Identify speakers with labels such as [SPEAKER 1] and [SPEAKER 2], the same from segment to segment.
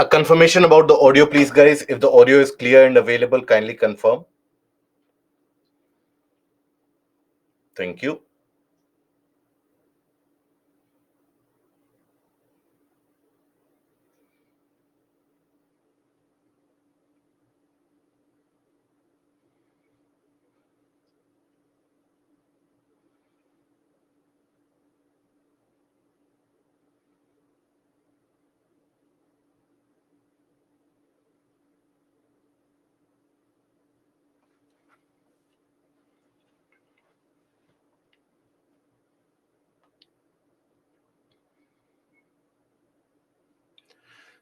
[SPEAKER 1] A confirmation about the audio, please, guys. If the audio is clear and available, kindly confirm. Thank you.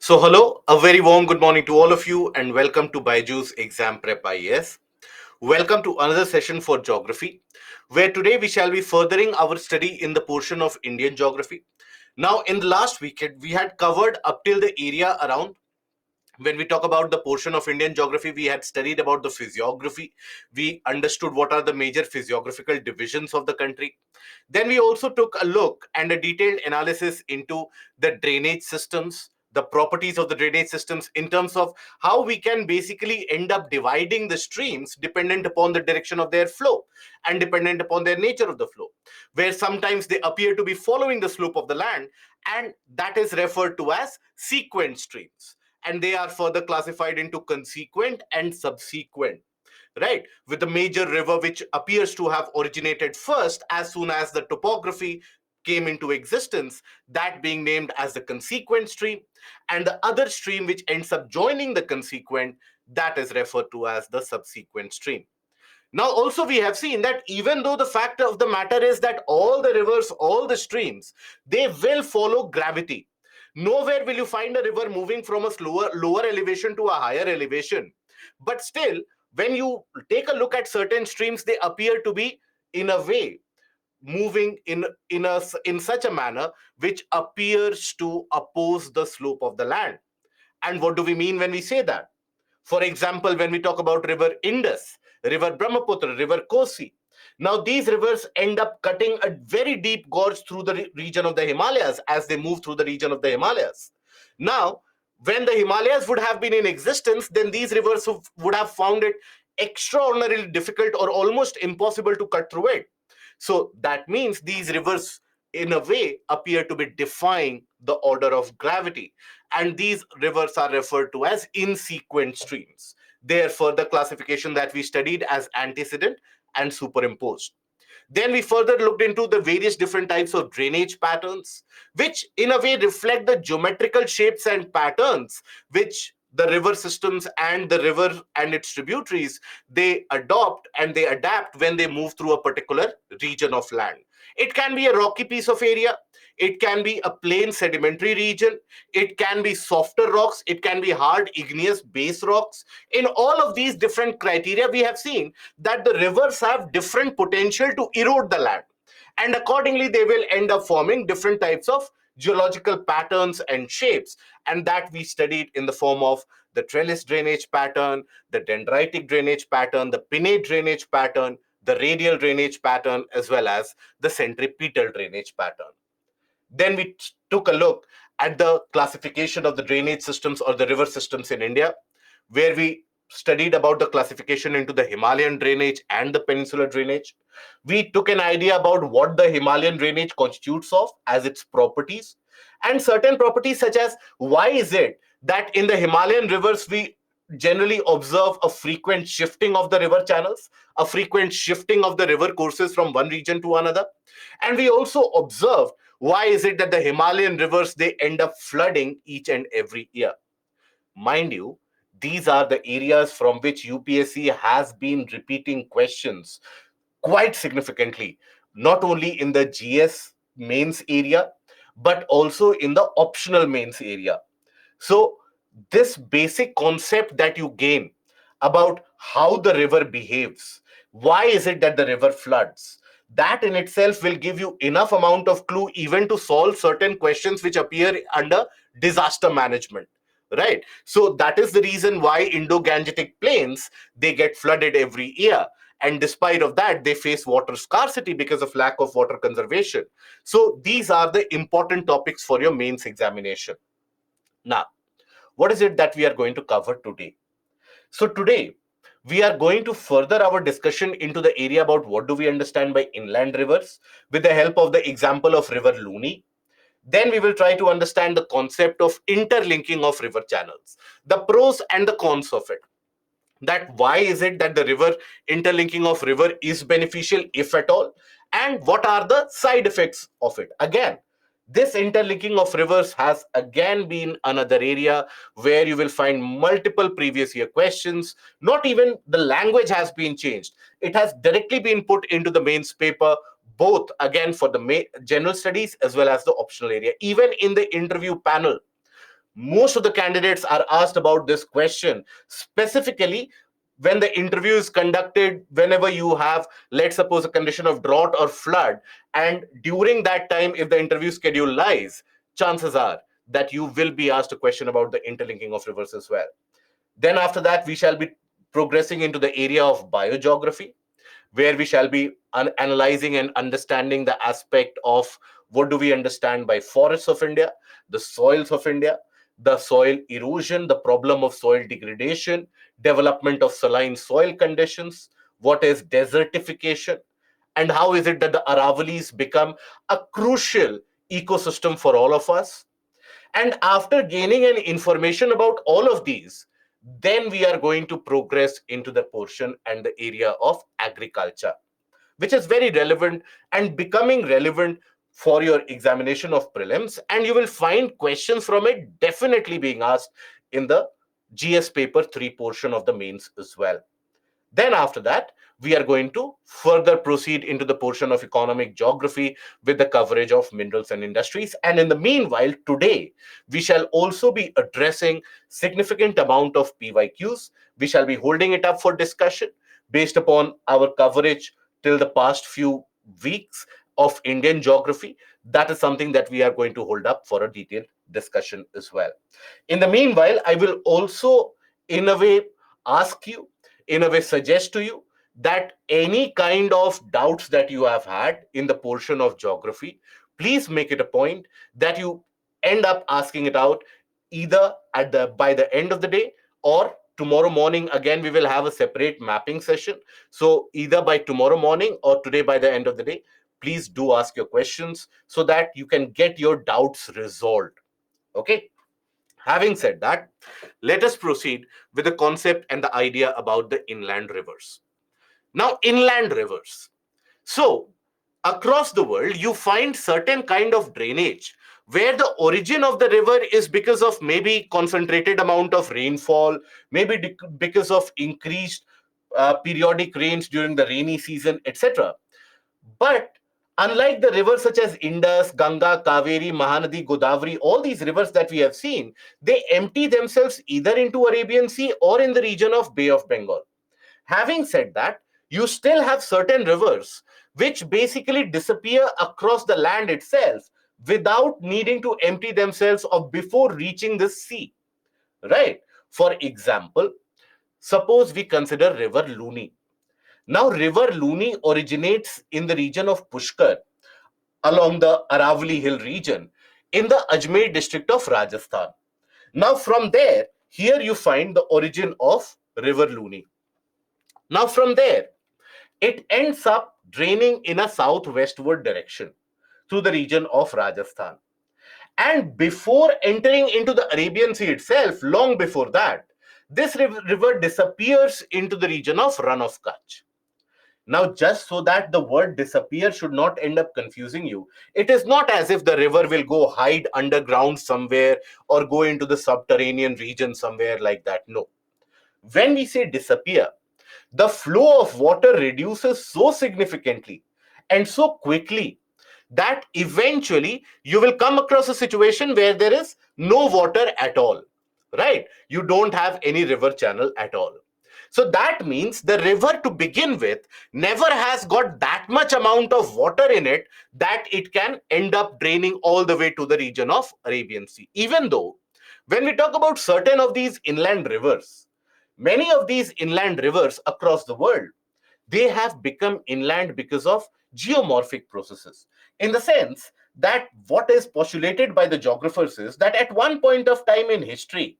[SPEAKER 1] So, hello, a very warm good morning to all of you, and welcome to Baiju's Exam Prep IAS. Welcome to another session for geography, where today we shall be furthering our study in the portion of Indian geography. Now, in the last weekend, we had covered up till the area around. When we talk about the portion of Indian geography, we had studied about the physiography. We understood what are the major physiographical divisions of the country. Then we also took a look and a detailed analysis into the drainage systems, the properties of the drainage systems in terms of how we can basically end up dividing the streams dependent upon the direction of their flow and dependent upon their nature of the flow, where sometimes they appear to be following the slope of the land, and that is referred to as sequent streams. And they are further classified into consequent and subsequent, right? With the major river which appears to have originated first as soon as the topography came into existence, that being named as the consequent stream, and the other stream which ends up joining the consequent, that is referred to as the subsequent stream. Now, also we have seen that even though the fact of the matter is that all the rivers, all the streams, they will follow gravity. Nowhere will you find a river moving from a lower elevation to a higher elevation. But still, when you take a look at certain streams, they appear to be, in a way, moving in such a manner which appears to oppose the slope of the land. And what do we mean when we say that? For example, when we talk about river Indus, river Brahmaputra, river Kosi, now these rivers end up cutting a very deep gorge through the region of the Himalayas as they move through the region of the Himalayas. Now, when the Himalayas would have been in existence, then these rivers would have found it extraordinarily difficult or almost impossible to cut through it. So that means these rivers, in a way, appear to be defying the order of gravity. And these rivers are referred to as insequent streams. Therefore, the classification that we studied as antecedent and superimposed. Then we further looked into the various different types of drainage patterns, which in a way reflect the geometrical shapes and patterns which the river systems and the river and its tributaries, they adopt and they adapt when they move through a particular region of land. It can be a rocky piece of area, it can be a plain sedimentary region, it can be softer rocks, it can be hard igneous base rocks. In all of these different criteria, we have seen that the rivers have different potential to erode the land, and accordingly they will end up forming different types of geological patterns and shapes, and that we studied in the form of the trellis drainage pattern, the dendritic drainage pattern, the pinnate drainage pattern, the radial drainage pattern, as well as the centripetal drainage pattern. Then we took a look at the classification of the drainage systems or the river systems in India, where we studied about the classification into the Himalayan drainage and the peninsular drainage. We took an idea about what the Himalayan drainage constitutes of as its properties, and certain properties such as why is it that in the Himalayan rivers we generally observe a frequent shifting of the river channels, a frequent shifting of the river courses from one region to another. And we also observed why is it that the Himalayan rivers, they end up flooding each and every year. Mind you, these are the areas from which UPSC has been repeating questions quite significantly, not only in the GS mains area, but also in the optional mains area. So, this basic concept that you gain about how the river behaves, why is it that the river floods, that in itself will give you enough amount of clue even to solve certain questions which appear under disaster management, right? So that is the reason why Indo-Gangetic plains, they get flooded every year, and despite of that they face water scarcity because of lack of water conservation. So these are the important topics for your mains examination. Now, what is it that we are going to cover today? So today, we are going to further our discussion into the area about what do we understand by inland rivers with the help of the example of River Luni. Then we will try to understand the concept of interlinking of river channels, the pros and the cons of it. That why is it that the river interlinking of river is beneficial, if at all, and what are the side effects of it. Again, this interlinking of rivers has again been another area where you will find multiple previous year questions. Not even the language has been changed, it has directly been put into the mains paper, both again for the general studies as well as the optional area. Even in the interview panel, most of the candidates are asked about this question specifically when the interview is conducted, whenever you have, let's suppose, a condition of drought or flood, and during that time, if the interview schedule lies, chances are that you will be asked a question about the interlinking of rivers as well. Then after that, we shall be progressing into the area of biogeography, where we shall be analyzing and understanding the aspect of what do we understand by forests of India, the soils of India, the soil erosion, the problem of soil degradation, development of saline soil conditions, what is desertification, and how is it that the Aravalis become a crucial ecosystem for all of us. And after gaining an information about all of these, then we are going to progress into the portion and the area of agriculture, which is very relevant and becoming relevant for your examination of prelims. And you will find questions from it definitely being asked in the GS paper 3 portion of the mains as well. Then after that, we are going to further proceed into the portion of economic geography with the coverage of minerals and industries. And in the meanwhile, today, we shall also be addressing significant amount of PYQs. We shall be holding it up for discussion based upon our coverage till the past few weeks of Indian geography. That is something that we are going to hold up for a detailed discussion as well. In the meanwhile, I will also, in a way, ask you, in a way, suggest to you that any kind of doubts that you have had in the portion of geography, please make it a point that you end up asking it out either at the by the end of the day, or tomorrow morning. Again, we will have a separate mapping session. So either by tomorrow morning or today by the end of the day, please do ask your questions so that you can get your doubts resolved. Okay. Having said that, let us proceed with the concept and the idea about the inland rivers. Now, inland rivers. So, across the world, you find certain kind of drainage where the origin of the river is because of maybe concentrated amount of rainfall, maybe because of increased periodic rains during the rainy season, etc. But unlike the rivers such as Indus, Ganga, Kaveri, Mahanadi, Godavari, all these rivers that we have seen, they empty themselves either into Arabian Sea or in the region of Bay of Bengal. Having said that, you still have certain rivers which basically disappear across the land itself without needing to empty themselves or before reaching the sea, right? For example, suppose we consider River Luni. Now, River Luni originates in the region of Pushkar along the Aravali Hill region in the Ajmer district of Rajasthan. Now, from there, here you find the origin of River Luni. Now, from there, it ends up draining in a southwestward direction through the region of Rajasthan. And before entering into the Arabian Sea itself, long before that, this river disappears into the region of Run of Kutch. Now, just so that the word disappear should not end up confusing you, it is not as if the river will go hide underground somewhere or go into the subterranean region somewhere like that. No. When we say disappear, the flow of water reduces so significantly and so quickly that eventually you will come across a situation where there is no water at all, right? You don't have any river channel at all. So that means the river to begin with never has got that much amount of water in it that it can end up draining all the way to the region of Arabian Sea. Even though when we talk about certain of these inland rivers, many of these inland rivers across the world, they have become inland because of geomorphic processes. In the sense that what is postulated by the geographers is that at one point of time in history,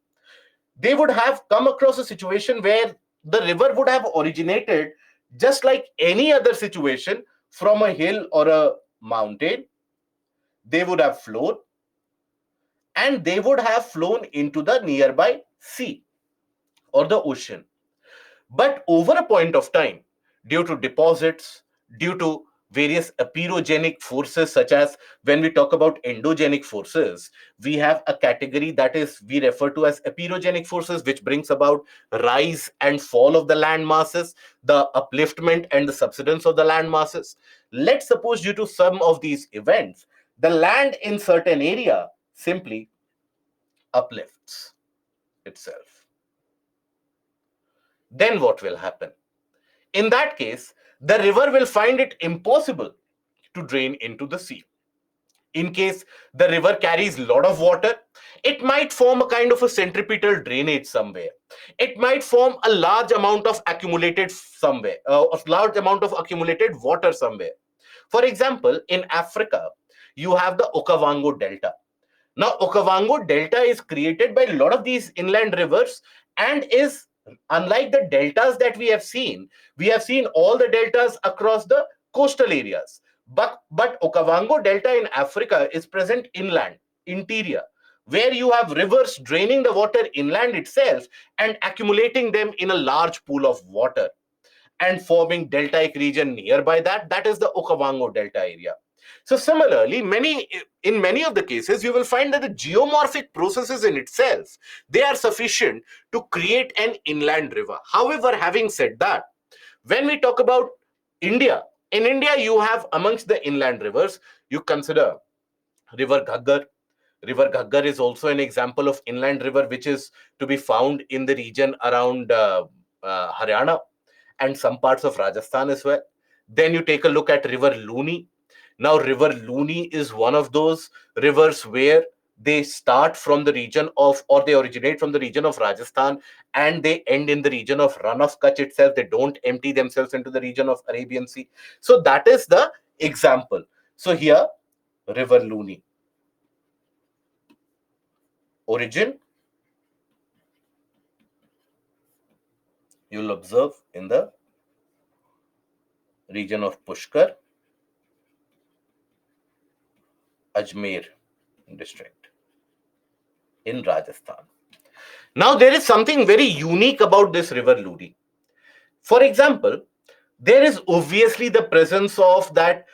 [SPEAKER 1] they would have come across a situation where the river would have originated just like any other situation from a hill or a mountain. They would have flowed, and they would have flown into the nearby sea or the ocean. But over a point of time, due to deposits, due to various aperogenic forces, such as when we talk about endogenic forces, we have a category that is we refer to as aperogenic forces, which brings about rise and fall of the land masses, the upliftment and the subsidence of the land masses. Let's suppose due to some of these events, the land in certain area simply uplifts itself. Then what will happen? In that case, the river will find it impossible to drain into the sea. In case the river carries a lot of water, it might form a kind of a centripetal drainage somewhere. It might form a large amount of accumulated somewhere, a large amount of accumulated water somewhere. For example, in Africa, you have the Okavango Delta. Now, Okavango Delta is created by a lot of these inland rivers and is unlike the deltas that we have seen all the deltas across the coastal areas. But Okavango Delta in Africa is present inland, interior, where you have rivers draining the water inland itself and accumulating them in a large pool of water and forming deltaic region nearby that. That is the Okavango Delta area. So similarly, in many of the cases, you will find that the geomorphic processes in itself, they are sufficient to create an inland river. However, having said that, when we talk about India, in India, you have amongst the inland rivers, you consider River Ghaggar. River Ghaggar is also an example of inland river, which is to be found in the region around Haryana and some parts of Rajasthan as well. Then you take a look at River Luni. Now, River Luni is one of those rivers where they start from the region of, or they originate from the region of Rajasthan and they end in the region of Run of Kutch itself. They don't empty themselves into the region of Arabian Sea. So that is the example. So here, River Luni. Origin, you'll observe in the region of Pushkar, Ajmer district in Rajasthan. Now, there is something very unique about this river Luni. For example, there is obviously the presence of that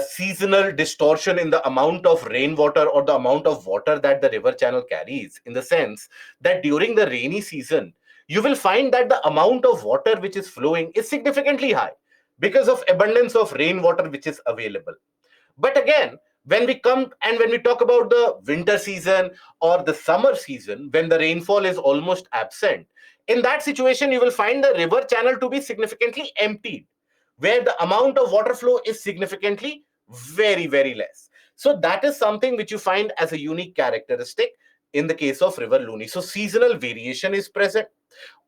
[SPEAKER 1] seasonal distortion in the amount of rainwater or the amount of water that the river channel carries, in the sense that during the rainy season, you will find that the amount of water which is flowing is significantly high because of abundance of rainwater which is available. But again, when we talk about the winter season or the summer season, when the rainfall is almost absent, in that situation, you will find the river channel to be significantly emptied, where the amount of water flow is significantly very, very less. So that is something which you find as a unique characteristic in the case of River Luni. So seasonal variation is present.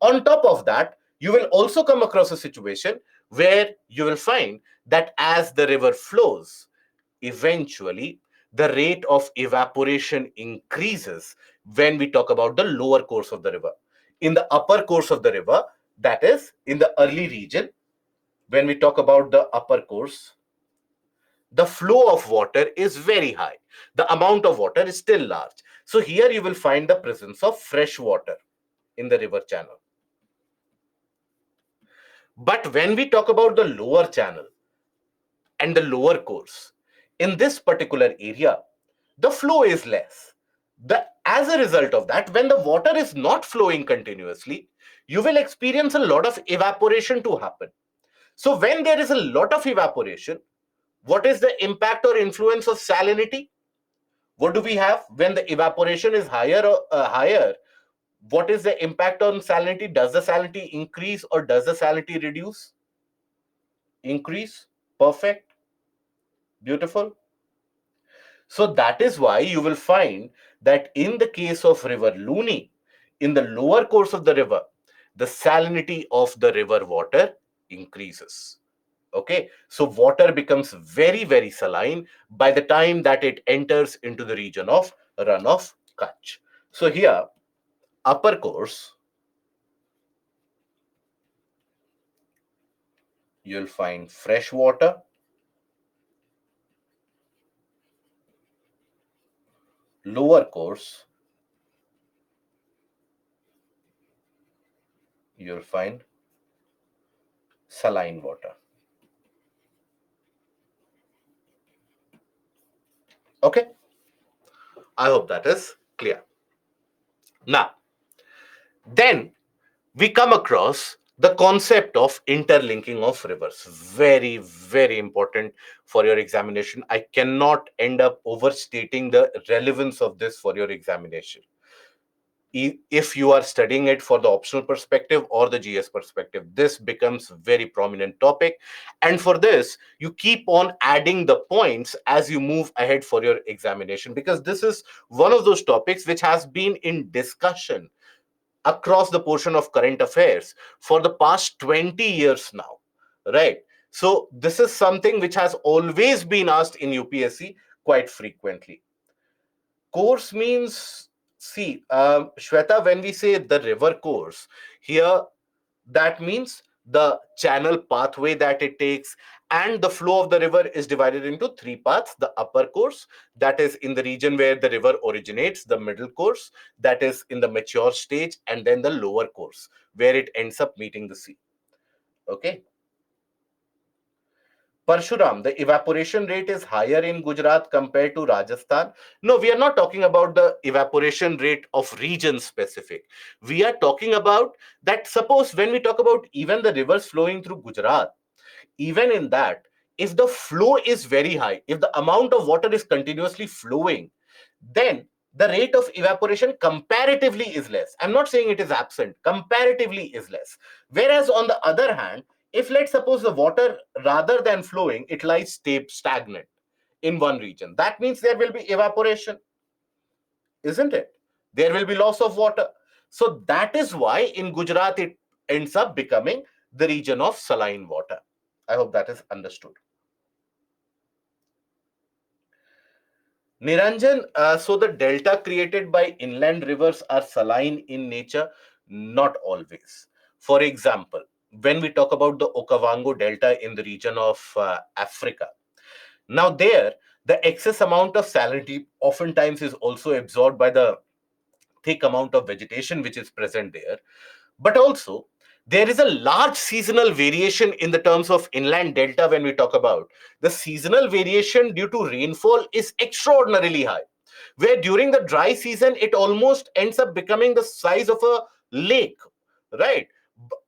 [SPEAKER 1] On top of that, you will also come across a situation where you will find that as the river flows, eventually the rate of evaporation increases when we talk about the lower course of the river. In the upper course of the river, that is in the early region, when we talk about the upper course, the flow of water is very high. The amount of water is still large. So here you will find the presence of fresh water in the river channel. But when we talk about the lower channel and the lower course, in this particular area, the flow is less. As a result of that, when the water is not flowing continuously, you will experience a lot of evaporation to happen. So when there is a lot of evaporation, what is the impact or influence of salinity? What do we have when the evaporation is higher? What is the impact on salinity? Does the salinity increase or does the salinity reduce? Increase. Perfect. Beautiful. So that is why you will find that in the case of River Luni, in the lower course of the river, the salinity of the river water increases. Okay, so water becomes very, very saline by the time that it enters into the region of Run of Kutch. So here, upper course, you'll find fresh water. Lower course, you'll find saline water. Okay, I hope that is clear. Now, then we come across the concept of interlinking of rivers. Very, very important for your examination. I cannot end up overstating the relevance of this for your examination. If you are studying it for the optional perspective or the GS perspective, this becomes very prominent topic. And for this, you keep on adding the points as you move ahead for your examination, because this is one of those topics which has been in discussion across the portion of current affairs for the past 20 years now, right? So this is something which has always been asked in UPSC quite frequently. Course means, see, Shweta, when we say the river course, here that means the channel pathway that it takes, and the flow of the river is divided into three paths. The upper course, that is in the region where the river originates; the middle course, that is in the mature stage; and then the lower course, where it ends up meeting the sea. Okay. Parshuram, the evaporation rate is higher in Gujarat compared to Rajasthan. No, we are not talking about the evaporation rate of region specific. We are talking about that, suppose when we talk about even the rivers flowing through Gujarat, even in that, if the flow is very high, if the amount of water is continuously flowing, then the rate of evaporation comparatively is less. I'm not saying it is absent, comparatively is less. Whereas on the other hand, if let's suppose the water, rather than flowing, it lies stagnant in one region, that means there will be evaporation, isn't it? There will be loss of water. So that is why in Gujarat it ends up becoming the region of saline water. I hope that is understood. Niranjan, so the delta created by inland rivers are saline in nature? Not always. For example, when we talk about the Okavango Delta in the region of Africa, now there, the excess amount of salinity oftentimes is also absorbed by the thick amount of vegetation which is present there. But also, there is a large seasonal variation in the terms of inland delta. When we talk about the seasonal variation due to rainfall is extraordinarily high, where during the dry season it almost ends up becoming the size of a lake, right?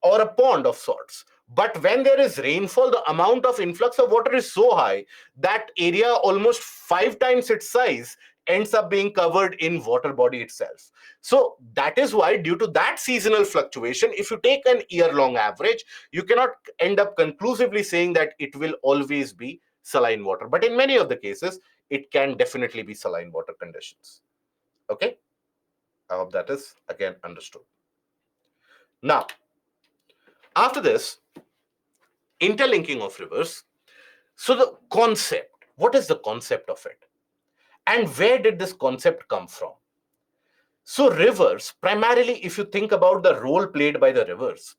[SPEAKER 1] Or a pond of sorts. But when there is rainfall, the amount of influx of water is so high that area almost 5 times its size ends up being covered in water body itself. So that is why, due to that seasonal fluctuation, if you take an year-long average, you cannot end up conclusively saying that it will always be saline water. But in many of the cases, it can definitely be saline water conditions. Okay, I hope that is again understood. Now, after this, interlinking of rivers. So the concept, what is the concept of it? And where did this concept come from? So rivers, primarily, if you think about the role played by the rivers,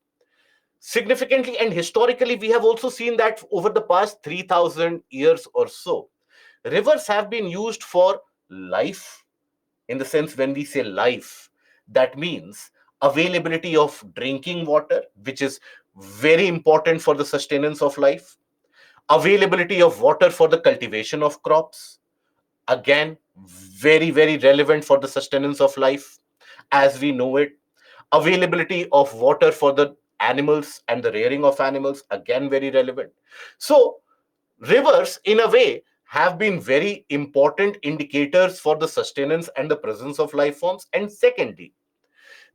[SPEAKER 1] significantly and historically, we have also seen that over the past 3,000 years or so, rivers have been used for life. In the sense, when we say life, that means availability of drinking water, which is very important for the sustenance of life. Availability of water for the cultivation of crops, again, very, very relevant for the sustenance of life as we know it. Availability of water for the animals and the rearing of animals, again, very relevant. So rivers, in a way, have been very important indicators for the sustenance and the presence of life forms. And secondly,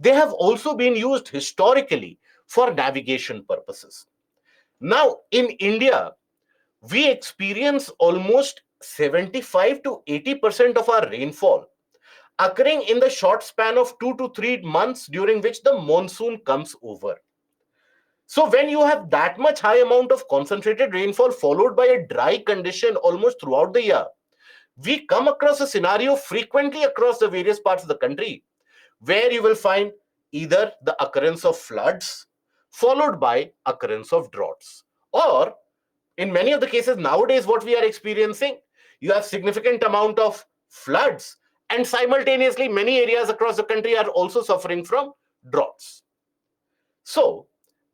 [SPEAKER 1] they have also been used historically for navigation purposes. Now, in India, we experience almost 75 to 80% of our rainfall occurring in the short span of 2 to 3 months during which the monsoon comes over. So when you have that much high amount of concentrated rainfall followed by a dry condition almost throughout the year, we come across a scenario frequently across the various parts of the country where you will find either the occurrence of floods followed by occurrence of droughts, or in many of the cases nowadays what we are experiencing, you have significant amount of floods, and simultaneously many areas across the country are also suffering from droughts. So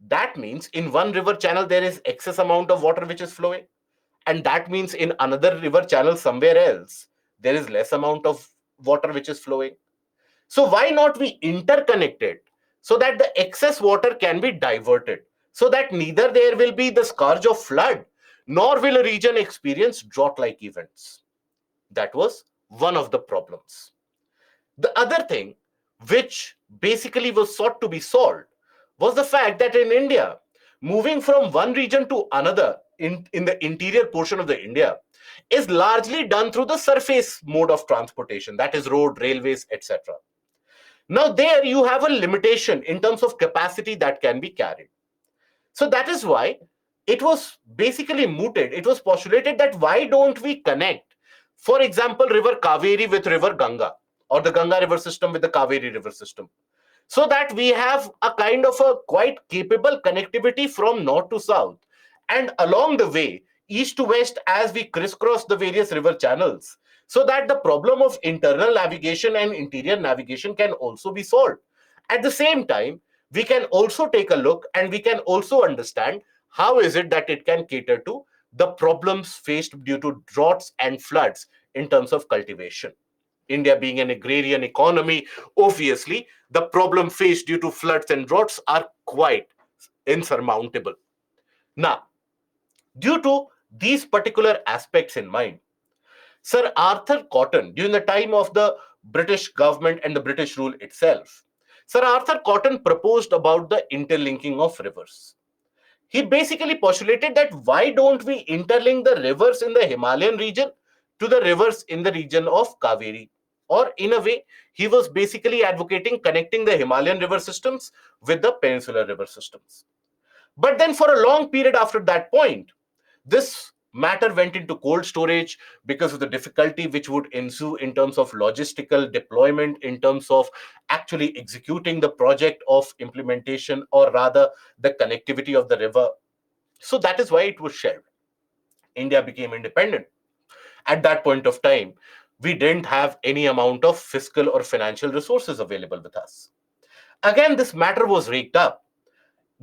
[SPEAKER 1] that means in one river channel there is excess amount of water which is flowing, and that means in another river channel somewhere else there is less amount of water which is flowing. So why not we interconnect it so that the excess water can be diverted, so that neither there will be the scourge of flood nor will a region experience drought-like events. That was one of the problems. The other thing, which basically was sought to be solved, was the fact that in India, moving from one region to another in the interior portion of the India is largely done through the surface mode of transportation, that is road, railways, etc. Now, there you have a limitation in terms of capacity that can be carried. So that is why it was basically mooted. It was postulated that why don't we connect, for example, river Kaveri with river Ganga, or the Ganga river system with the Kaveri river system, so that we have a kind of a quite capable connectivity from north to south, and along the way east to west as we crisscross the various river channels, so that the problem of internal navigation and interior navigation can also be solved. At the same time, we can also take a look and we can also understand how is it that it can cater to the problems faced due to droughts and floods in terms of cultivation. India being an agrarian economy, obviously, the problem faced due to floods and droughts are quite insurmountable. Now, due to these particular aspects in mind, Sir Arthur Cotton, during the time of the British government and the British rule itself, Sir Arthur Cotton proposed about the interlinking of rivers. He basically postulated that why don't we interlink the rivers in the Himalayan region to the rivers in the region of Kaveri? Or in a way, he was basically advocating connecting the Himalayan river systems with the peninsular river systems. But then for a long period after that point, this matter went into cold storage because of the difficulty which would ensue in terms of logistical deployment, in terms of actually executing the project of implementation, or rather the connectivity of the river. So that is why it was shelved. India became independent. At that point of time, we didn't have any amount of fiscal or financial resources available with us. Again, this matter was raked up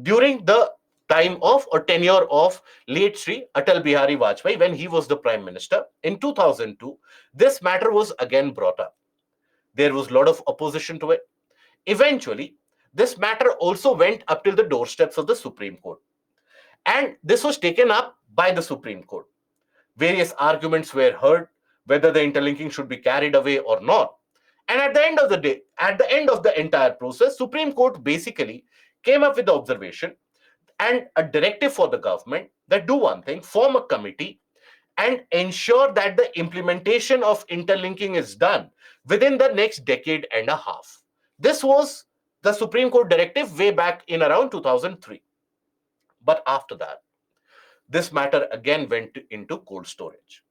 [SPEAKER 1] during the time of or tenure of late Sri Atal Bihari Vajpayee when he was the Prime Minister. In 2002, this matter was again brought up. There was a lot of opposition to it. Eventually, this matter also went up till the doorsteps of the Supreme Court. And this was taken up by the Supreme Court. Various arguments were heard whether the interlinking should be carried away or not. And at the end of the day, at the end of the entire process, Supreme Court basically came up with the observation and a directive for the government that do one thing, form a committee and ensure that the implementation of interlinking is done within the next decade and a half. This was the Supreme Court directive way back in around 2003. But after that, this matter again went into cold storage.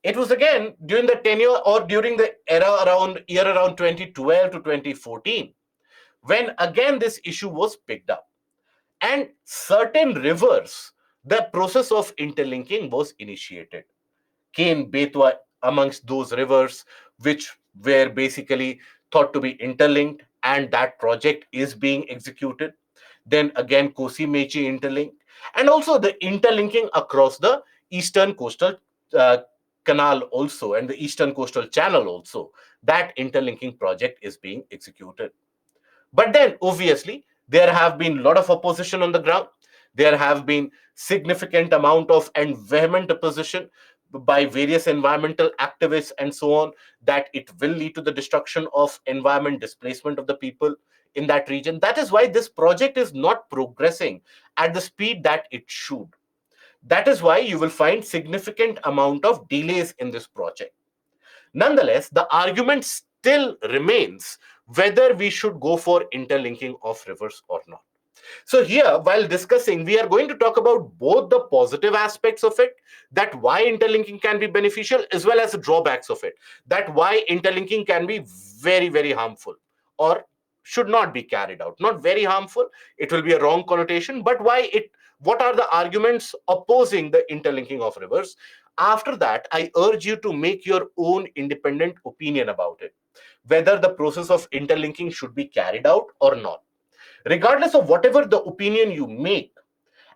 [SPEAKER 1] It was again during the tenure or during the era around year around 2012 to 2014 when again this issue was picked up. And certain rivers, the process of interlinking was initiated. Ken Betwa amongst those rivers which were basically thought to be interlinked, and that project is being executed. Then again Kosi Mechi interlinked, and also the interlinking across the eastern coastal uh, canal also, and the eastern coastal channel also. That interlinking project is being executed. But then, obviously, there have been a lot of opposition on the ground. There have been significant amount of and vehement opposition by various environmental activists and so on, that it will lead to the destruction of environment, displacement of the people in that region. That is why this project is not progressing at the speed that it should. That is why you will find significant amount of delays in this project. Nonetheless, the argument still remains whether we should go for interlinking of rivers or not. So here, while discussing, we are going to talk about both the positive aspects of it, that why interlinking can be beneficial, as well as the drawbacks of it, that why interlinking can be very, very harmful, or should not be carried out. Not very harmful, it will be a wrong connotation, but why it, what are the arguments opposing the interlinking of rivers? After that, I urge you to make your own independent opinion about it, whether the process of interlinking should be carried out or not. Regardless of whatever the opinion you make,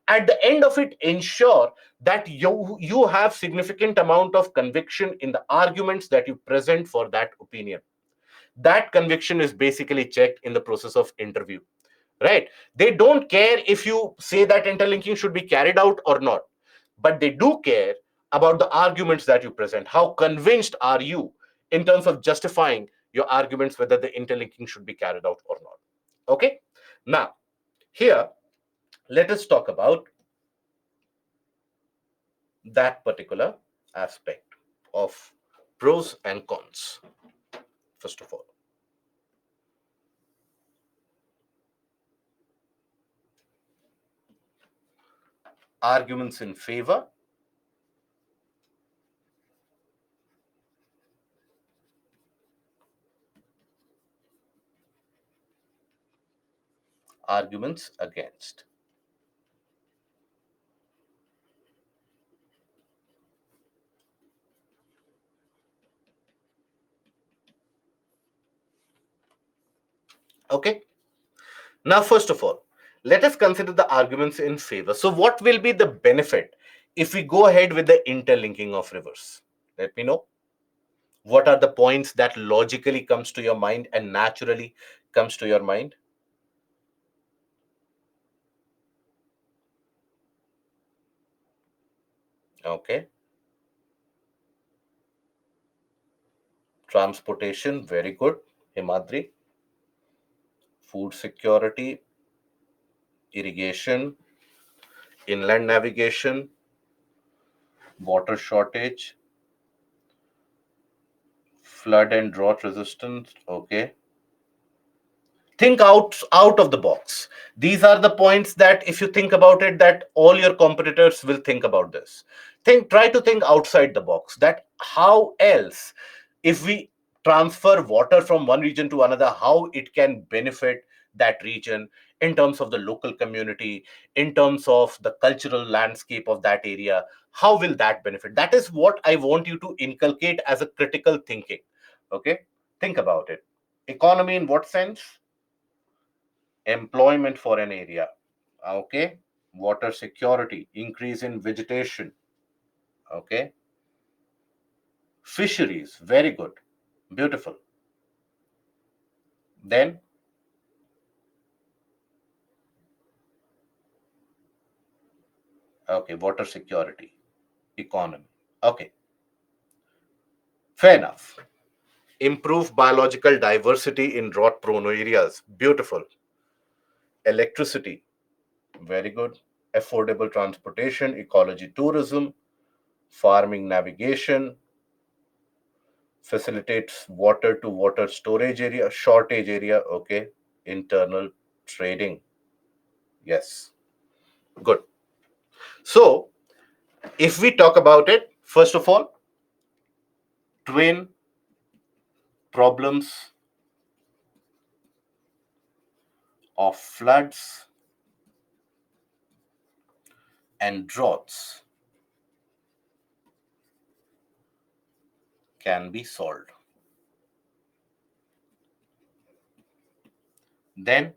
[SPEAKER 1] at the end of it, ensure that you have significant amount of conviction in the arguments that you present for that opinion. That conviction is basically checked in the process of interview, right? They don't care if you say that interlinking should be carried out or not, but they do care about the arguments that you present. How convinced are you in terms of justifying your arguments whether the interlinking should be carried out or not? Okay, now here let us talk about that particular aspect of pros and cons. First of all, arguments in favor, arguments against. Okay, now first of all, let us consider the arguments in favor. So what will be the benefit if we go ahead with the interlinking of rivers? Let me know. What are the points that logically comes to your mind and naturally comes to your mind? Okay, transportation, very good. Himadri, food security, irrigation, inland navigation, water shortage, flood and drought resistance. Okay, think out of the box. These are the points that if you think about it, that all your competitors will think about this. Try to think outside the box, that how else, if we transfer water from one region to another, how it can benefit that region in terms of the local community, in terms of the cultural landscape of that area. How will that benefit? That is what I want you to inculcate as a critical thinking. Okay, think about it. Economy in what sense? Employment for an area. Okay, water security, increase in vegetation. Okay, fisheries, very good, beautiful. Then, okay, water security, economy. Okay, fair enough. Improve biological diversity in drought prone areas, beautiful. Electricity, very good. Affordable transportation, ecology, tourism, farming, navigation, facilitates water to water storage area, shortage area. Okay, internal trading. Yes, good. So if we talk about it, first of all, twin problems of floods and droughts can be solved. Then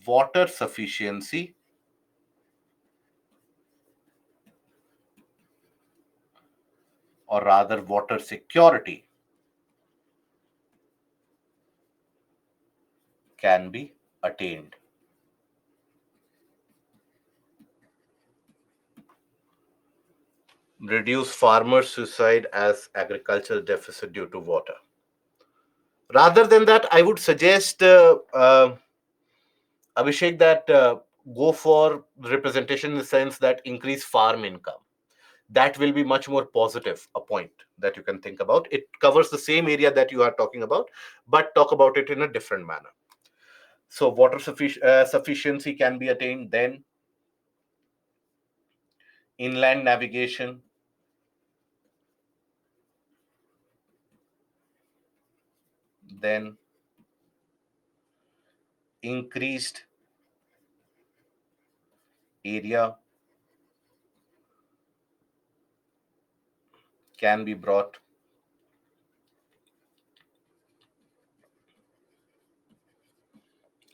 [SPEAKER 1] water sufficiency, or rather water security, can be attained. Reduce farmer suicide as agricultural deficit due to water. Rather than that, I would suggest Abhishek, that go for representation in the sense that increase farm income. That will be much more positive, a point that you can think about. It covers the same area that you are talking about, but talk about it in a different manner. So water sufficiency can be attained. Then inland navigation, then increased area can be brought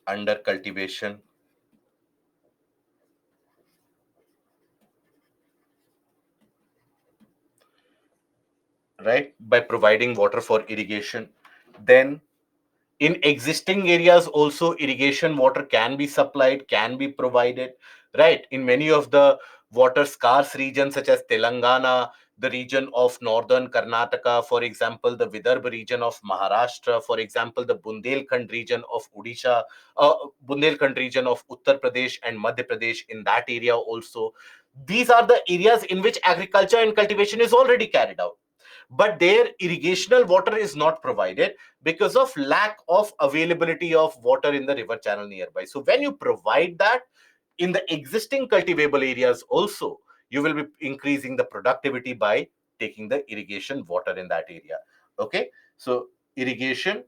[SPEAKER 1] under cultivation, right, by providing water for irrigation. Then in existing areas also irrigation water can be supplied, can be provided, right? In many of the water scarce regions such as Telangana, the region of northern Karnataka, for example, the Vidarbha region of Maharashtra, for example, the Bundelkhand region of Odisha, Bundelkhand region of Uttar Pradesh and Madhya Pradesh, in that area also, these are the areas in which agriculture and cultivation is already carried out, but their irrigational water is not provided because of lack of availability of water in the river channel nearby. So when you provide that in the existing cultivable areas also, you will be increasing the productivity by taking the irrigation water in that area. Okay, so irrigation,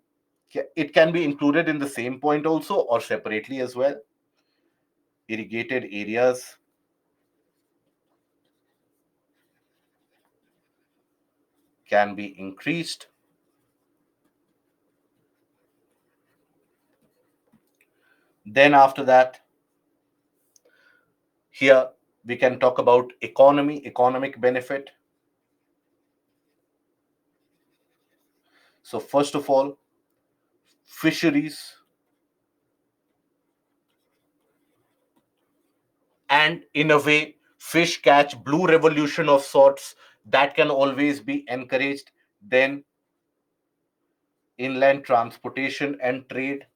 [SPEAKER 1] it can be included in the same point also or separately as well. Irrigated areas can be increased. Then after that, here we can talk about economic benefit. So first of all, fisheries, and in a way fish catch, blue revolution of sorts, that can always be encouraged. Then inland transportation and trade,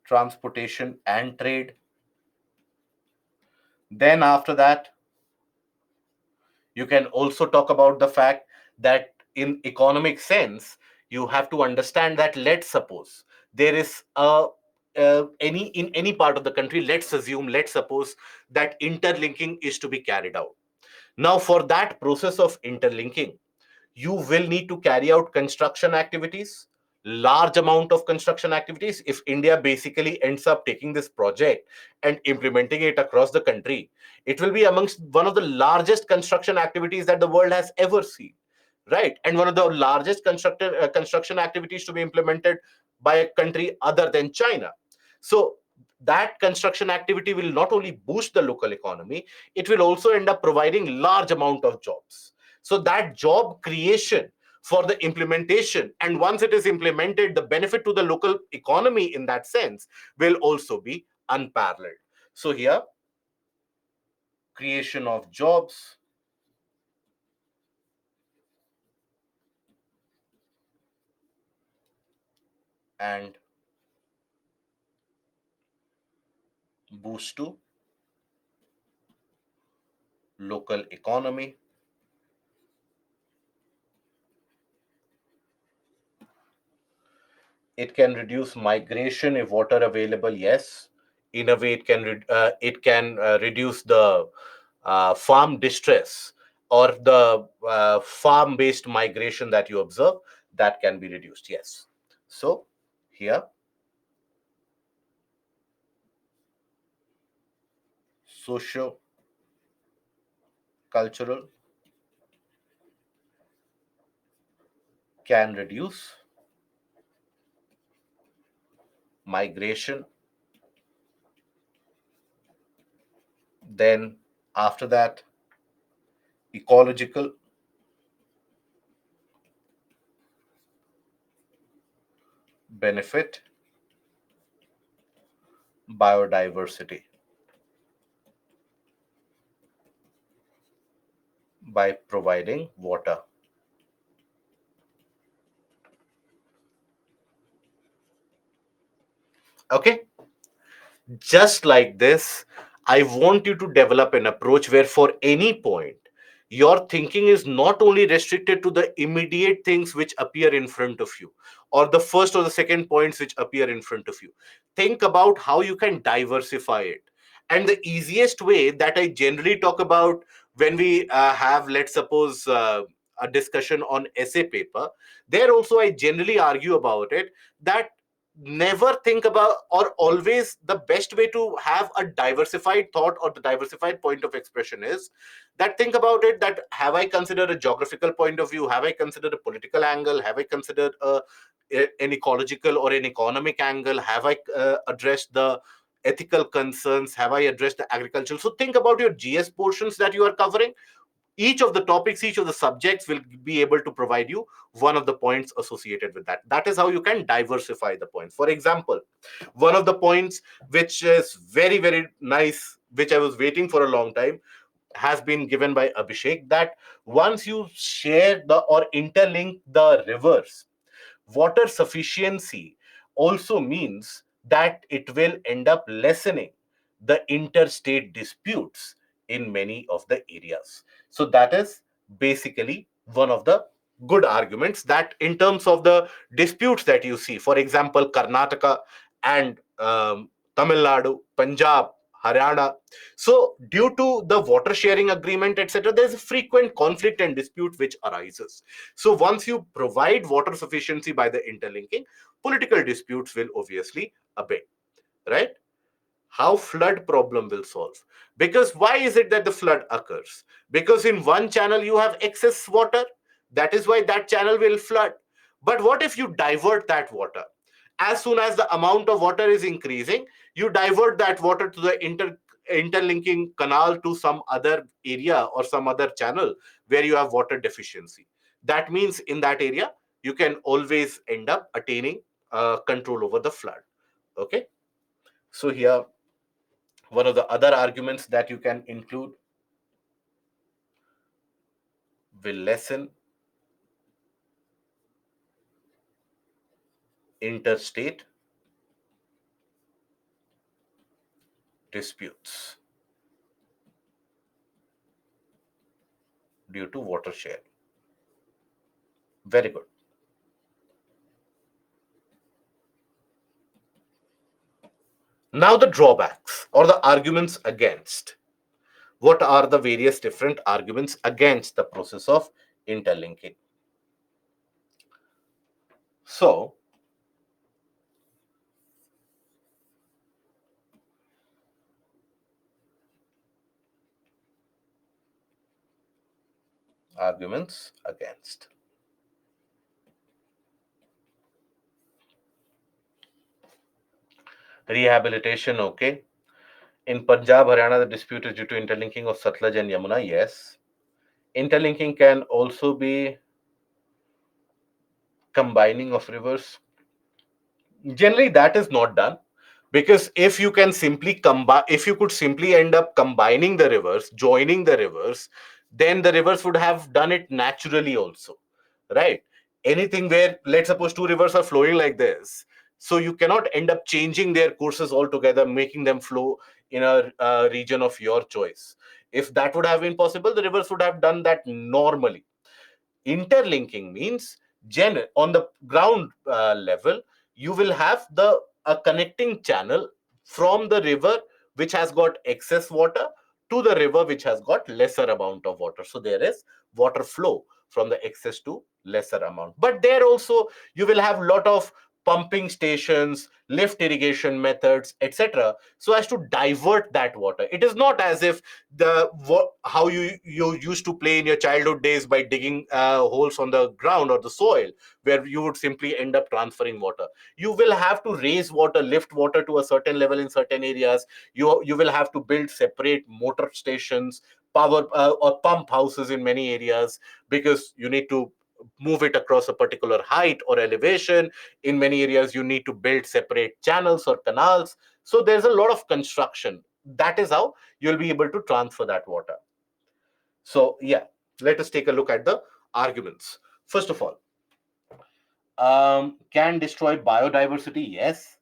[SPEAKER 1] transportation and trade. Then after that, you can also talk about the fact that in economic sense, you have to understand that, let's suppose there is a any in any part of the country, let's suppose that interlinking is to be carried out. Now for that process of interlinking, you will need to carry out construction activities, large amount of construction activities. If India basically ends up taking this project and implementing it across the country, it will be amongst one of the largest construction activities that the world has ever seen, right? And one of the largest construction activities to be implemented by a country other than China. So that construction activity will not only boost the local economy, it will also end up providing large amount of jobs. So that job creation for the implementation, and once it is implemented, the benefit to the local economy in that sense will also be unparalleled. So here, creation of jobs and boost to local economy. It can reduce migration if water available, yes. In a way, it can reduce the farm distress, or the farm based migration that you observe, that can be reduced, yes. So here, socio cultural can reduce migration. Then after that, ecological benefit, biodiversity, by providing water. Okay, just like this, I want you to develop an approach where for any point, your thinking is not only restricted to the immediate things which appear in front of you, or the first or the second points which appear in front of you. Think about how you can diversify it. And the easiest way that I generally talk about when we have, let's suppose, a discussion on essay paper, there also I generally argue about it, that never think about, or always the best way to have a diversified thought or the diversified point of expression is that think about it, that have I considered a geographical point of view, have I considered a political angle, have I considered an ecological or an economic angle, have I addressed the ethical concerns, have I addressed the agricultural. So think about your GS portions that you are covering. Each of the topics, each of the subjects will be able to provide you one of the points associated with that. That is how you can diversify the points. For example, one of the points which is very, very nice, which I was waiting for a long time, has been given by Abhishek, that once you share the or interlink the rivers, water sufficiency also means that it will end up lessening the interstate disputes in many of the areas. So that is basically one of the good arguments, that in terms of the disputes that you see, for example, Karnataka and Tamil Nadu, Punjab, Haryana. So, due to the water sharing agreement, etc., there's a frequent conflict and dispute which arises. So, once you provide water sufficiency by the interlinking, political disputes will obviously abate, right? How flood problem will solve? Because why is it that the flood occurs? Because in one channel you have excess water, that is why that channel will flood. But what if you divert that water? As soon as the amount of water is increasing, you divert that water to the interlinking canal to some other area or some other channel where you have water deficiency. That means in that area you can always end up attaining control over the flood. Okay, so here one of the other arguments that you can include will lessen interstate disputes due to water share. Very good. Now, the drawbacks or the arguments against. What are the various different arguments against the process of interlinking? So, arguments against. Rehabilitation, okay. In Punjab, Haryana, the dispute is due to interlinking of Satluj and Yamuna. Yes. Interlinking can also be combining of rivers. Generally, that is not done, because if you can simply combine, if you could simply end up combining the rivers, joining the rivers, then the rivers would have done it naturally also, right? Anything where, let's suppose, two rivers are flowing like this, so you cannot end up changing their courses altogether, making them flow in a region of your choice. If that would have been possible, the rivers would have done that normally. Interlinking means on the ground level, you will have the a connecting channel from the river which has got excess water to the river which has got lesser amount of water. So there is water flow from the excess to lesser amount. But there also you will have lot of pumping stations, lift irrigation methods, etc., so as to divert that water. It is not as if how you used to play in your childhood days by digging holes on the ground or the soil, where you would simply end up transferring water. You will have to raise water, lift water to a certain level in certain areas. You will have to build separate motor stations, power or pump houses in many areas, because you need to move it across a particular height or elevation. In many areas you need to build separate channels or canals. So there's a lot of construction. That is how you'll be able to transfer that water. So yeah, let us take a look at the arguments. First of all, can destroy biodiversity? Yes.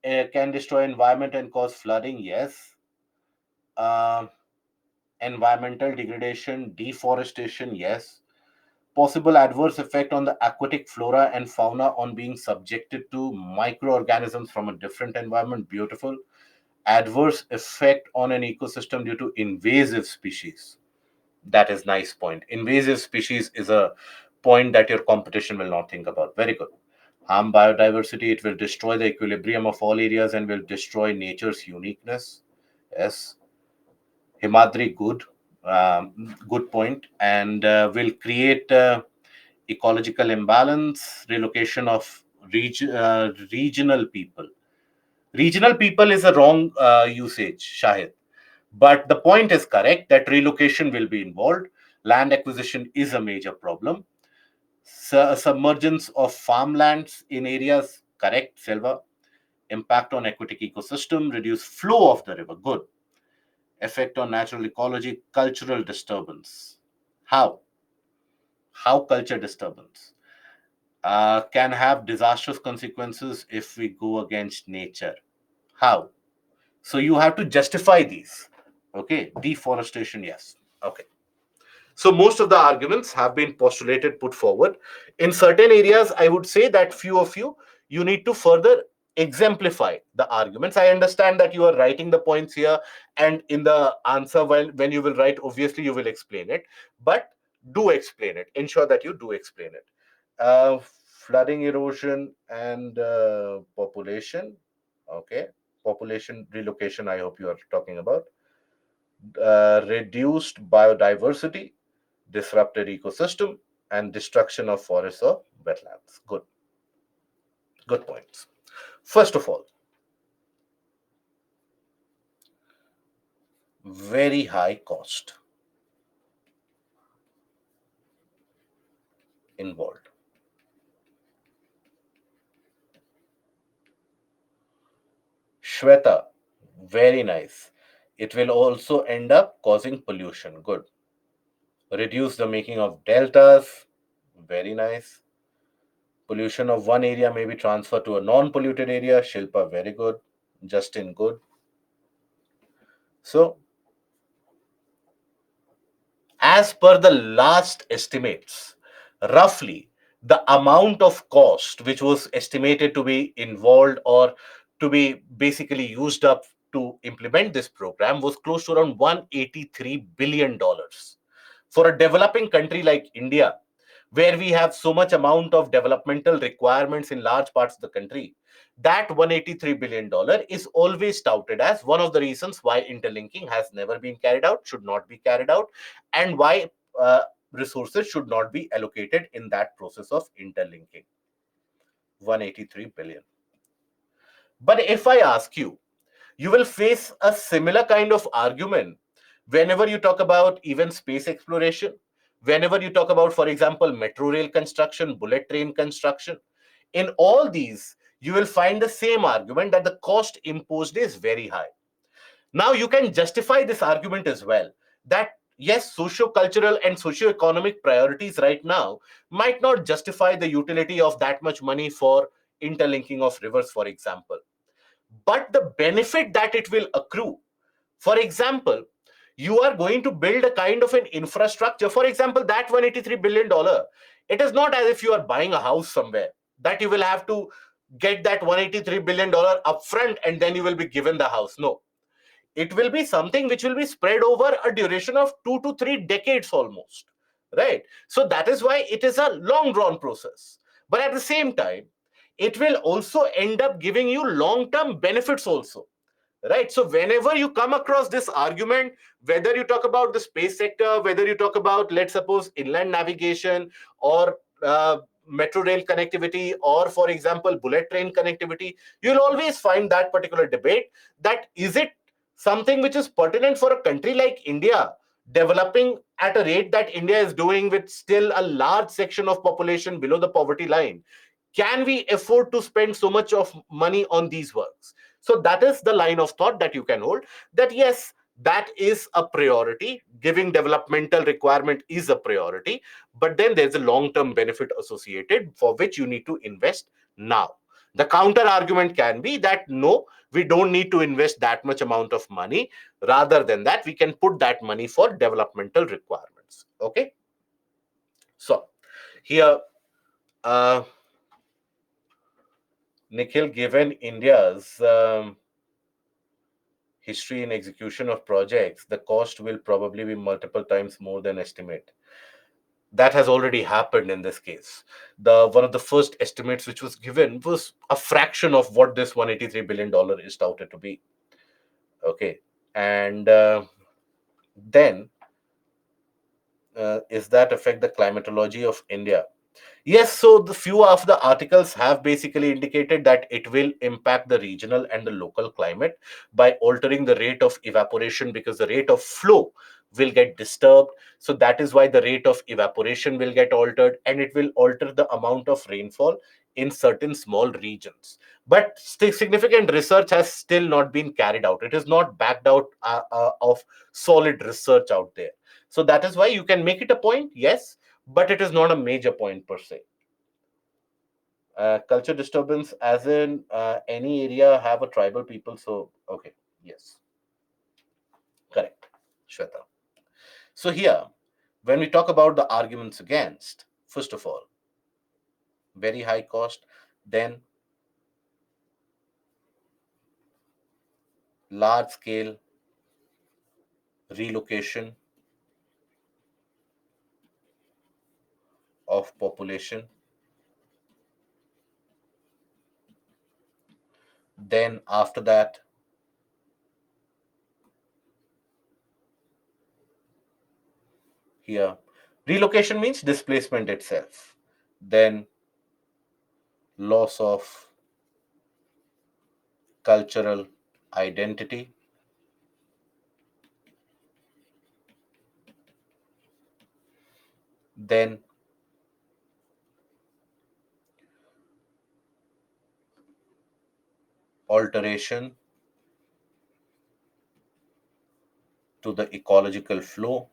[SPEAKER 1] Can destroy environment and cause flooding? Yes. Um Environmental degradation, deforestation? Yes. Possible adverse effect on the aquatic flora and fauna on being subjected to microorganisms from a different environment? Beautiful. Adverse effect on an ecosystem due to invasive species? That is nice point. Invasive species is a point that your competition will not think about. Very good. Harm biodiversity, it will destroy the equilibrium of all areas and will destroy nature's uniqueness. Yes. Himadri, good. Good point. And will create ecological imbalance, relocation of regional people. Regional people is a wrong usage, Shahid. But the point is correct that relocation will be involved. Land acquisition is a major problem. Submergence of farmlands in areas, correct, Selva. Impact on aquatic ecosystem, reduce flow of the river, good. Effect on natural ecology, cultural disturbance. How? How culture disturbance? Can have disastrous consequences if we go against nature. How? So you have to justify these. Okay, deforestation, yes. Okay. So most of the arguments have been postulated, put forward. In certain areas, I would say that few of you need to further exemplify the arguments. I understand that you are writing the points here, and in the answer, when you will write, obviously you will explain it. But do explain it. Ensure that you do explain it. Flooding, erosion, and population. Okay, population relocation. I hope you are talking about reduced biodiversity, disrupted ecosystem, and destruction of forests or wetlands. Good, good points. First of all, very high cost involved. Shweta, very nice. It will also end up causing pollution. Good. Reduce the making of deltas. Very nice. Pollution of one area may be transferred to a non-polluted area. Shilpa, very good. Justin, good. So as per the last estimates, roughly the amount of cost which was estimated to be involved or to be basically used up to implement this program was close to around $183 billion. For a developing country like India, where we have so much amount of developmental requirements in large parts of the country, that $183 billion is always touted as one of the reasons why interlinking has never been carried out, should not be carried out, and why resources should not be allocated in that process of interlinking. 183 billion. But if I ask you, you will face a similar kind of argument whenever you talk about even space exploration, whenever you talk about, for example, metro rail construction, bullet train construction. In all these, you will find the same argument that the cost imposed is very high. Now, you can justify this argument as well that yes, socio-cultural and socio-economic priorities right now might not justify the utility of that much money for interlinking of rivers, for example. But the benefit that it will accrue, for example, you are going to build a kind of an infrastructure. For example, that $183 billion, it is not as if you are buying a house somewhere that you will have to get that $183 billion upfront and then you will be given the house. No, it will be something which will be spread over a duration of 2 to 3 decades almost, right? So that is why it is a long drawn process. But at the same time, it will also end up giving you long term benefits also, right? So whenever you come across this argument, whether you talk about the space sector, whether you talk about, let's suppose, inland navigation or metro rail connectivity, or for example bullet train connectivity, you'll always find that particular debate, that is it something which is pertinent for a country like India, developing at a rate that India is doing, with still a large section of population below the poverty line? Can we afford to spend so much of money on these works? So that is the line of thought that you can hold, that yes, that is a priority. Giving developmental requirement is a priority, but then there's a long term benefit associated for which you need to invest now. The counter argument can be that no, we don't need to invest that much amount of money. Rather than that, we can put that money for developmental requirements. Okay. So here, uh, Nikhil, given India's history in execution of projects, the cost will probably be multiple times more than estimate. That has already happened in this case. The one of the first estimates which was given was a fraction of what this $183 billion is touted to be. Okay, and then is that affect the climatology of India? Yes, so the few of the articles have basically indicated that it will impact the regional and the local climate by altering the rate of evaporation, because the rate of flow will get disturbed. So that is why the rate of evaporation will get altered, and it will alter the amount of rainfall in certain small regions. But significant research has still not been carried out. It is not backed out of solid research out there. So that is why you can make it a point, yes, but it is not a major point per se. Culture disturbance, as in any area have a tribal people. So, okay, yes, correct, Shweta. So, here, when we talk about the arguments against, first of all, very high cost, then large scale relocation of population, then after that, here, relocation means displacement itself, then loss of cultural identity, then alteration to the ecological flow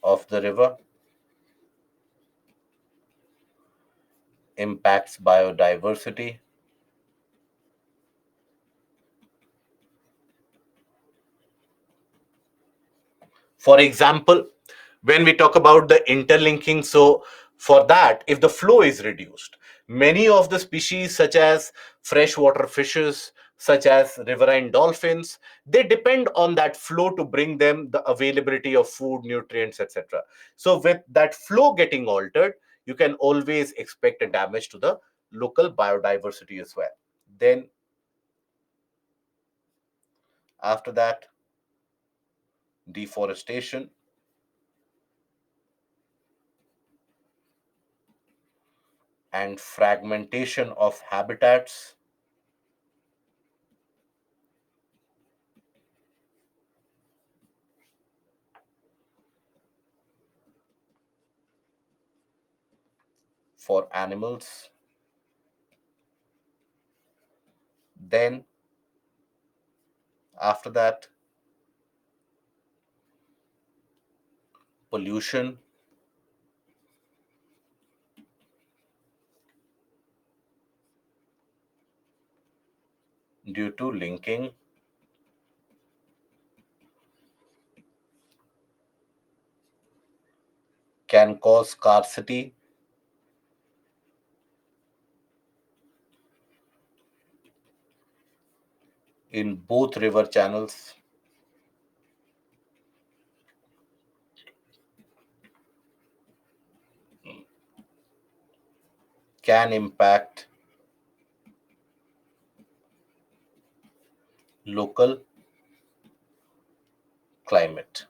[SPEAKER 1] of the river, impacts biodiversity. For example, when we talk about the interlinking, so for that, if the flow is reduced, many of the species, such as freshwater fishes, such as riverine dolphins, they depend on that flow to bring them the availability of food, nutrients, etc. So, with that flow getting altered, you can always expect a damage to the local biodiversity as well. Then, after that, deforestation and fragmentation of habitats for animals. Then, after that, pollution due to linking can cause scarcity in both river channels, can impact local climate.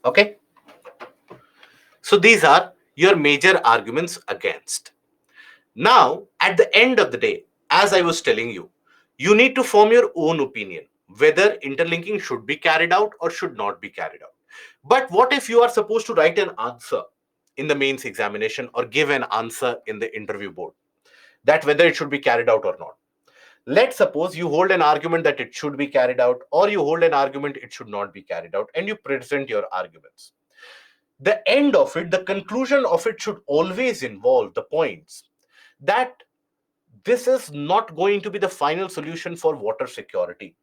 [SPEAKER 1] Okay, so these are your major arguments against. Now, at the end of the day, as I was telling you, you need to form your own opinion whether interlinking should be carried out or should not be carried out. But what if you are supposed to write an answer in the mains examination or give an answer in the interview board, that whether it should be carried out or not? Let's suppose you hold an argument that it should be carried out, or you hold an argument it should not be carried out, and you present your arguments. The end of it, the conclusion of it should always involve the points that this is not going to be the final solution for water security,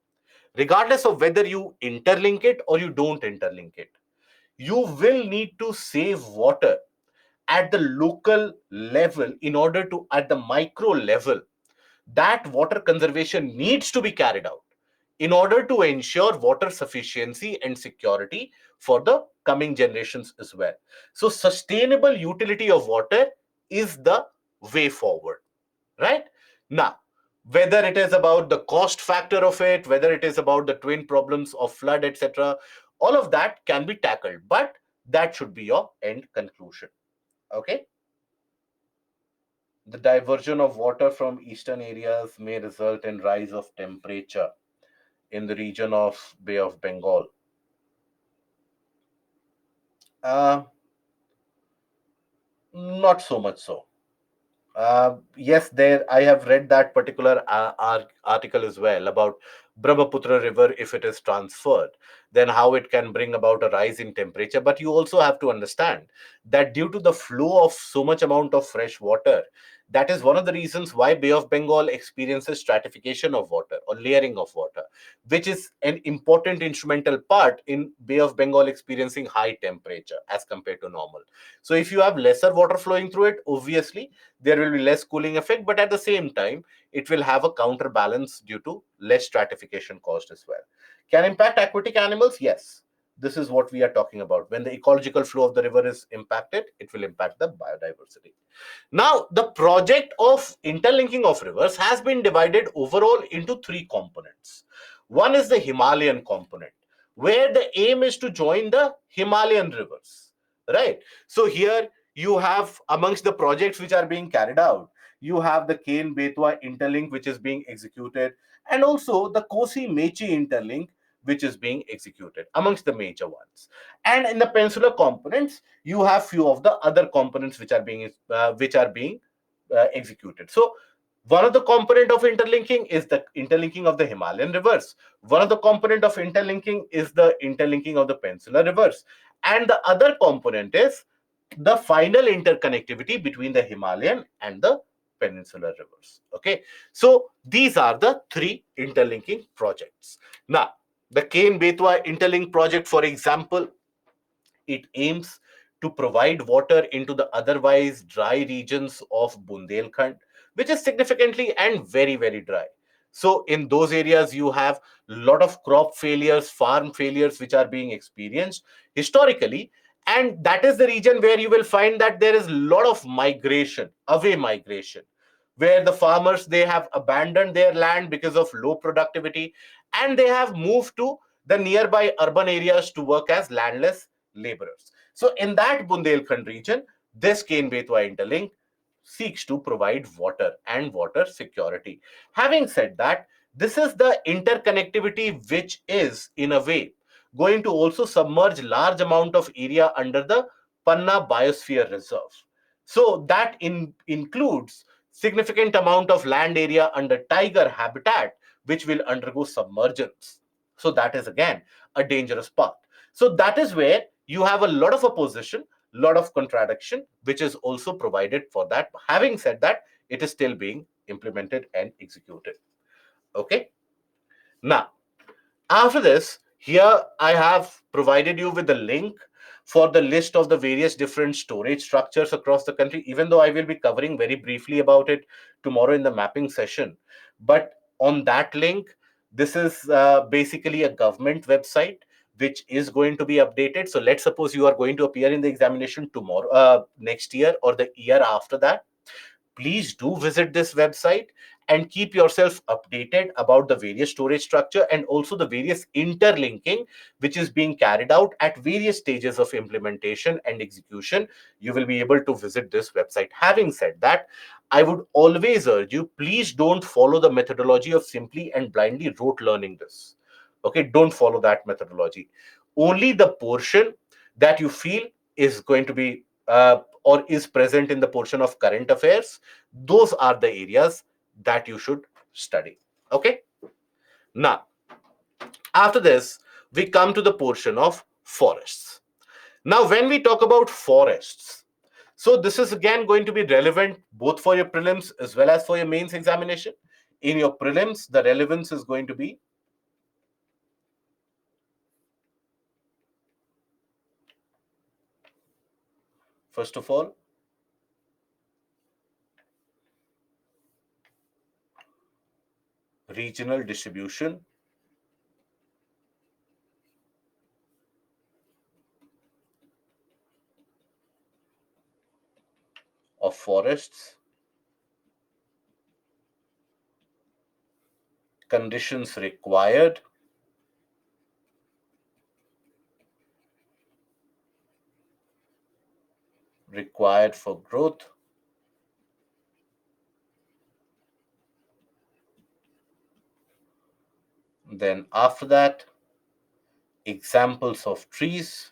[SPEAKER 1] regardless of whether you interlink it or you don't interlink it. you will need to save water at the local level in order to, at the micro level, that water conservation needs to be carried out in order to ensure water sufficiency and security for the coming generations as well. So, sustainable utility of water is the way forward, right? Now, whether it is about the cost factor of it, whether it is about the twin problems of flood, etc., all of that can be tackled, but that should be your end conclusion. Okay. The diversion of water from eastern areas may result in rise of temperature in the region of Bay of Bengal. Uh, Not so much so. Yes, there I have read that particular article as well about Brahmaputra River. If it is transferred, then how it can bring about a rise in temperature. But you also have to understand that due to the flow of so much amount of fresh water, that is one of the reasons why Bay of Bengal experiences stratification of water or layering of water, which is an important instrumental part in Bay of Bengal experiencing high temperature as compared to normal. So if you have lesser water flowing through it, obviously there will be less cooling effect, but at the same time it will have a counterbalance due to less stratification cost as well. Can impact aquatic animals? Yes, this is what we are talking about. When the ecological flow of the river is impacted, it will impact the biodiversity. Now, the project of interlinking of rivers has been divided overall into three components. One is the Himalayan component, where the aim is to join the Himalayan rivers, right? So here you have, amongst the projects which are being carried out, you have the Kane Betwa interlink which is being executed, and also the Kosi Mechi interlink which is being executed, amongst the major ones. And in the peninsular components, you have few of the other components which are being executed. So one of the component of interlinking is the interlinking of the Himalayan rivers. One of the component of interlinking is the interlinking of the peninsular rivers, and the other component is the final interconnectivity between the Himalayan and the peninsular rivers. Okay, so these are the three interlinking projects. Now, the Kane Betwa interlink project, for example, it aims to provide water into the otherwise dry regions of Bundelkhand, which is significantly and very, very dry. So, in those areas, you have a lot of crop failures, farm failures, which are being experienced historically. And that is the region where you will find that there is a lot of migration, away migration, where the farmers, they have abandoned their land because of low productivity, and they have moved to the nearby urban areas to work as landless laborers. So in that Bundelkhand region, this Kane Betwa interlink seeks to provide water and water security. Having said that, this is the interconnectivity which is in a way going to also submerge large amount of area under the Panna Biosphere Reserve. So that includes significant amount of land area under tiger habitat which will undergo submergence. So that is again a dangerous path. So that is where you have a lot of opposition, lot of contradiction, which is also provided for that. Having said that, it is still being implemented and executed. Okay. Now, after this, here I have provided you with the link for the list of the various different storage structures across the country, even though I will be covering very briefly about it tomorrow in the mapping session. But on that link, this is basically a government website which is going to be updated. So let's suppose you are going to appear in the examination tomorrow, next year, or the year after that. Please do visit this website and keep yourself updated about the various storage structure and also the various interlinking which is being carried out at various stages of implementation and execution. You will be able to visit this website. Having said that, I would always urge you, please don't follow the methodology of simply and blindly rote learning this. Okay, don't follow that methodology. Only the portion that you feel is going to be or is present in the portion of current affairs, those are the areas that you should study. Okay. Now, after this, we come to the portion of forests. Now, when we talk about forests, so this is again going to be relevant both for your prelims as well as for your mains examination. In your prelims, the relevance is going to be First of all, regional distribution of forests, conditions required for growth. Then after that, examples of trees.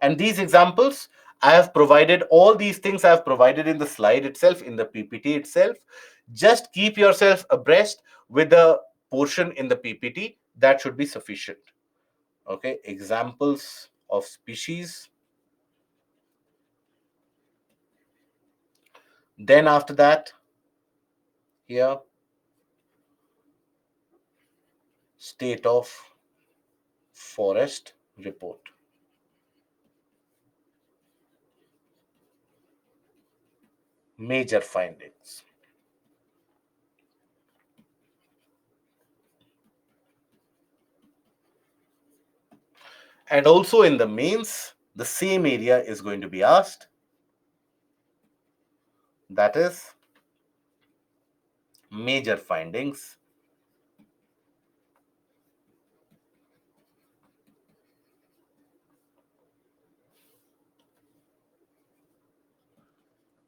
[SPEAKER 1] And these examples, I have provided all these things I have provided in the slide itself, in the PPT itself. Just keep yourself abreast with the portion in the PPT. That should be sufficient. Okay, examples of species. Then after that, here, state of forest report. Major findings. And also in the mains, the same area is going to be asked. That is major findings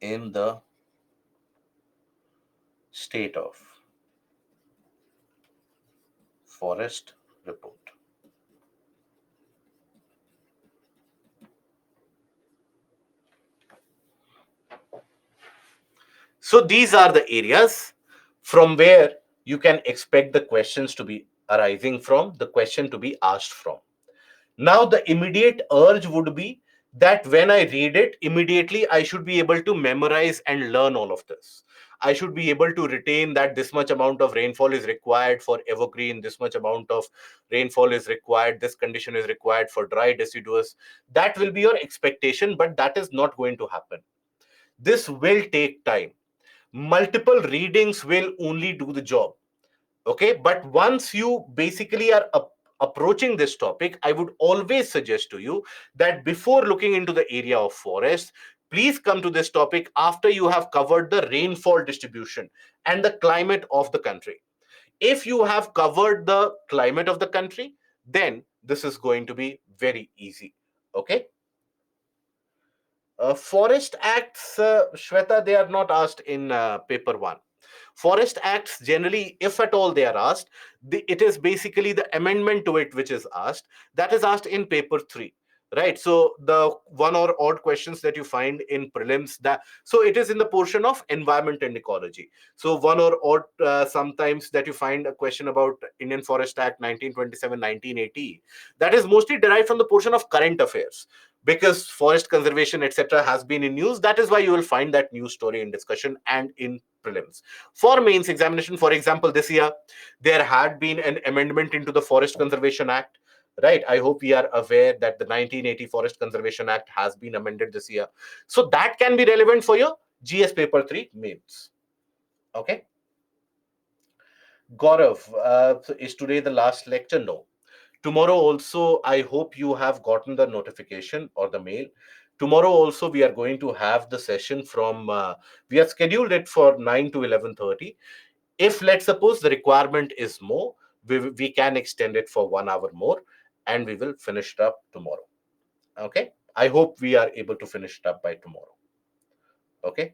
[SPEAKER 1] in the state of forest report. So these are the areas from where you can expect the questions to be arising from, the question to be asked from. Now, the immediate urge would be that when I read it, immediately I should be able to memorize and learn all of this. I should be able to retain that this much amount of rainfall is required for evergreen, this much amount of rainfall is required, this condition is required for dry deciduous. That will be your expectation, but that is not going to happen. This will take time. Multiple readings will only do the job. Okay, but once you basically are approaching this topic, I would always suggest to you that before looking into the area of forest, please come to this topic after you have covered the rainfall distribution and the climate of the country. If you have covered the climate of the country, then this is going to be very easy. Okay. Forest acts, Shweta, they are not asked in paper one. Forest acts generally, if at all they are asked, it is basically the amendment to it which is asked. That is asked in paper 3, right? So the one or odd questions that you find in prelims, that so it is in the portion of environment and ecology. So one or odd sometimes that you find a question about Indian Forest Act 1927 1980, that is mostly derived from the portion of current affairs, because forest conservation etc has been in news. That is why you will find that news story in discussion and in prelims. For mains examination, for example, this year there had been an amendment into the Forest Conservation Act, right? I hope we are aware that the 1980 Forest Conservation Act has been amended this year, so that can be relevant for your GS paper 3 mains. Okay. Gaurav, so is today the last lecture? No. Tomorrow also, I hope you have gotten the notification or the mail. Tomorrow also, we are going to have the session from, we have scheduled it for 9 to 11:30. If let's suppose the requirement is more, we can extend it for 1 hour more, and we will finish it up tomorrow. Okay. I hope we are able to finish it up by tomorrow. Okay.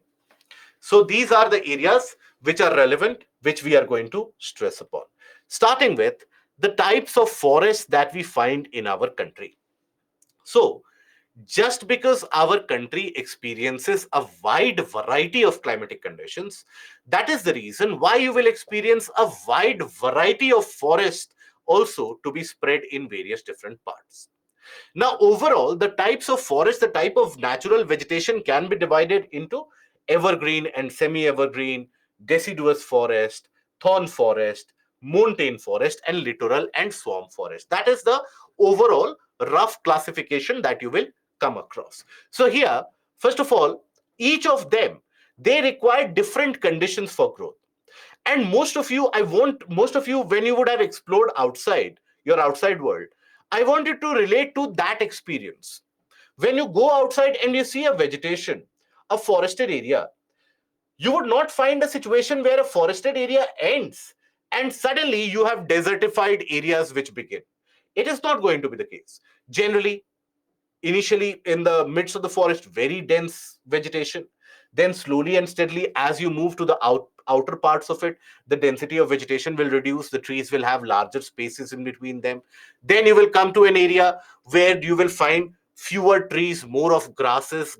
[SPEAKER 1] So these are the areas which are relevant, which we are going to stress upon. Starting with the types of forests that we find in our country. So, just because our country experiences a wide variety of climatic conditions, that is the reason why you will experience a wide variety of forests also to be spread in various different parts. Now, overall, the types of forest, the type of natural vegetation can be divided into evergreen and semi-evergreen, deciduous forest, thorn forest, montane forest, and littoral and swamp forest. That is the overall rough classification that you will come across. So here, first of all, each of them, they require different conditions for growth. And most of you, when you would have explored outside, your outside world, I want you to relate to that experience. When you go outside and you see a vegetation, a forested area, you would not find a situation where a forested area ends and suddenly you have desertified areas which begin. It is not going to be the case. Generally, initially in the midst of the forest, very dense vegetation, then slowly and steadily as you move to the outer parts of it, the density of vegetation will reduce, the trees will have larger spaces in between them. Then you will come to an area where you will find fewer trees, more of grasses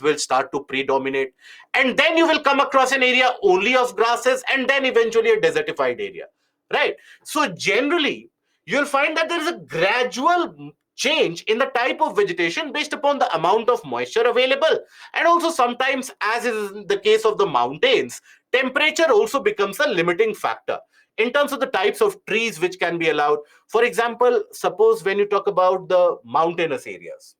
[SPEAKER 1] will start to predominate, and then you will come across an area only of grasses, and then eventually a desertified area, right? So generally you'll find that there is a gradual change in the type of vegetation based upon the amount of moisture available. And also sometimes, as is in the case of the mountains, temperature also becomes a limiting factor in terms of the types of trees which can be allowed. For example, suppose when you talk about the mountainous areas,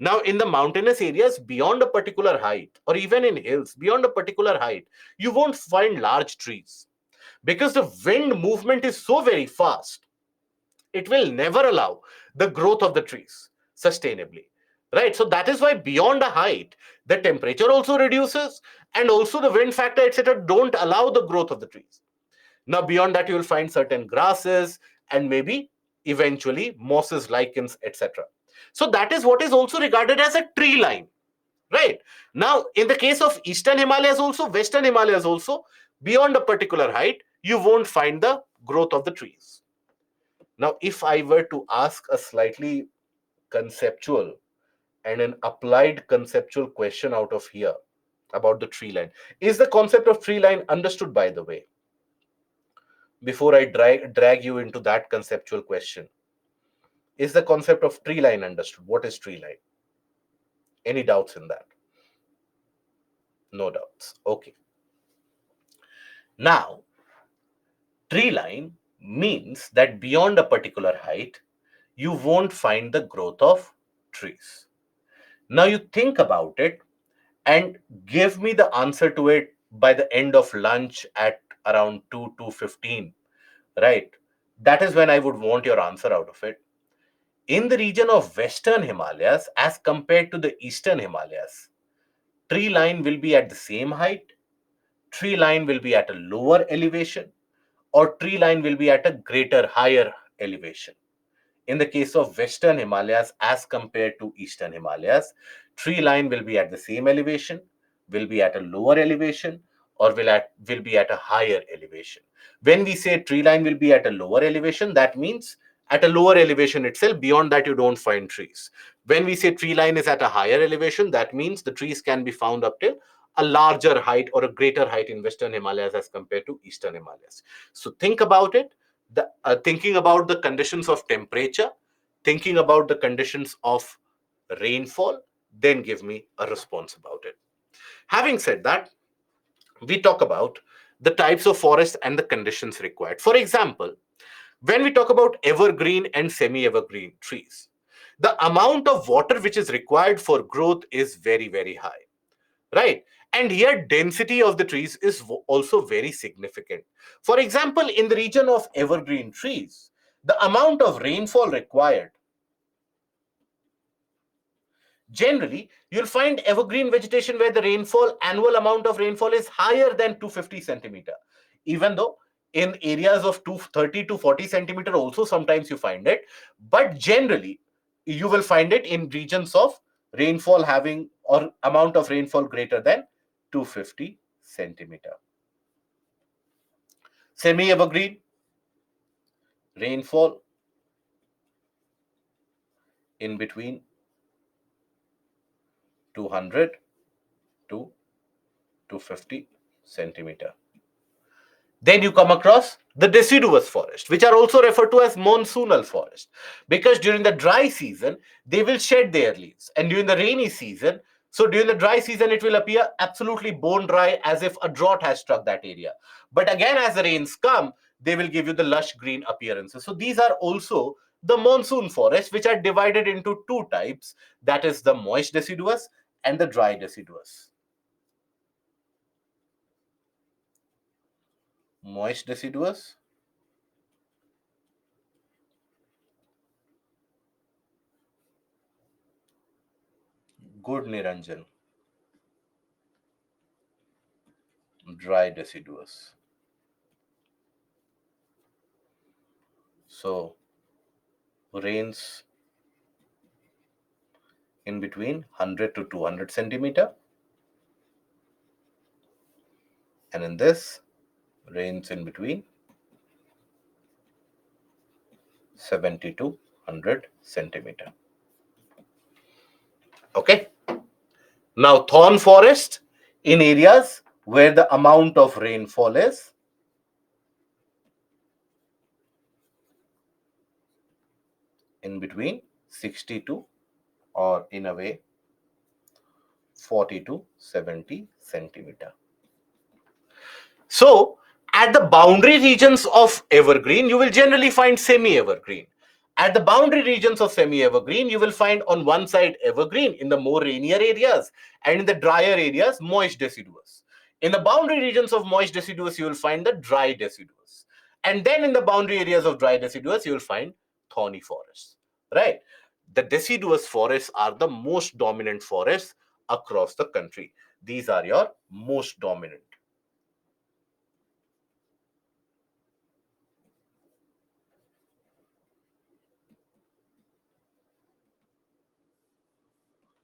[SPEAKER 1] now in the mountainous areas beyond a particular height, or even in hills beyond a particular height, you won't find large trees because the wind movement is so very fast. It will never allow the growth of the trees sustainably, right? So that is why beyond a height, the temperature also reduces, and also the wind factor, etc., don't allow the growth of the trees. Now beyond that, you will find certain grasses and maybe eventually mosses, lichens, etc. So that is what is also regarded as a tree line, right? Now in the case of eastern Himalayas, also western Himalayas also, beyond a particular height you won't find the growth of the trees. Now, if I were to ask a slightly conceptual and an applied conceptual question out of here about the tree line, is the concept of tree line understood, by the way? Before I drag you into that conceptual question, is the concept of tree line understood? What is tree line? Any doubts in that? No doubts. Okay. Now, tree line means that beyond a particular height, you won't find the growth of trees. Now you think about it and give me the answer to it by the end of lunch at around 2:15, right? That is when I would want your answer out of it. In the region of Western Himalayas as compared to the Eastern Himalayas, tree line will be at the same height, tree line will be at a lower elevation, or tree line will be at a greater, higher elevation. In the case of Western Himalayas as compared to Eastern Himalayas, tree line will be at the same elevation, will be at a lower elevation, or will be at a higher elevation. When we say tree line will be at a lower elevation, that means at a lower elevation itself, beyond that you don't find trees. When we say tree line is at a higher elevation, that means the trees can be found up till a larger height or a greater height in Western Himalayas as compared to Eastern Himalayas. So think about it. Thinking about the conditions of temperature, thinking about the conditions of rainfall, then give me a response about it. Having said that, we talk about the types of forest and the conditions required. For example, when we talk about evergreen and semi-evergreen trees, the amount of water which is required for growth is very, very high, right? And here density of the trees is also very significant. For example, in the region of evergreen trees, the amount of rainfall required, generally you'll find evergreen vegetation where the annual amount of rainfall is higher than 250 centimeter, even though in areas of 230 to 40 centimeter also sometimes you find it, but generally you will find it in regions of rainfall having or amount of rainfall greater than 250 centimeter. Semi-evergreen, rainfall in between 200 to 250 centimeter. Then you come across the deciduous forest, which are also referred to as monsoonal forest, because during the dry season, they will shed their leaves. And during the rainy season, so during the dry season, it will appear absolutely bone dry as if a drought has struck that area. But again, as the rains come, they will give you the lush green appearances. So these are also the monsoon forests, which are divided into two types, that is the moist deciduous and the dry deciduous. Moist deciduous, good Niranjan. Dry deciduous. So rains in between 100 to 200 centimeter, and in this rains in between 70 to 100 centimeter. Okay. Now thorn forest in areas where the amount of rainfall is in between 60 to, or in a way 40 to 70 centimeter. So, at the boundary regions of evergreen, you will generally find semi-evergreen. At the boundary regions of semi-evergreen, you will find on one side evergreen in the more rainier areas, and in the drier areas, moist deciduous. In the boundary regions of moist deciduous, you will find the dry deciduous. And then in the boundary areas of dry deciduous, you will find thorny forests. Right? The deciduous forests are the most dominant forests across the country. These are your most dominant.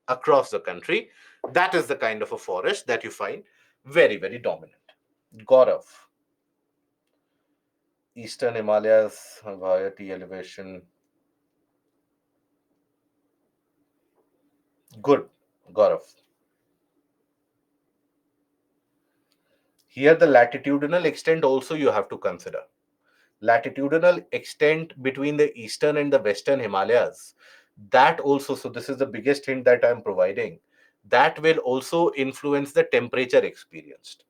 [SPEAKER 1] Across the country. That is the kind of a forest that you find very, very dominant. Gaurav, Eastern Himalayas via T elevation. Good, Gaurav. Here, the latitudinal extent also you have to consider. Latitudinal extent between the eastern and the western Himalayas. That also, so this is the biggest hint that I'm providing. That will also influence the temperature experienced.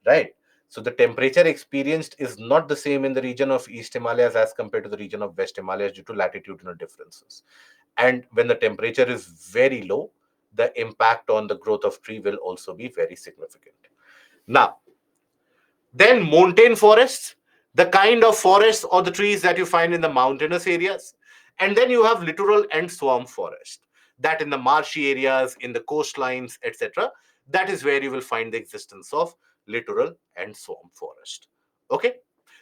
[SPEAKER 1] Right? So the temperature experienced is not the same in the region of East Himalayas as compared to the region of West Himalayas due to latitudinal differences. And when the temperature is very low, the impact on the growth of tree will also be very significant. Now, then montane forests, the kind of forests or the trees that you find in the mountainous areas. And then you have littoral and swamp forest, that in the marshy areas, in the coastlines, etc. That is where you will find the existence of littoral and swamp forest. Okay.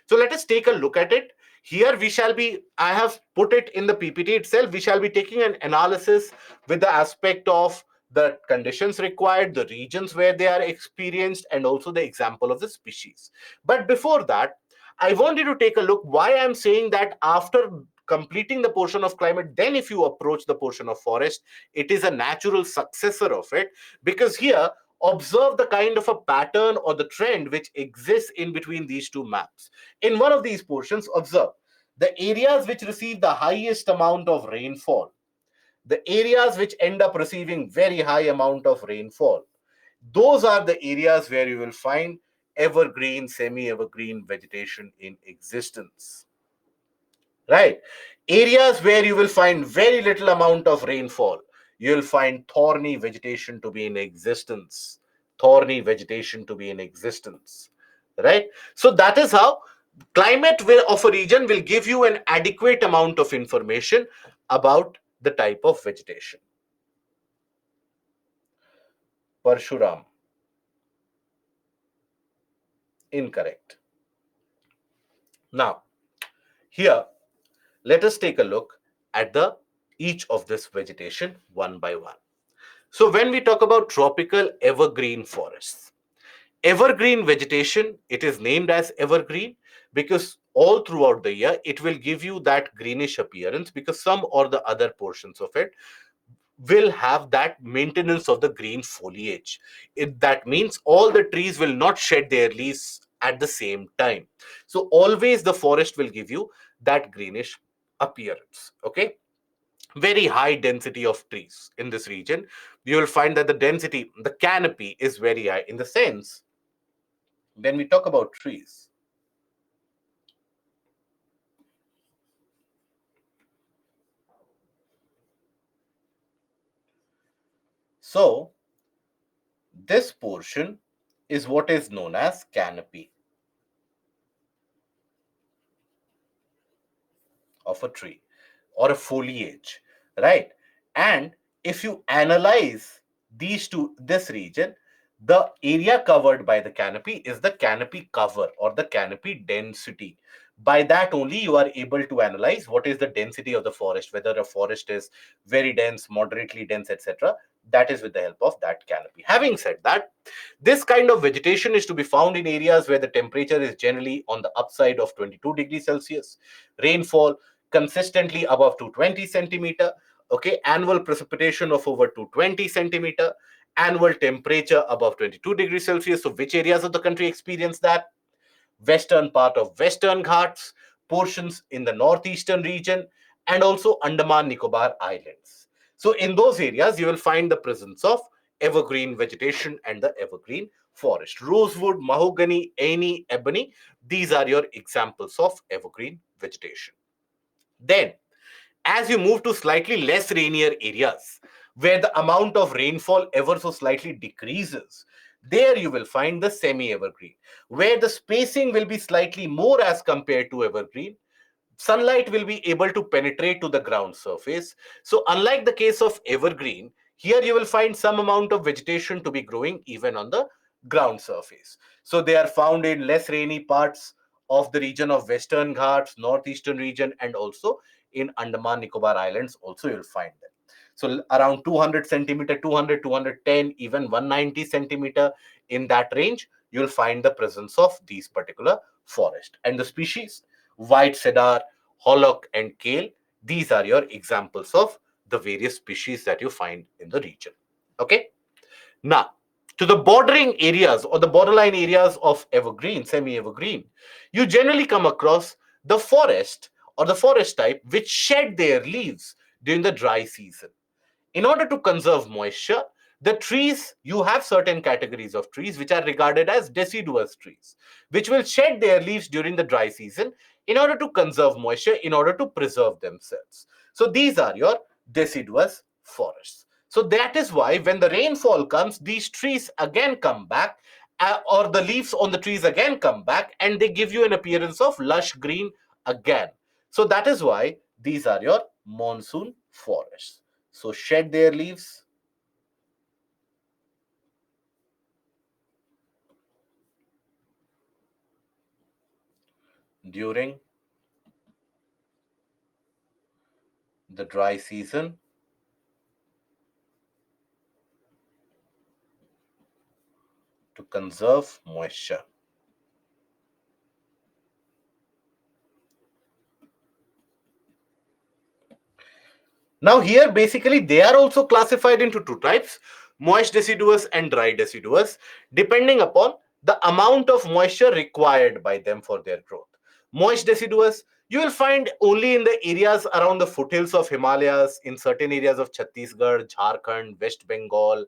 [SPEAKER 1] So let us take a look at it. Here we shall be, I have put it in the PPT itself, we shall be taking an analysis with the aspect of the conditions required, the regions where they are experienced, and also the example of the species. But before that, I wanted to take a look why I'm saying that after completing the portion of climate, then if you approach the portion of forest, it is a natural successor of it. Because here, observe the kind of a pattern or the trend which exists in between these two maps. In one of these portions, observe the areas which receive the highest amount of rainfall, the areas which end up receiving very high amount of rainfall, those are the areas where you will find evergreen, semi-evergreen vegetation in existence. Right? Areas where you will find very little amount of rainfall, you will find thorny vegetation to be in existence. Thorny vegetation to be in existence. Right? So that is how climate of a region will give you an adequate amount of information about the type of vegetation. Parshuram, incorrect. Now, here, let us take a look at the each of this vegetation one by one. So when we talk about tropical evergreen forests, evergreen vegetation, it is named as evergreen because all throughout the year it will give you that greenish appearance, because some or the other portions of it will have that maintenance of the green foliage. That means all the trees will not shed their leaves at the same time. So always the forest will give you that greenish appearance. Okay. Very high density of trees in this region. You will find that the density, the canopy is very high, in the sense when we talk about trees, So this portion is what is known as canopy of a tree or a foliage, right? And if you analyze this region, the area covered by the canopy is the canopy cover or the canopy density. By that only you are able to analyze what is the density of the forest, whether a forest is very dense, moderately dense, etc. That is with the help of that canopy. Having said that, this kind of vegetation is to be found in areas where the temperature is generally on the upside of 22 degrees Celsius, rainfall consistently above 220 centimeter, okay, annual precipitation of over 220 centimeter, annual temperature above 22 degrees Celsius. So which areas of the country experience that? Western part of Western Ghats, portions in the northeastern region, and also Andaman Nicobar Islands. So in those areas, you will find the presence of evergreen vegetation and the evergreen forest. Rosewood, mahogany, any, ebony, these are your examples of evergreen vegetation. Then, as you move to slightly less rainier areas, where the amount of rainfall ever so slightly decreases, there you will find the semi-evergreen, where the spacing will be slightly more as compared to evergreen. Sunlight will be able to penetrate to the ground surface. So unlike the case of evergreen, here you will find some amount of vegetation to be growing even on the ground surface. So they are found in less rainy parts of the region of Western Ghats, northeastern region, and also in Andaman Nicobar Islands also you'll find them. So around 200 centimeter, 200, 210, even 190 centimeter, in that range, you'll find the presence of these particular forest. And the species, white cedar, hollock, and kale, these are your examples of the various species that you find in the region. Okay. Now, to the bordering areas or the borderline areas of evergreen, semi-evergreen, you generally come across the forest or the forest type which shed their leaves during the dry season. In order to conserve moisture, the trees, you have certain categories of trees which are regarded as deciduous trees, which will shed their leaves during the dry season in order to conserve moisture, in order to preserve themselves. So these are your deciduous forests. So that is why when the rainfall comes, these trees again come back, or the leaves on the trees again come back, and they give you an appearance of lush green again. So that is why these are your monsoon forests. So shed their leaves during the dry season to conserve moisture. Now here basically they are also classified into two types, moist deciduous and dry deciduous, depending upon the amount of moisture required by them for their growth. Moist deciduous you will find only in the areas around the foothills of Himalayas, in certain areas of Chhattisgarh, Jharkhand, West Bengal,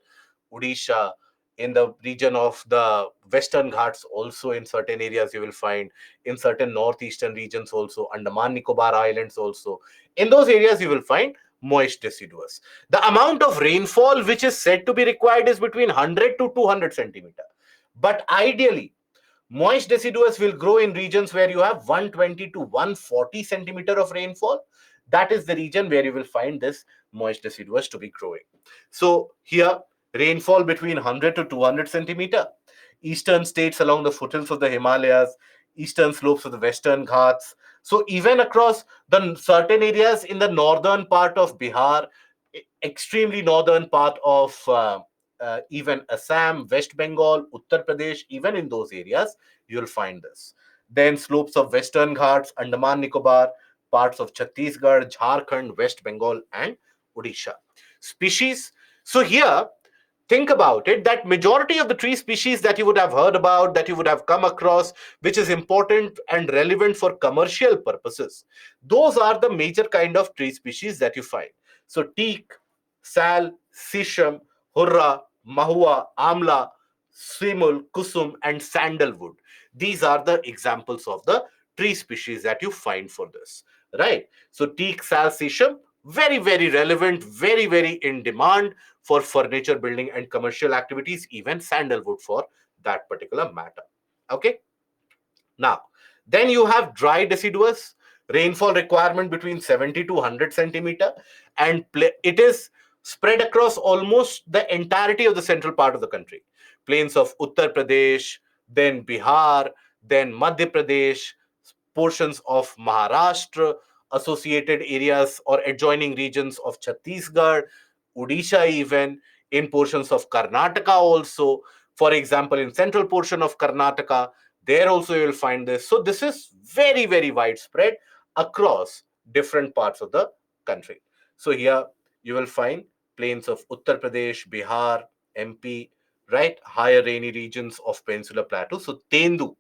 [SPEAKER 1] Odisha, in the region of the Western Ghats, also in certain areas you will find, in certain northeastern regions also, Andaman Nicobar Islands also. In those areas you will find moist deciduous. The amount of rainfall which is said to be required is between 100 to 200 centimeter. But ideally, moist deciduous will grow in regions where you have 120 to 140 centimeter of rainfall. That is the region where you will find this moist deciduous to be growing. So here, rainfall between 100 to 200 centimeter. Eastern states along the foothills of the Himalayas, eastern slopes of the Western Ghats. So even across the certain areas in the northern part of Bihar, extremely northern part of even Assam, West Bengal, Uttar Pradesh, even in those areas, you'll find this. Then slopes of Western Ghats, Andaman Nicobar, parts of Chhattisgarh, Jharkhand, West Bengal, and Odisha. Species. So here, think about it, that majority of the tree species that you would have heard about, that you would have come across, which is important and relevant for commercial purposes, those are the major kind of tree species that you find. So teak, sal, sisham, hurra, mahua, amla, simul, kusum, and sandalwood, these are the examples of the tree species that you find for this, right? So teak, sal, sisham, Very, very relevant, very, very in demand for furniture building and commercial activities, even sandalwood for that particular matter. Okay. Now, then you have dry deciduous, rainfall requirement between 70 to 100 centimeter, and it is spread across almost the entirety of the central part of the country. Plains of Uttar Pradesh, then Bihar, then Madhya Pradesh, portions of Maharashtra, associated areas or adjoining regions of Chhattisgarh, Odisha, even in portions of Karnataka also. For example, in central portion of Karnataka, there also you will find this. So this is very, very widespread across different parts of the country. So here you will find plains of Uttar Pradesh, Bihar, MP, right? Higher rainy regions of Peninsular Plateau. So Tendu,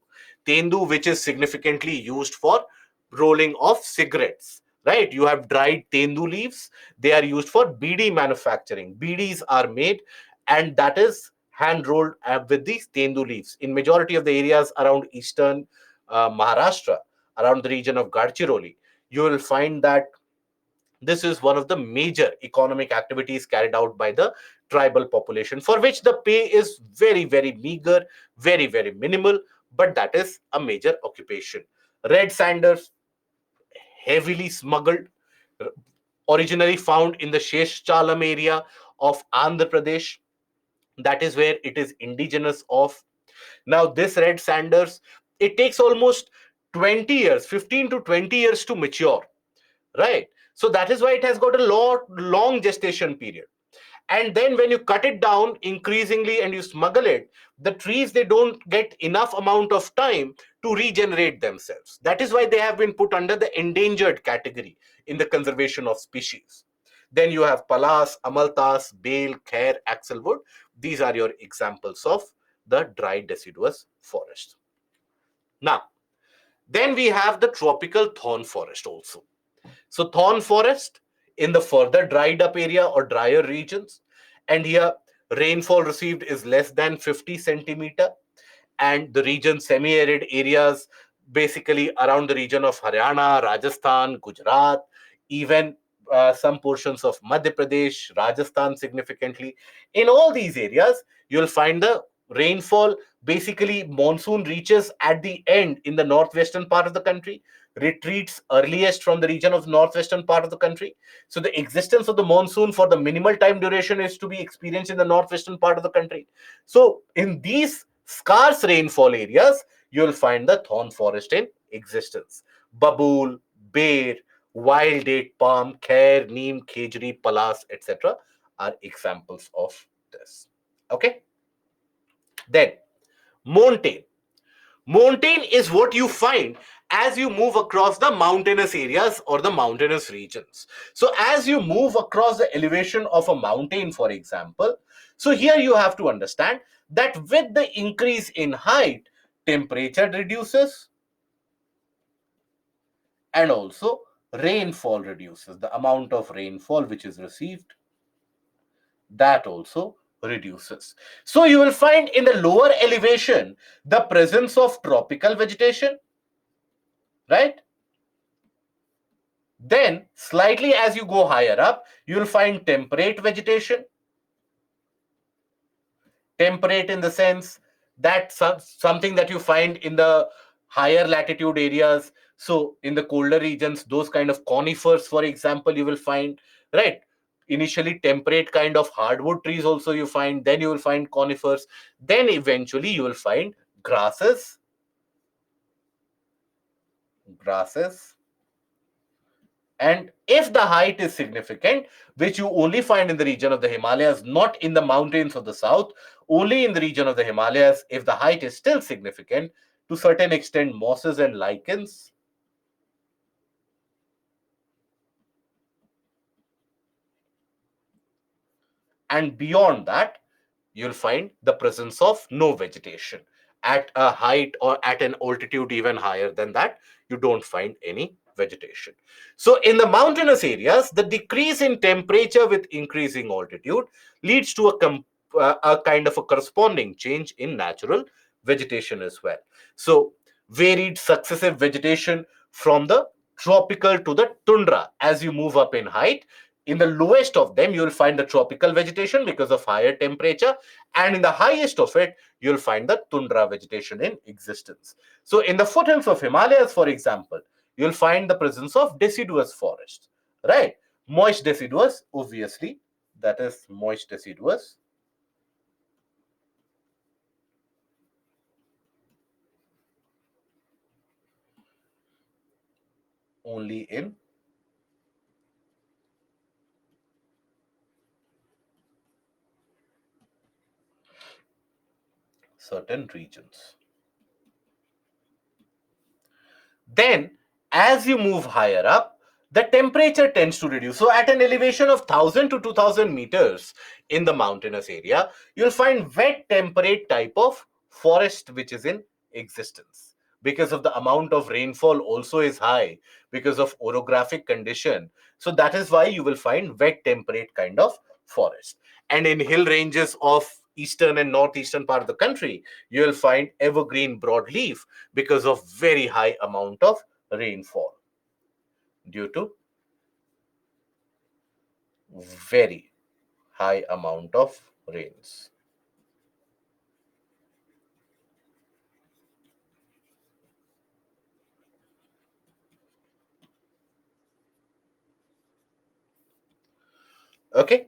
[SPEAKER 1] which is significantly used for rolling of cigarettes, right? You have dried Tendu leaves. They are used for BD manufacturing. BDs are made, and that is hand rolled with these Tendu leaves. In majority of the areas around eastern Maharashtra, around the region of Gadchiroli, you will find that this is one of the major economic activities carried out by the tribal population, for which the pay is very, very meager, very, very minimal, but that is a major occupation. Red sanders, heavily smuggled, originally found in the Sheshchalam area of Andhra Pradesh. That is where it is indigenous of. Now, this red sanders, it takes almost 20 years, 15 to 20 years to mature, right? So that is why it has got a long gestation period. And then when you cut it down increasingly and you smuggle it, the trees, they don't get enough amount of time to regenerate themselves. That is why they have been put under the endangered category in the conservation of species. Then you have palas, amaltas, bale, khair, axlewood. These are your examples of the dry deciduous forest. Now, then we have the tropical thorn forest also. So thorn forest in the further dried up area or drier regions, and here rainfall received is less than 50 centimeter, and the region semi-arid areas basically around the region of Haryana, Rajasthan, Gujarat, even some portions of Madhya Pradesh, Rajasthan significantly. In all these areas, you'll find the rainfall, basically monsoon reaches at the end in the northwestern part of the country, retreats earliest from the region of northwestern part of the country. So the existence of the monsoon for the minimal time duration is to be experienced in the northwestern part of the country. So in these scarce rainfall areas, you'll find the thorn forest in existence. Babool, bear, wild date palm, khair, neem, khejri, palas, etc. are examples of this. Okay. Then montane. Montane is what you find as you move across the mountainous areas or the mountainous regions. So as you move across the elevation of a mountain, for example, so here you have to understand that with the increase in height, temperature reduces and also rainfall reduces. The amount of rainfall which is received, that also reduces. So you will find in the lower elevation the presence of tropical vegetation, right? Then, slightly as you go higher up, you will find temperate vegetation. Temperate in the sense that something that you find in the higher latitude areas. So, in the colder regions, those kind of conifers, for example, you will find, right? Initially, temperate kind of hardwood trees also you find. Then you will find conifers. Then eventually you will find grasses, grasses, and if the height is significant, which you only find in the region of the Himalayas, not in the mountains of the south, only in the region of the Himalayas, if the height is still significant, to certain extent, mosses and lichens, and beyond that, you'll find the presence of no vegetation. At a height or at an altitude even higher than that, you don't find any vegetation. So, in the mountainous areas, the decrease in temperature with increasing altitude leads to a kind of a corresponding change in natural vegetation as well. So, varied successive vegetation from the tropical to the tundra. As you move up in height, in the lowest of them, you'll find the tropical vegetation because of higher temperature. And in the highest of it, you'll find the tundra vegetation in existence. So in the foothills of Himalayas, for example, you'll find the presence of deciduous forest, right? Moist deciduous, obviously, that is moist deciduous. Only in certain regions. Then, as you move higher up, the temperature tends to reduce. So, at an elevation of 1000 to 2000 meters in the mountainous area, you'll find wet temperate type of forest which is in existence. Because of the amount of rainfall also is high because of orographic condition. So, that is why you will find wet temperate kind of forest. And in hill ranges of eastern and northeastern part of the country, you will find evergreen broadleaf because of very high amount of rainfall due to very high amount of rains. Okay,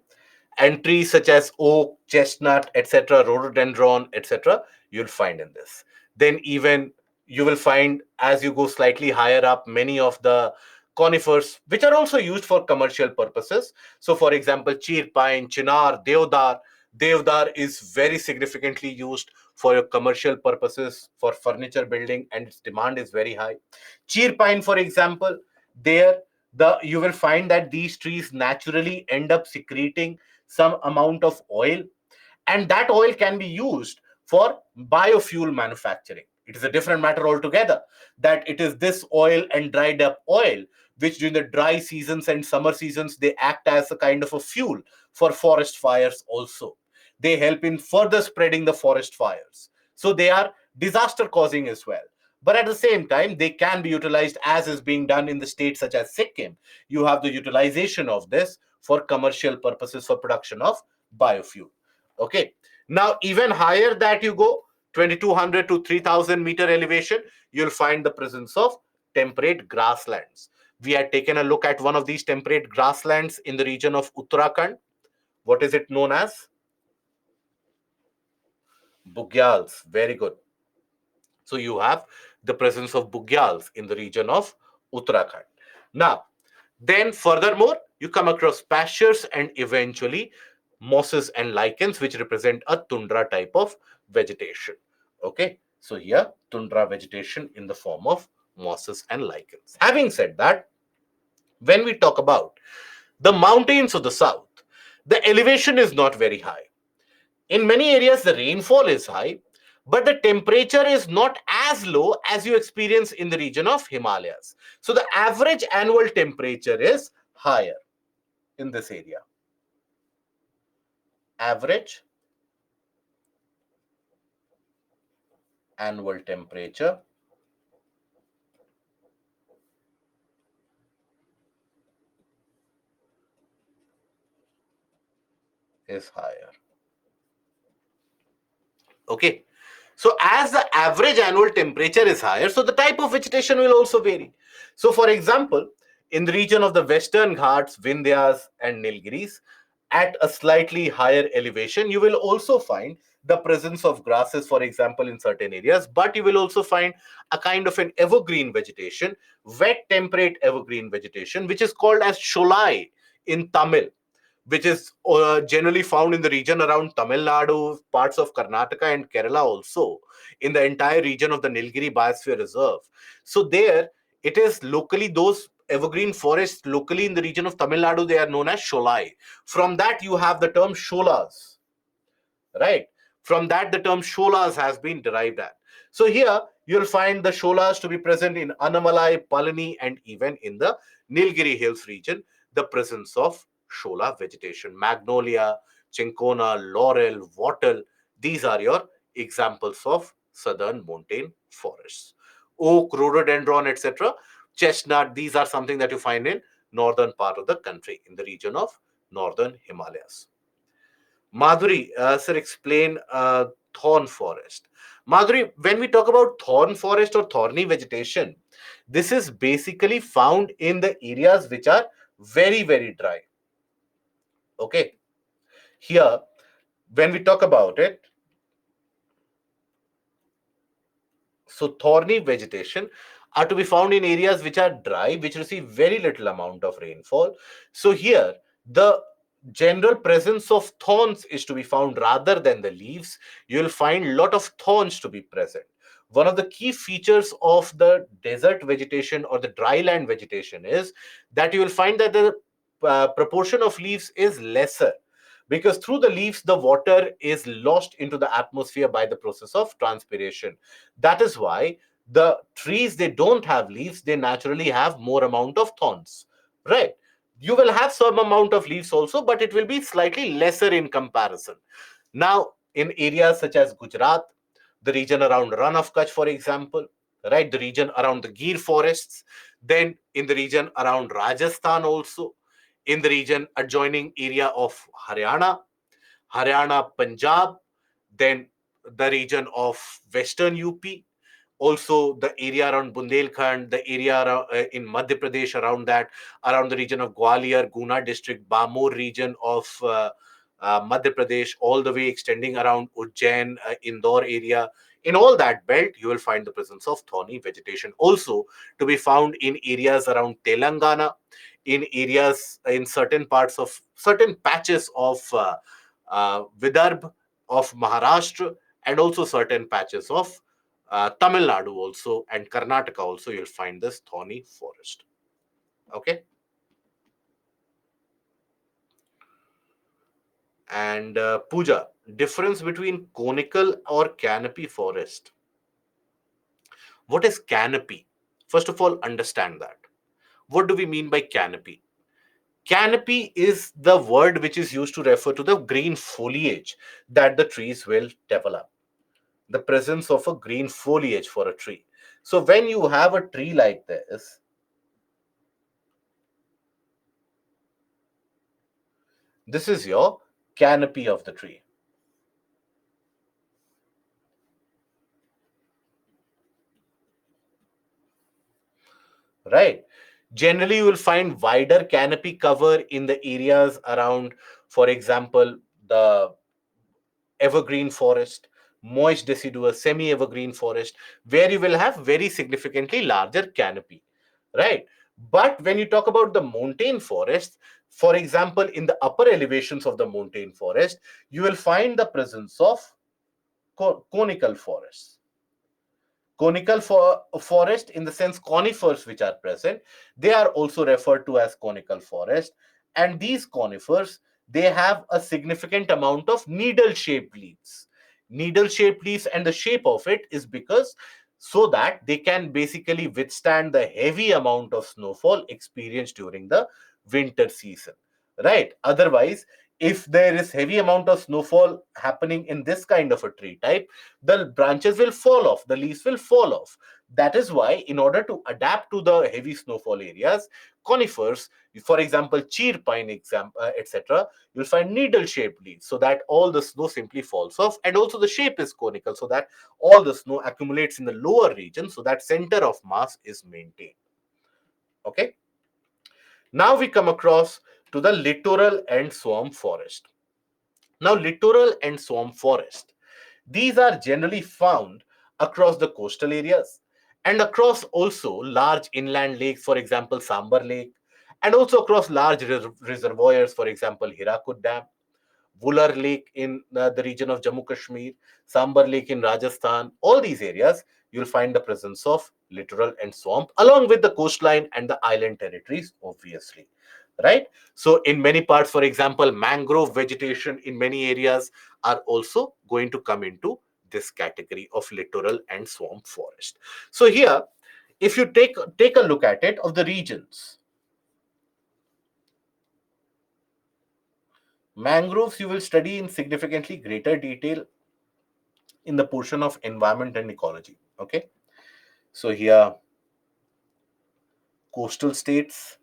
[SPEAKER 1] and trees such as oak, chestnut, etc., rhododendron, etc., you'll find in this. Then even you will find as you go slightly higher up many of the conifers which are also used for commercial purposes. So for example, cheer pine, chinar, deodar. Deodar is very significantly used for your commercial purposes for furniture building and its demand is very high. Cheer pine, for example, there the you will find that these trees naturally end up secreting some amount of oil, and that oil can be used for biofuel manufacturing. It is a different matter altogether that it is this oil and dried up oil which during the dry seasons and summer seasons they act as a kind of a fuel for forest fires also. They help in further spreading the forest fires, so they are disaster causing as well. But at the same time, they can be utilized as is being done in the states such as Sikkim. You have the utilization of this for commercial purposes for production of biofuel. Okay. Now, even higher that you go, 2200 to 3000 meter elevation, you'll find the presence of temperate grasslands. We had taken a look at one of these temperate grasslands in the region of Uttarakhand. What is it known as? Bugyals. Very good. So you have the presence of bugyals in the region of Uttarakhand. Now, then furthermore, you come across pastures and eventually mosses and lichens, which represent a tundra type of vegetation. Okay, so here tundra vegetation in the form of mosses and lichens. Having said that, when we talk about the mountains of the south, the elevation is not very high. In many areas, the rainfall is high, but the temperature is not as low as you experience in the region of Himalayas. So the average annual temperature is higher in this area. Average annual temperature is higher. Okay. So as the average annual temperature is higher, so the type of vegetation will also vary. So for example, in the region of the Western Ghats, Vindhyas and Nilgiris, at a slightly higher elevation, you will also find the presence of grasses, for example, in certain areas, but you will also find a kind of an evergreen vegetation, wet temperate evergreen vegetation, which is called as sholai in Tamil, which is generally found in the region around Tamil Nadu, parts of Karnataka and Kerala also, in the entire region of the Nilgiri Biosphere Reserve. So there, it is locally those evergreen forests locally in the region of Tamil Nadu, they are known as sholai. From that, you have the term sholas, right? From that, the term sholas has been derived at. So here, you'll find the sholas to be present in Anamalai, Palani, and even in the Nilgiri Hills region, the presence of shola vegetation, magnolia, chincona, laurel, wattle. These are your examples of southern montane forests. Oak, rhododendron, etc. chestnut. These are something that you find in northern part of the country, in the region of northern Himalayas. Madhuri, sir, explain thorn forest. Madhuri, when we talk about thorn forest or thorny vegetation, this is basically found in the areas which are very, very dry. Okay. Here, when we talk about it, so thorny vegetation are to be found in areas which are dry, which receive very little amount of rainfall. So here, the general presence of thorns is to be found rather than the leaves. You will find a lot of thorns to be present. One of the key features of the desert vegetation or the dry land vegetation is that you will find that the proportion of leaves is lesser, because through the leaves the water is lost into the atmosphere by the process of transpiration. That is why the trees, they don't have leaves, they naturally have more amount of thorns, right? You will have some amount of leaves also, but it will be slightly lesser in comparison. Now, in areas such as Gujarat, the region around Rann of Kutch, for example, right, the region around the Gir forests, then in the region around Rajasthan also, in the region adjoining area of Haryana, Punjab, then the region of Western UP, also the area around Bundelkhand, the area in Madhya Pradesh around that, around the region of Gwalior, Guna district, Bamor region of Madhya Pradesh, all the way extending around Ujjain, Indore area. In all that belt, you will find the presence of thorny vegetation. Also, to be found in areas around Telangana, in areas in certain parts of certain patches of Vidarbh, of Maharashtra, and also certain patches of Tamil Nadu also, and Karnataka also, you'll find this thorny forest. Okay. And Pooja, difference between conical or canopy forest. What is canopy? First of all, understand that. What do we mean by canopy? Canopy is the word which is used to refer to the green foliage that the trees will develop. The presence of a green foliage for a tree. So when you have a tree like this is your canopy of the tree, right? Generally, you will find wider canopy cover in the areas around, for example, the evergreen forest, moist deciduous, semi evergreen forest, where you will have very significantly larger canopy, right? But when you talk about the montane forest, for example, in the upper elevations of the montane forest, you will find the presence of conical forests. Conical forest, in the sense conifers which are present, they are also referred to as conical forest. And these conifers, they have a significant amount of needle shaped leaves. Needle shaped leaves, and the shape of it is because so that they can basically withstand the heavy amount of snowfall experienced during the winter season, right? Otherwise, if there is heavy amount of snowfall happening in this kind of a tree type, the branches will fall off, the leaves will fall off. That is why, in order to adapt to the heavy snowfall areas, conifers, for example, cheer pine, etc., you'll find needle shaped leaves, so that all the snow simply falls off. And also the shape is conical, so that all the snow accumulates in the lower region, so that center of mass is maintained. Okay. Now we come across to the littoral and swamp forest. Now, littoral and swamp forest, these are generally found across the coastal areas and across also large inland lakes, for example, Sambar Lake, and also across large reservoirs, for example, Hirakud Dam, Vular Lake in the region of Jammu Kashmir, Sambar Lake in Rajasthan. All these areas, you'll find the presence of littoral and swamp, along with the coastline and the island territories, obviously. Right? So, in many parts, for example, mangrove vegetation in many areas are also going to come into this category of littoral and swamp forest. So, here, if you take a look at it of the regions, mangroves you will study in significantly greater detail in the portion of environment and ecology. Okay. So here coastal states.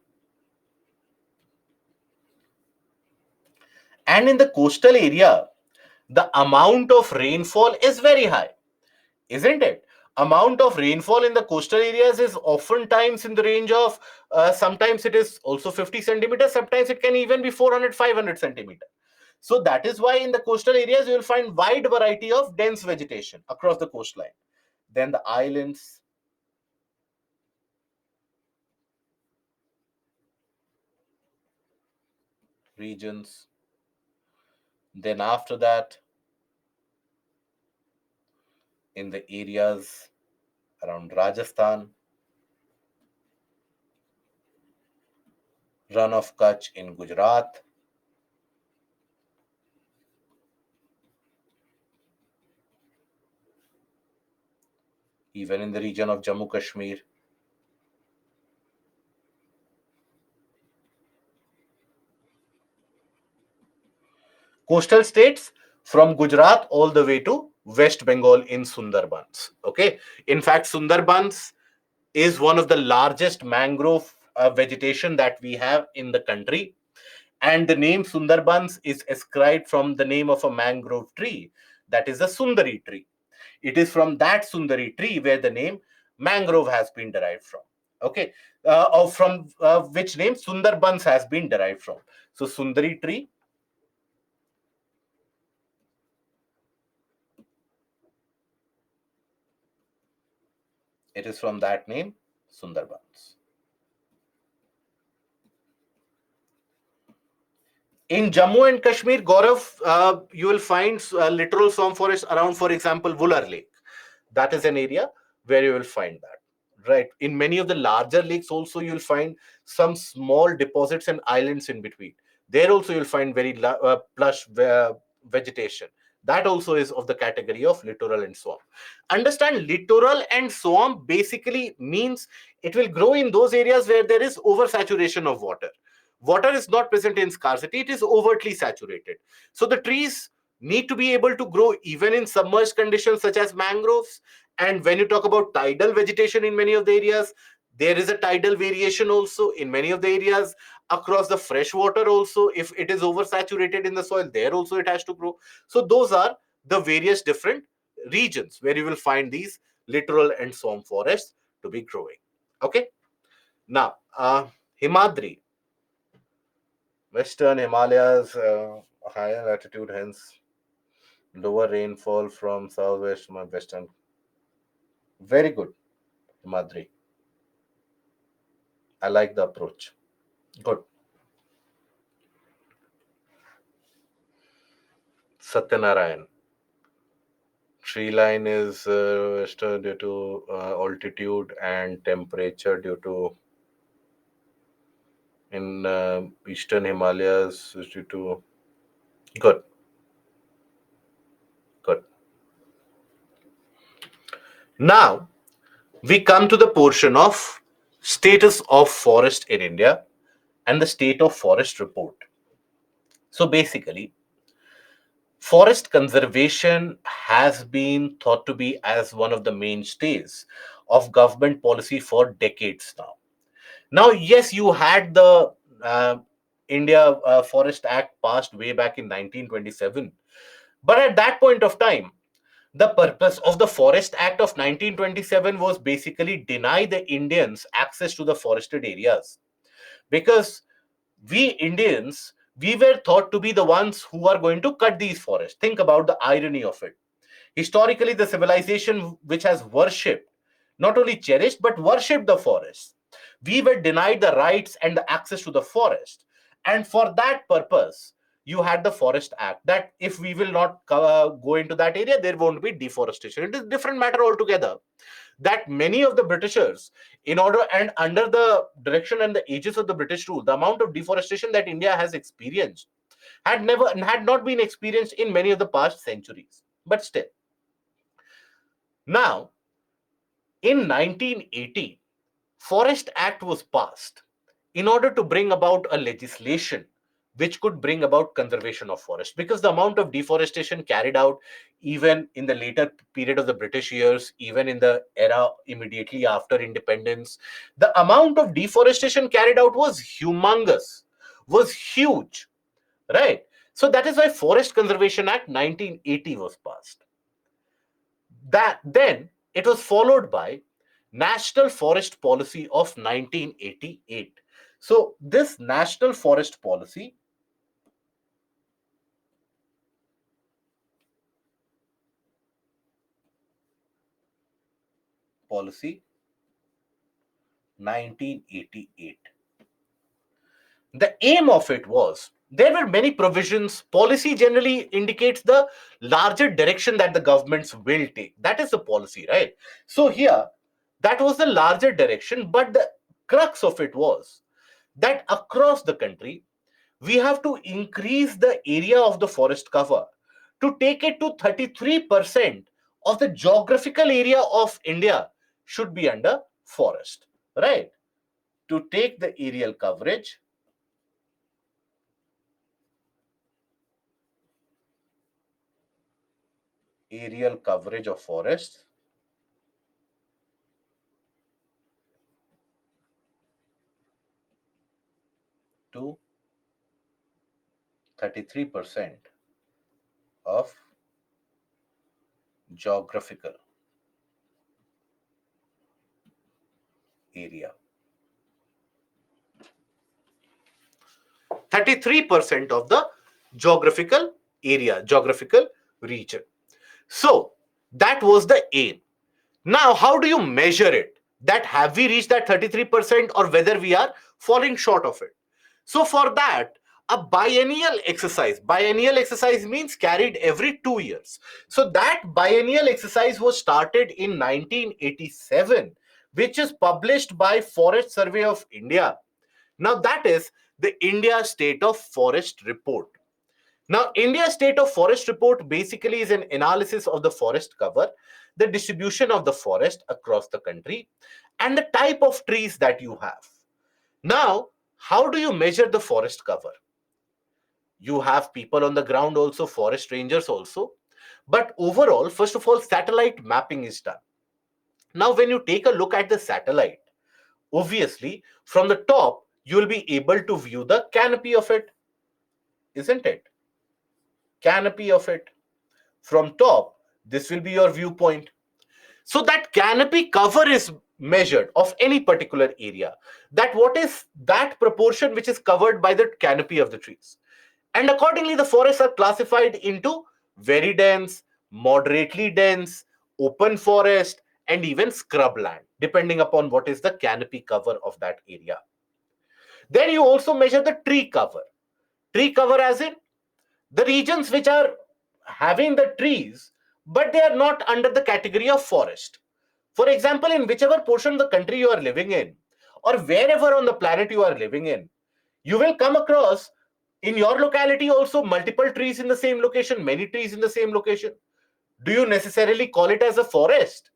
[SPEAKER 1] And in the coastal area, the amount of rainfall is very high, isn't it? Amount of rainfall in the coastal areas is oftentimes in the range of sometimes it is also 50 centimeters, sometimes it can even be 400, 500 centimeters. So that is why in the coastal areas you will find wide variety of dense vegetation across the coastline. Then the islands, regions. Then after that, in the areas around Rajasthan, Run of Kutch in Gujarat, even in the region of Jammu Kashmir. Coastal states from Gujarat all the way to West Bengal in Sundarbans. Okay. In fact, Sundarbans is one of the largest mangrove vegetation that we have in the country. And the name Sundarbans is ascribed from the name of a mangrove tree, that is a Sundari tree. It is from that Sundari tree where the name mangrove has been derived from. Okay, or from which name Sundarbans has been derived from. So Sundari tree, it is from that name Sundarbans. In Jammu and Kashmir, Gaurav, you will find littoral swamp forest around, for example, Wular Lake. That is an area where you will find that. Right. In many of the larger lakes, also you'll find some small deposits and islands in between. There also you'll find very plush vegetation. That also is of the category of littoral and swamp. Understand, littoral and swamp basically means it will grow in those areas where there is oversaturation of water. Water is not present in scarcity, it is overtly saturated. So the trees need to be able to grow even in submerged conditions such as mangroves. And when you talk about tidal vegetation in many of the areas, there is a tidal variation also in many of the areas. Across the fresh water also, if it is oversaturated in the soil, there also it has to grow. So those are the various different regions where you will find these littoral and swamp forests to be growing. Okay. Now, Himadri, Western Himalayas, higher latitude, hence lower rainfall from southwest to western. Very good, Himadri. I like the approach. Good. Satyanarayan. Tree line is western due to altitude and temperature due to in eastern Himalayas is due to good. Good. Now we come to the portion of status of forest in India and the state of forest report. So basically, forest conservation has been thought to be as one of the mainstays of government policy for decades now. Now, yes, you had the India Forest Act passed way back in 1927, but at that point of time, the purpose of the Forest Act of 1927 was basically deny the Indians access to the forested areas, because we Indians, we were thought to be the ones who are going to cut these forests. Think about the irony of it. Historically, the civilization which has worshipped, not only cherished, but worshipped the forest, we were denied the rights and the access to the forest. And for that purpose, you had the Forest Act that if we will not go into that area, there won't be deforestation. It is a different matter altogether. That many of the Britishers, in order and under the direction and the aegis of the British rule, the amount of deforestation that India has experienced had not been experienced in many of the past centuries. But still, now in 1980, Forest Act was passed in order to bring about a legislation which could bring about conservation of forest, because the amount of deforestation carried out even in the later period of the British years, even in the era immediately after independence, the amount of deforestation carried out was humongous, was huge, right? So that is why Forest Conservation Act 1980 was passed. That then it was followed by National Forest Policy of 1988. So this National Forest Policy policy 1988. The aim of it was, there were many provisions. Policy generally indicates the larger direction that the governments will take. That is the policy, right? So here, that was the larger direction, but the crux of it was that across the country, we have to increase the area of the forest cover to take it to 33% of the geographical area of India should be under forest, right? To take the aerial coverage of forests to 33% of geographical area. 33% of the geographical region. So that was the aim. Now, how do you measure it? That have we reached that 33% or whether we are falling short of it? So for that, a biennial exercise means carried every 2 years. So that biennial exercise was started in 1987, which is published by Forest Survey of India. Now that is the India State of Forest Report. Now, India State of Forest Report basically is an analysis of the forest cover, the distribution of the forest across the country, and the type of trees that you have. Now, how do you measure the forest cover? You have people on the ground also, forest rangers also. But overall, first of all, satellite mapping is done. Now, when you take a look at the satellite, obviously, from the top, you will be able to view the canopy of it, isn't it? Canopy of it. From top, this will be your viewpoint. So that canopy cover is measured of any particular area. That what is that proportion which is covered by the canopy of the trees. And accordingly, the forests are classified into very dense, moderately dense, open forest, and even scrubland, depending upon what is the canopy cover of that area. Then you also measure the tree cover. Tree cover as in the regions which are having the trees, but they are not under the category of forest. For example, in whichever portion of the country you are living in, or wherever on the planet you are living in, you will come across in your locality also multiple trees in the same location, many trees in the same location. Do you necessarily call it as a forest?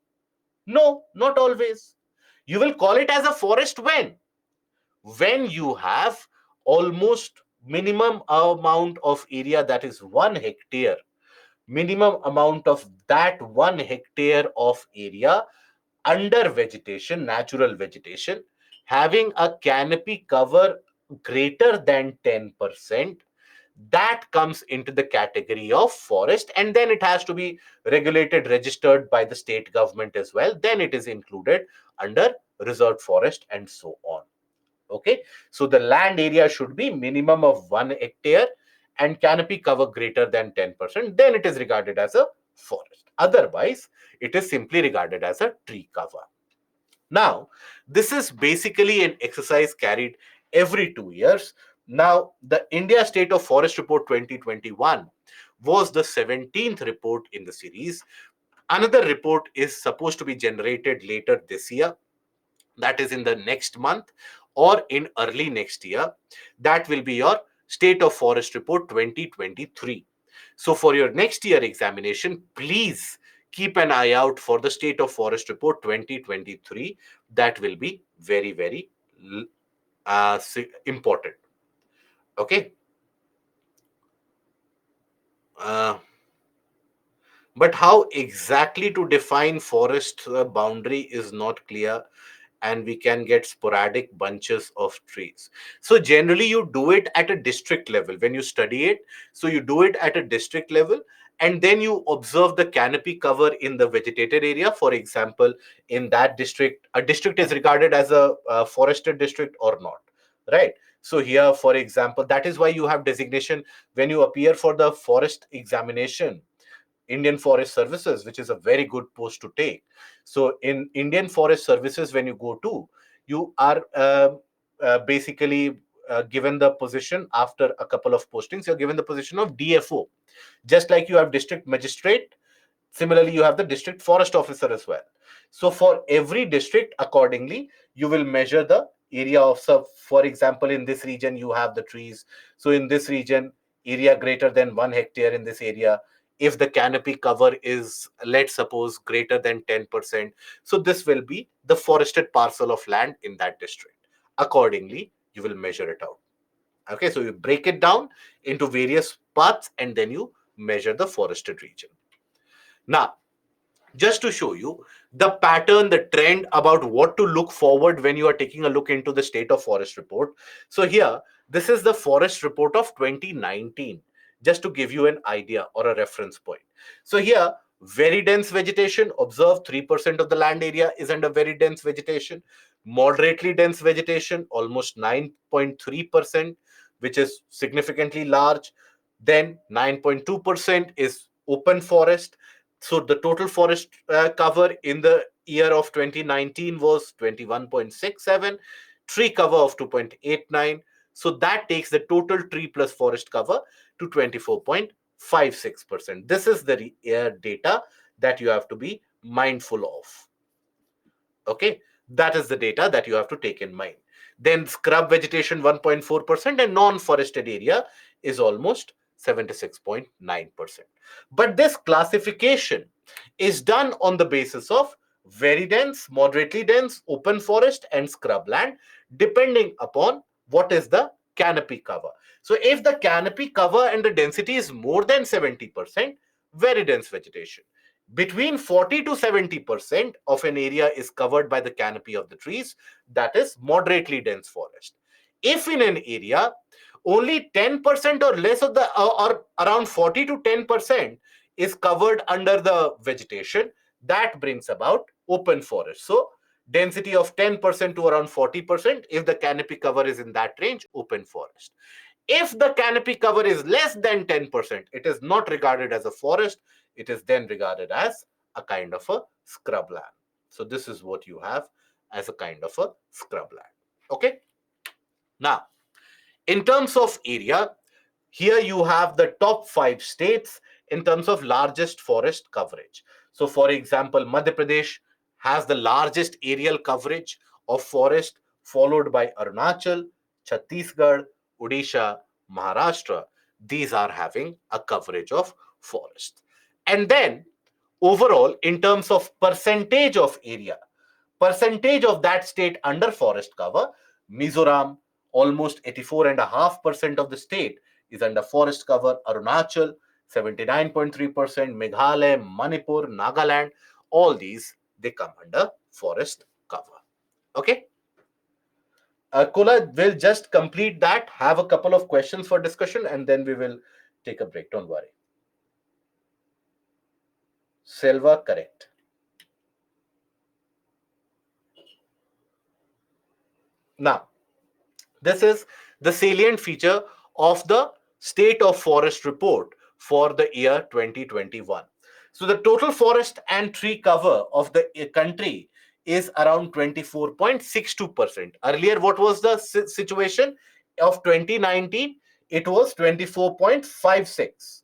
[SPEAKER 1] No, not always. You will call it as a forest when you have almost minimum amount of area, that is 1 hectare, minimum amount of that 1 hectare of area under vegetation, natural vegetation, having a canopy cover greater than 10%, that comes into the category of forest, and then it has to be regulated, registered by the state government as well. Then it is included under reserved forest and so on. Okay, so the land area should be minimum of 1 hectare and canopy cover greater than 10%, then it is regarded as a forest. Otherwise, it is simply regarded as a tree cover. Now, this is basically an exercise carried every 2 years. Now, the India State of Forest Report 2021 was the 17th report in the series. Another report is supposed to be generated later this year, that is in the next month or in early next year. That will be your State of Forest Report 2023. So for your next year examination, please keep an eye out for the State of Forest Report 2023. That will be very, very important. Okay. Uh, but how exactly to define forest boundary is not clear, and we can get sporadic bunches of trees. So generally you do it at a district level when you study it. So you do it at a district level, and then you observe the canopy cover in the vegetated area. For example, in that district, a district is regarded as a forested district or not, right? So here, for example, that is why you have designation when you appear for the forest examination, Indian Forest Services, which is a very good post to take. So in Indian Forest Services, when you go to, you are basically given the position after a couple of postings. You're given the position of DFO, just like you have district magistrate. Similarly, you have the district forest officer as well. So for every district, accordingly, you will measure the area of, so for example, in this region, you have the trees. So in this region, area greater than 1 hectare in this area, if the canopy cover is, let's suppose, greater than 10%, so this will be the forested parcel of land in that district. Accordingly, you will measure it out. Okay, so you break it down into various parts and then you measure the forested region. Now, just to show you the pattern, the trend about what to look forward when you are taking a look into the state of forest report. So here, this is the forest report of 2019, just to give you an idea or a reference point. So here, very dense vegetation, observe 3% of the land area is under very dense vegetation. Moderately dense vegetation, almost 9.3%, which is significantly large. Then 9.2% is open forest. So the total forest cover in the year of 2019 was 21.67, tree cover of 2.89. So that takes the total tree plus forest cover to 24.56%. This is the data that you have to be mindful of. Okay, that is the data that you have to take in mind. Then scrub vegetation 1.4%, and non-forested area is almost 76.9%. But this classification is done on the basis of very dense, moderately dense, open forest, and scrubland, depending upon what is the canopy cover. So if the canopy cover and the density is more than 70%, very dense vegetation. Between 40 to 70% of an area is covered by the canopy of the trees, that is moderately dense forest. If in an area only 10% or less of the, or around 40 to 10% is covered under the vegetation, that brings about open forest. So density of 10% to around 40%, if the canopy cover is in that range, open forest. If the canopy cover is less than 10%, it is not regarded as a forest. It is then regarded as a kind of a scrubland. So this is what you have as a kind of a scrubland. Okay. Now, in terms of area, here you have the top 5 states in terms of largest forest coverage. So, for example, Madhya Pradesh has the largest aerial coverage of forest, followed by Arunachal, Chhattisgarh, Odisha, Maharashtra. These are having a coverage of forest. And then, overall, in terms of percentage of that state under forest cover, Mizoram, almost 84.5% of the state is under forest cover. Arunachal, 79.3%, Meghalaya, Manipur, Nagaland, all these, they come under forest cover. Okay. Kola will just complete that, have a couple of questions for discussion, and then we will take a break. Don't worry. Selva, correct. Now, this is the salient feature of the State of Forest report for the year 2021. So the total forest and tree cover of the country is around 24.62%. Earlier, what was the situation of 2019? It was 24.56.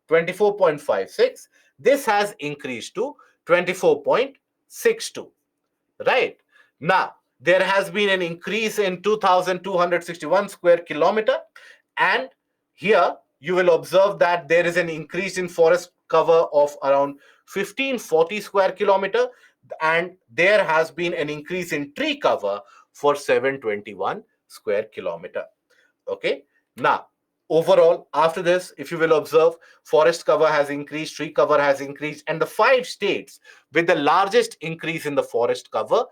[SPEAKER 1] 24.56. This has increased to 24.62. Right. Now, there has been an increase in 2,261 square kilometer. And here you will observe that there is an increase in forest cover of around 1540 square kilometer. And there has been an increase in tree cover for 721 square kilometer. Okay. Now, Overall, after this, if you will observe, forest cover has increased, tree cover has increased, and the five states with the largest increase in the forest cover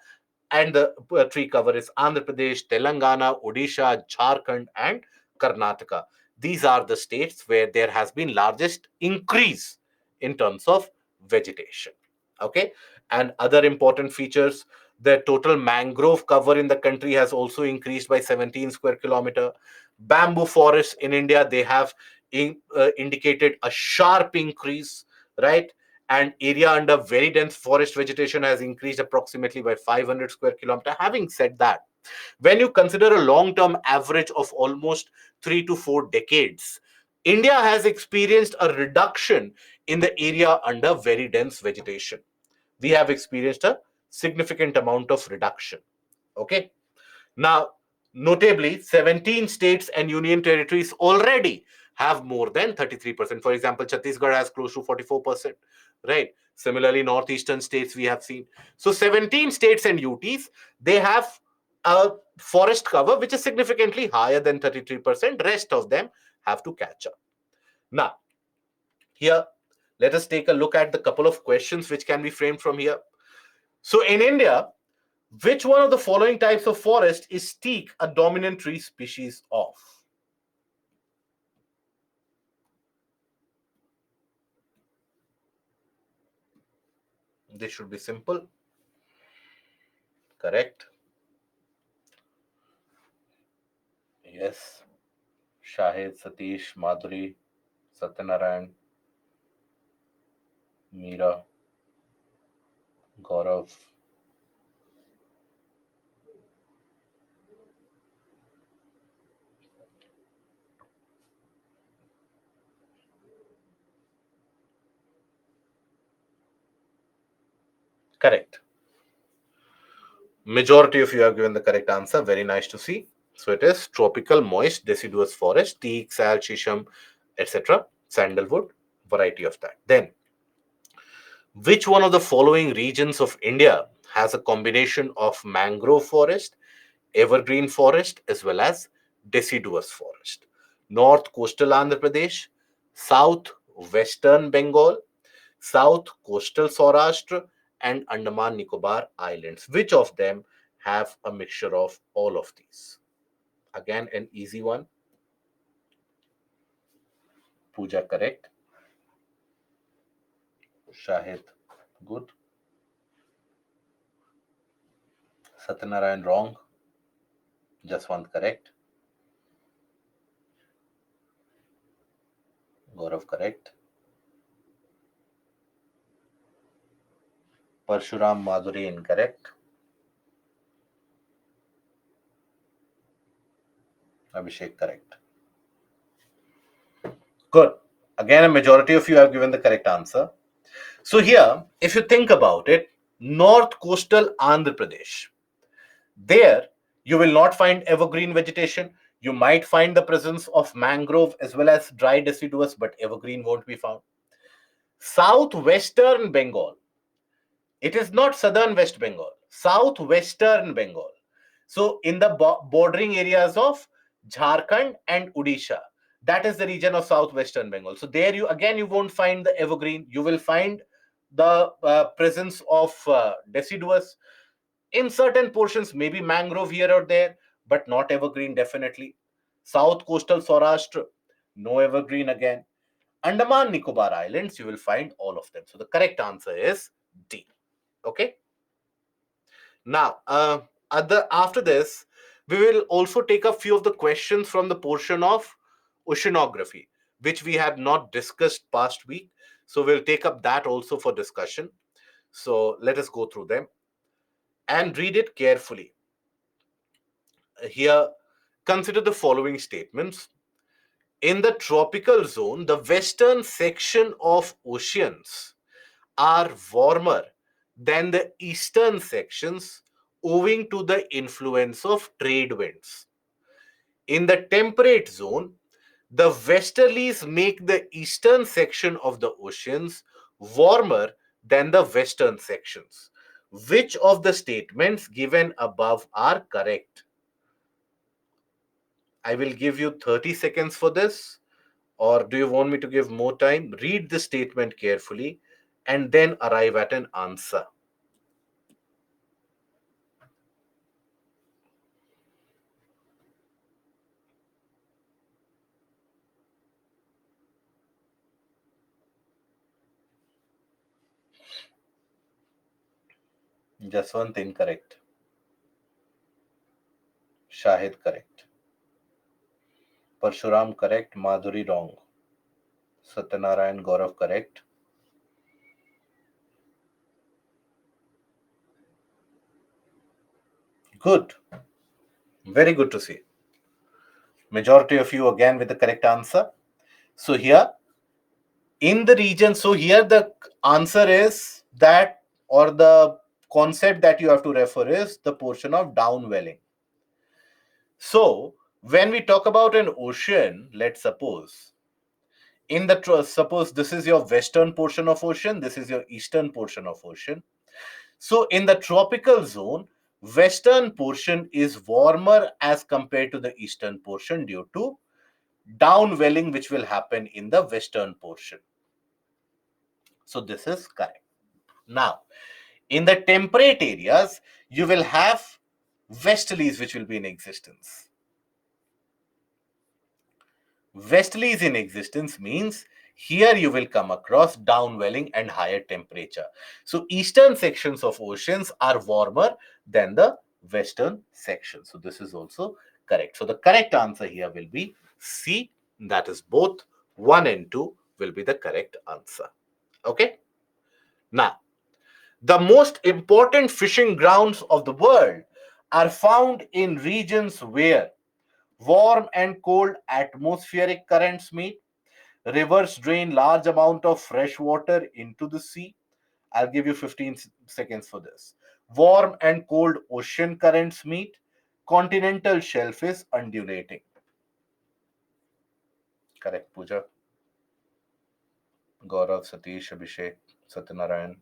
[SPEAKER 1] and the tree cover is Andhra Pradesh, Telangana, Odisha, Jharkhand, and Karnataka. These are the states where there has been largest increase in terms of vegetation. Okay, and other important features: the total mangrove cover in the country has also increased by 17 square kilometer. Bamboo forests in India, they have indicated a sharp increase, right? And area under very dense forest vegetation has increased approximately by 500 square kilometer. Having said that, when you consider a long term average of almost 3 to 4 decades, India has experienced a reduction in the area under very dense vegetation. We have experienced a significant amount of reduction. Okay. Now, notably, 17 states and union territories already have more than 33%. For example, Chhattisgarh has close to 44%, right? Similarly, northeastern states we have seen. So 17 states and UTs, they have a forest cover which is significantly higher than 33%. Rest of them have to catch up. Now, here, let us take a look at the couple of questions which can be framed from here. So in India, which one of the following types of forest is teak a dominant tree species of? This should be simple. Correct. Yes. Shahid, Satish, Madhuri, Satyanarayan, Meera, Gaurav. Correct. Majority of you have given the correct answer. Very nice to see. So it is tropical moist deciduous forest, teak, sal, shisham, etc. Sandalwood, variety of that. Then, which one of the following regions of India has a combination of mangrove forest, evergreen forest, as well as deciduous forest? North coastal Andhra Pradesh, south western Bengal, south coastal Saurashtra, and Andaman Nicobar Islands. Which of them have a mixture of all of these? Again, an easy one. Pooja, correct. Shahid, good. Satyanarayan, wrong. Jaswant, correct. Gaurav, correct. Parshuram, Madhuri, incorrect. Abhishek, correct. Good. Again, a majority of you have given the correct answer. So here, if you think about it, north coastal Andhra Pradesh, there you will not find evergreen vegetation. You might find the presence of mangrove as well as dry deciduous, but evergreen won't be found. Southwestern Bengal, it is not southern West Bengal, southwestern Bengal. So in the bordering areas of Jharkhand and Odisha, that is the region of southwestern Bengal. So there you won't find the evergreen. You will find the presence of deciduous in certain portions, maybe mangrove here or there, but not evergreen definitely. South coastal Saurashtra, no evergreen again. Andaman Nicobar Islands, you will find all of them. So the correct answer is D. Okay. Now, after this, we will also take a few of the questions from the portion of oceanography, which we had not discussed past week. So we'll take up that also for discussion. So let us go through them and read it carefully. Here, consider the following statements. In the tropical zone, the western section of oceans are warmer than the eastern sections owing to the influence of trade winds. In the temperate zone, the westerlies make the eastern section of the oceans warmer than the western sections. Which of the statements given above are correct? I will give you 30 seconds for this, or do you want me to give more time? Read the statement carefully and then arrive at an answer. Jaswant incorrect. Shahid correct. Parshuram correct. Madhuri wrong. Satyanarayan Gaurav correct. Good. Very good to see. Majority of you again with the correct answer. So here in the region, so here the answer is that, or the concept that you have to refer is the portion of downwelling. So when we talk about an ocean, let's suppose in the suppose this is your western portion of ocean, this is your eastern portion of ocean. So in the tropical zone, western portion is warmer as compared to the eastern portion due to downwelling which will happen in the western portion. So this is correct. Now in the temperate areas, you will have westerlies which will be in existence. Westerlies in existence means here you will come across downwelling and higher temperature. So eastern sections of oceans are warmer than the western section. So this is also correct. So the correct answer here will be C. That is both 1 and 2 will be the correct answer. Okay. Now, the most important fishing grounds of the world are found in regions where warm and cold atmospheric currents meet. Rivers drain large amount of fresh water into the sea. I'll give you 15 seconds for this. Warm and cold ocean currents meet. Continental shelf is undulating. Correct, Pooja. Gaurav, Satish, Abhishek, Satyanarayan.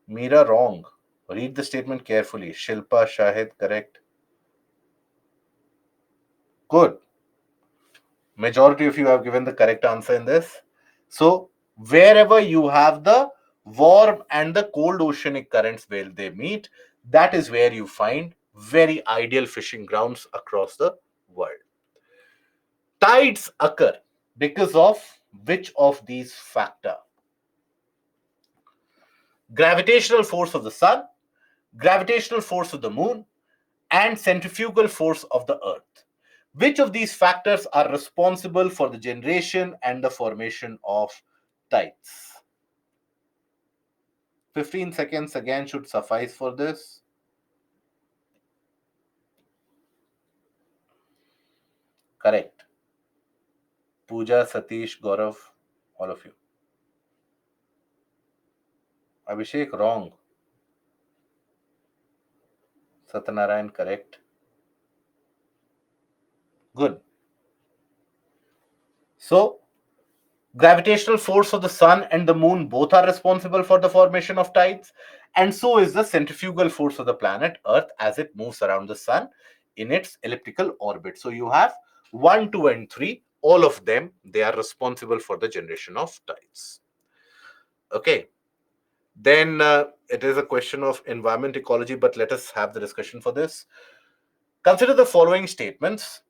[SPEAKER 1] Meera, wrong. Read the statement carefully. Shilpa, Shahid, correct. Good. Majority of you have given the correct answer in this. So wherever you have the warm and the cold oceanic currents where they meet, that is where you find very ideal fishing grounds across the world. Tides occur because of which of these factor? Gravitational force of the sun, gravitational force of the moon, and centrifugal force of the earth. Which of these factors are responsible for the generation and the formation of tides? 15 seconds again should suffice for this. Correct. Pooja, Satish, Gaurav, all of you. Abhishek, wrong. Satyanarayan, correct. Good. So, gravitational force of the sun and the moon both are responsible for the formation of tides, and so is the centrifugal force of the planet Earth as it moves around the sun in its elliptical orbit. So you have 1, 2, and 3, all of them, they are responsible for the generation of tides. Okay. Then it is a question of environment ecology, but let us have the discussion for this. Consider the following statements.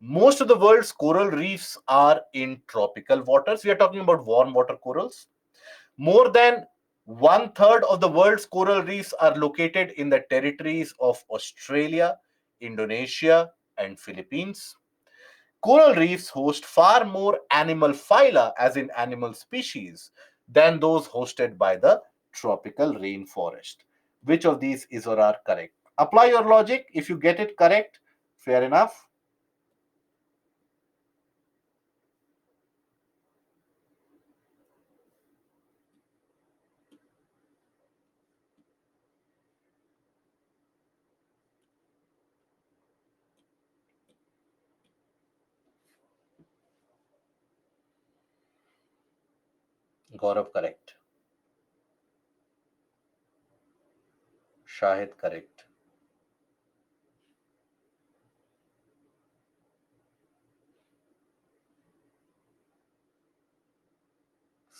[SPEAKER 1] Most of the world's coral reefs are in tropical waters. We are talking about warm water corals. More than one third of the world's coral reefs are located in the territories of Australia, Indonesia, and Philippines. Coral reefs host far more animal phyla, as in animal species, than those hosted by the tropical rainforest. Which of these is or are correct? Apply your logic. If you get it correct, fair enough. Gaurav correct. Shahid correct.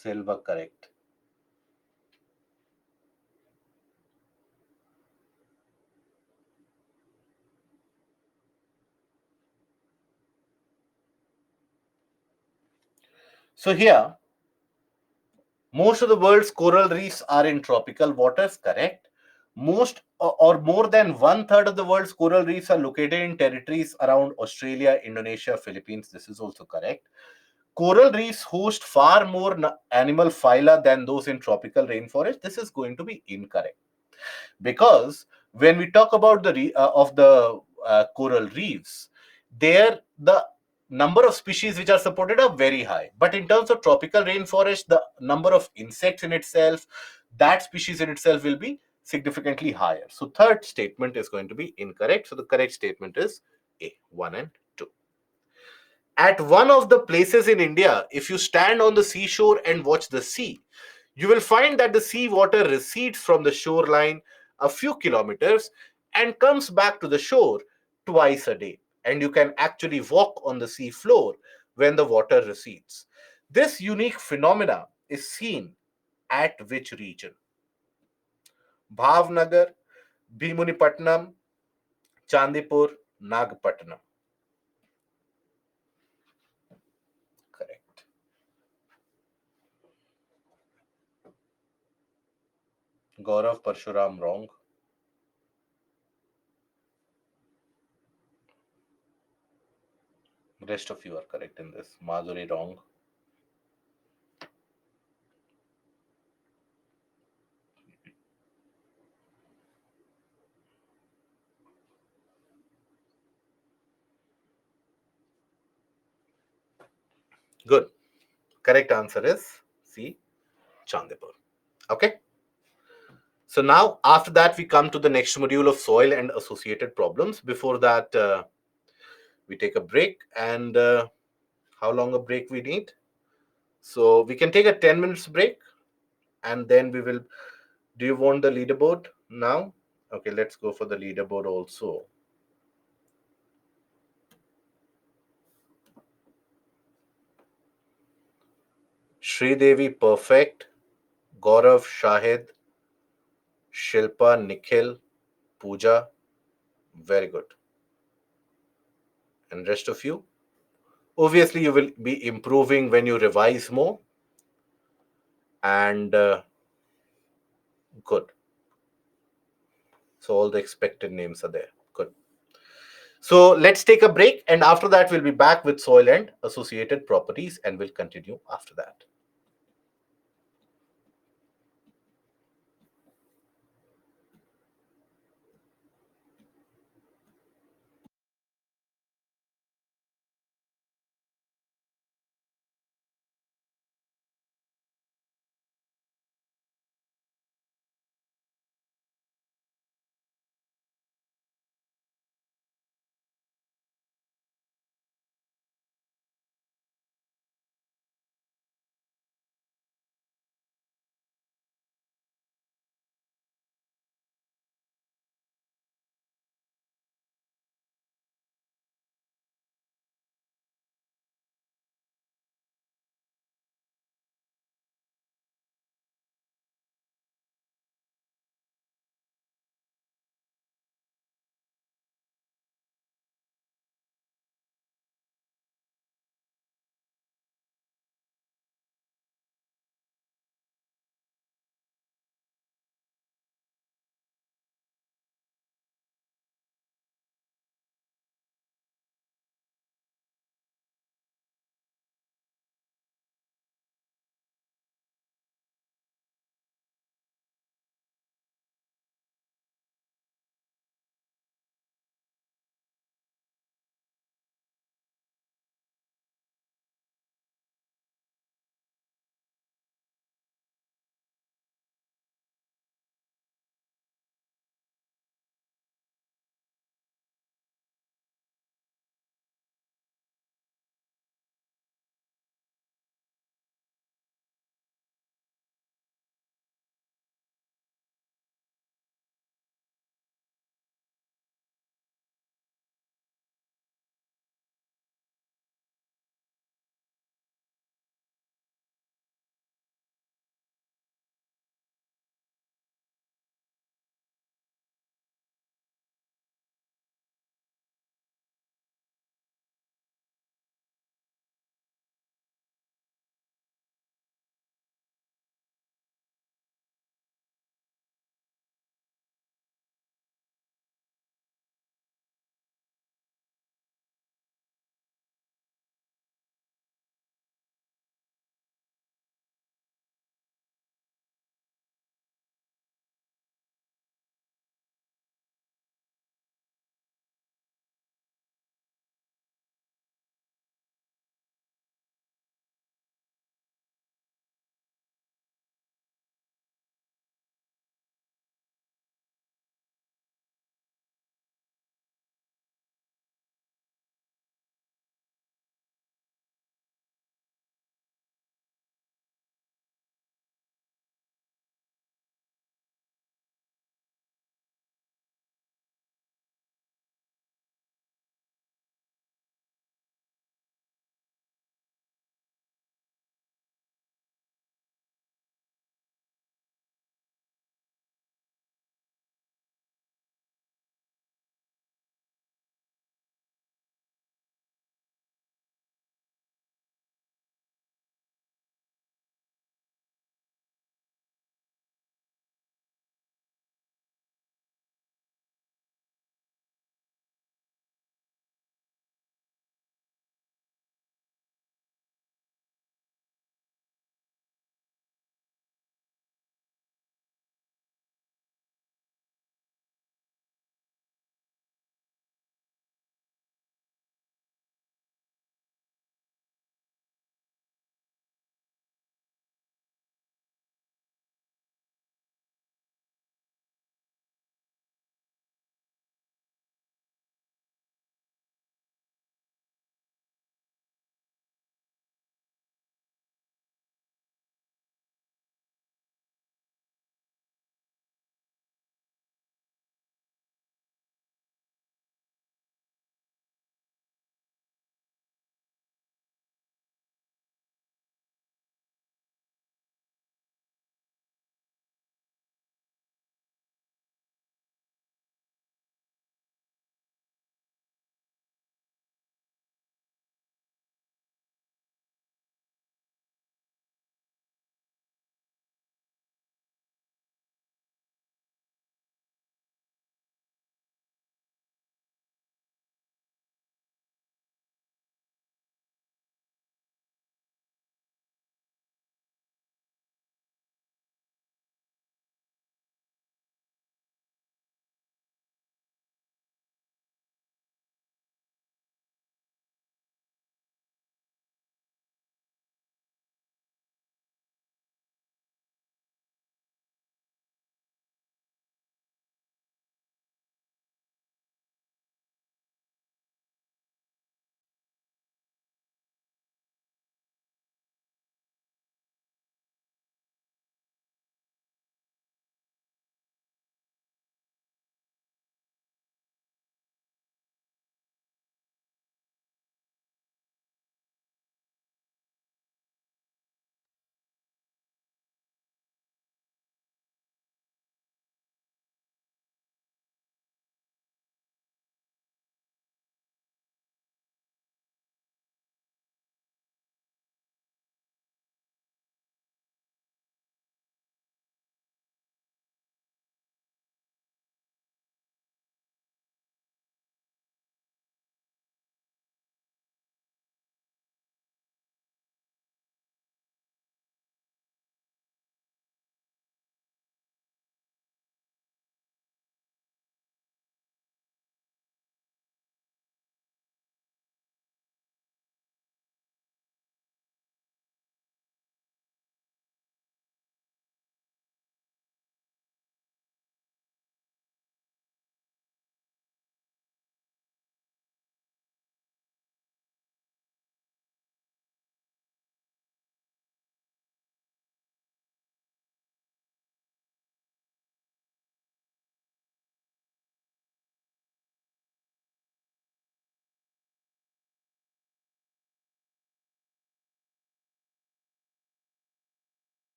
[SPEAKER 1] Silver, correct. So here, most of the world's coral reefs are in tropical waters, correct? Most or more than one third of the world's coral reefs are located in territories around Australia, Indonesia, Philippines. This is also correct. Coral reefs host far more animal phyla than those in tropical rainforest. This is going to be incorrect, because when we talk about the coral reefs, there the number of species which are supported are very high, but in terms of tropical rainforest, the number of insects in itself, that species in itself will be significantly higher. So third statement is going to be incorrect. So the correct statement is A, 1 and 2. At one of the places in India, if you stand on the seashore and watch the sea, you will find that the sea water recedes from the shoreline a few kilometers and comes back to the shore twice a day. And you can actually walk on the sea floor when the water recedes. This unique phenomena is seen at which region? Bhavnagar, Bhimunipatnam, Chandipur, Nagpatnam. Correct. Gaurav Parshuram, wrong. Rest of you are correct in this. Madhuri, wrong. Good. Correct answer is C, Chandipur. Okay. So now, after that, we come to the next module of soil and associated problems. Before that, we take a break. And how long a break we need? So we can take a 10 minutes break, and then we will. Do you want the leaderboard now? Okay, let's go for the leaderboard also. Devi, perfect. Gaurav, Shahid, Shilpa, Nikhil, Pooja, very good. And rest of you? Obviously, you will be improving when you revise more. And good. So all the expected names are there. Good. So let's take a break. And after that, we'll be back with soil and associated properties, and we'll continue after that.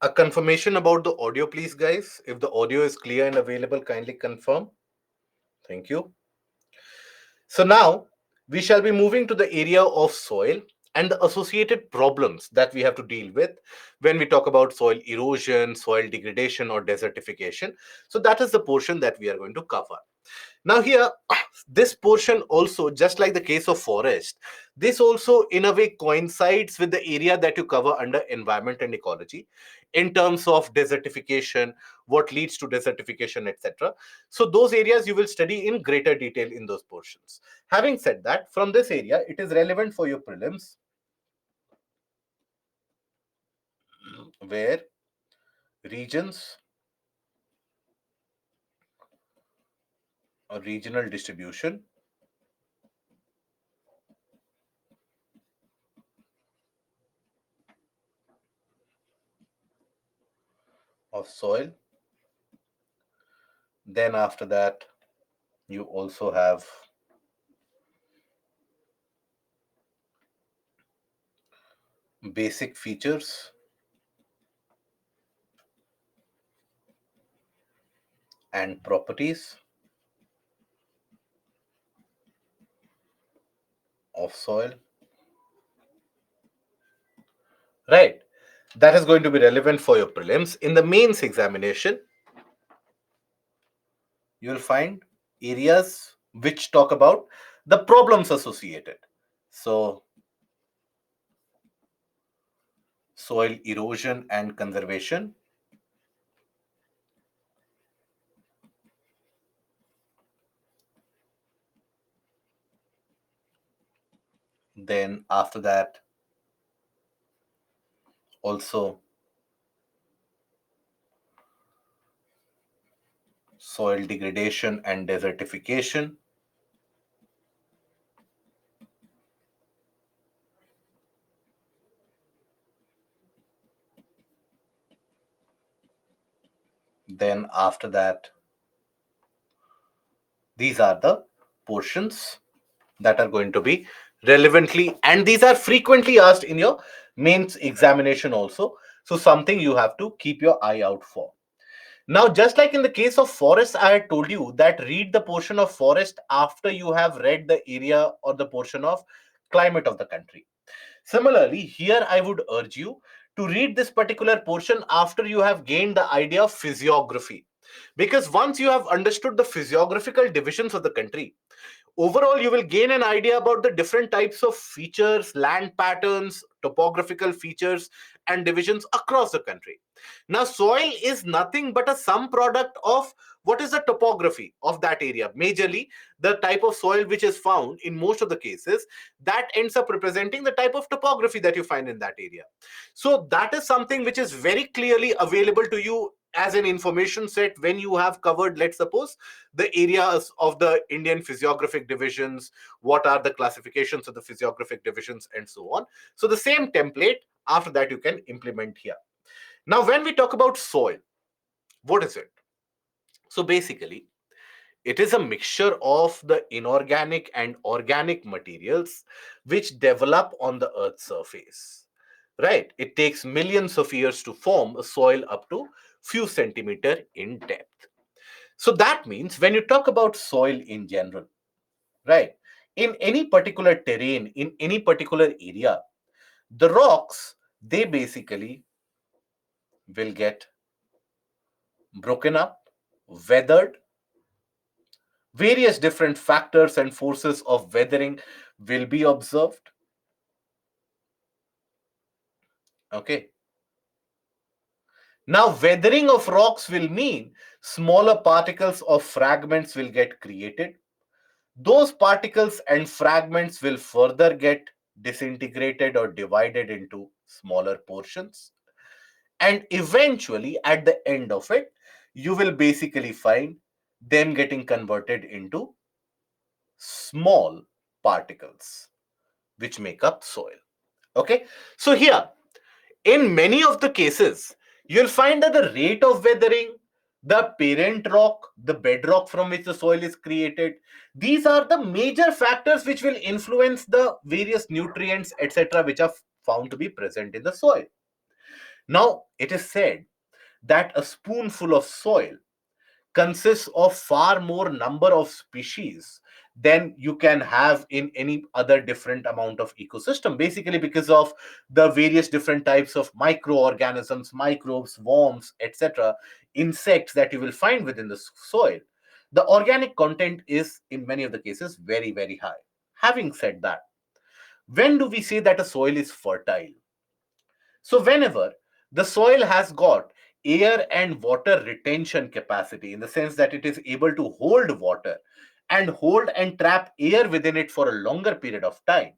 [SPEAKER 1] A confirmation about the audio, please, guys. If the audio is clear and available, kindly confirm. Thank you. So now we shall be moving to the area of soil and the associated problems that we have to deal with when we talk about soil erosion, soil degradation, or desertification. So that is the portion that we are going to cover. Now, here, this portion also, just like the case of forest, this also in a way coincides with the area that you cover under environment and ecology in terms of desertification, what leads to desertification, etc. So, those areas you will study in greater detail in those portions. Having said that, from this area, it is relevant for your prelims, where regions or regional distribution of soil. Then, after that, you also have basic features and properties of soil. Right. That is going to be relevant for your prelims. In the mains examination, you will find areas which talk about the problems associated. So, soil erosion and conservation. Then, after that, also soil degradation and desertification. Then, after that, these are the portions that are going to be relevantly, and these are frequently asked in your mains examination also. So, something you have to keep your eye out for. Now, just like in the case of forest, I had told you that read the portion of forest after you have read the area or the portion of climate of the country. Similarly, here I would urge you to read this particular portion after you have gained the idea of physiography. Because once you have understood the physiographical divisions of the country, overall you will gain an idea about the different types of features, land patterns, topographical features, and divisions across the country. Now, soil is nothing but a sum product of what is the topography of that area. Majorly, the type of soil which is found in most of the cases, that ends up representing the type of topography that you find in that area. So, that is something which is very clearly available to you as an information set when you have covered, let's suppose, the areas of the Indian physiographic divisions, what are the classifications of the physiographic divisions, and so on. So, the same template after that you can implement here. Now, when we talk about soil, what is it? So, basically, it is a mixture of the inorganic and organic materials which develop on the Earth's surface. Right? It takes millions of years to form a soil up to few centimeter in depth. So that means when you talk about soil in general, right, in any particular terrain, in any particular area, the rocks, they basically will get broken up, weathered. Various different factors and forces of weathering will be observed. Okay. Now, weathering of rocks will mean smaller particles of fragments will get created. Those particles and fragments will further get disintegrated or divided into smaller portions. And eventually, at the end of it, you will basically find them getting converted into small particles, which make up soil. Okay. So, here, in many of the cases, you'll find that the rate of weathering, the parent rock, the bedrock from which the soil is created, these are the major factors which will influence the various nutrients, etc., which are found to be present in the soil. Now, it is said that a spoonful of soil consists of far more number of species than you can have in any other different amount of ecosystem, basically because of the various different types of microorganisms, microbes, worms, etc., insects that you will find within the soil. The organic content is in many of the cases very, very high. Having said that, when do we say that a soil is fertile? So whenever the soil has got air and water retention capacity, in the sense that it is able to hold water and hold and trap air within it for a longer period of time,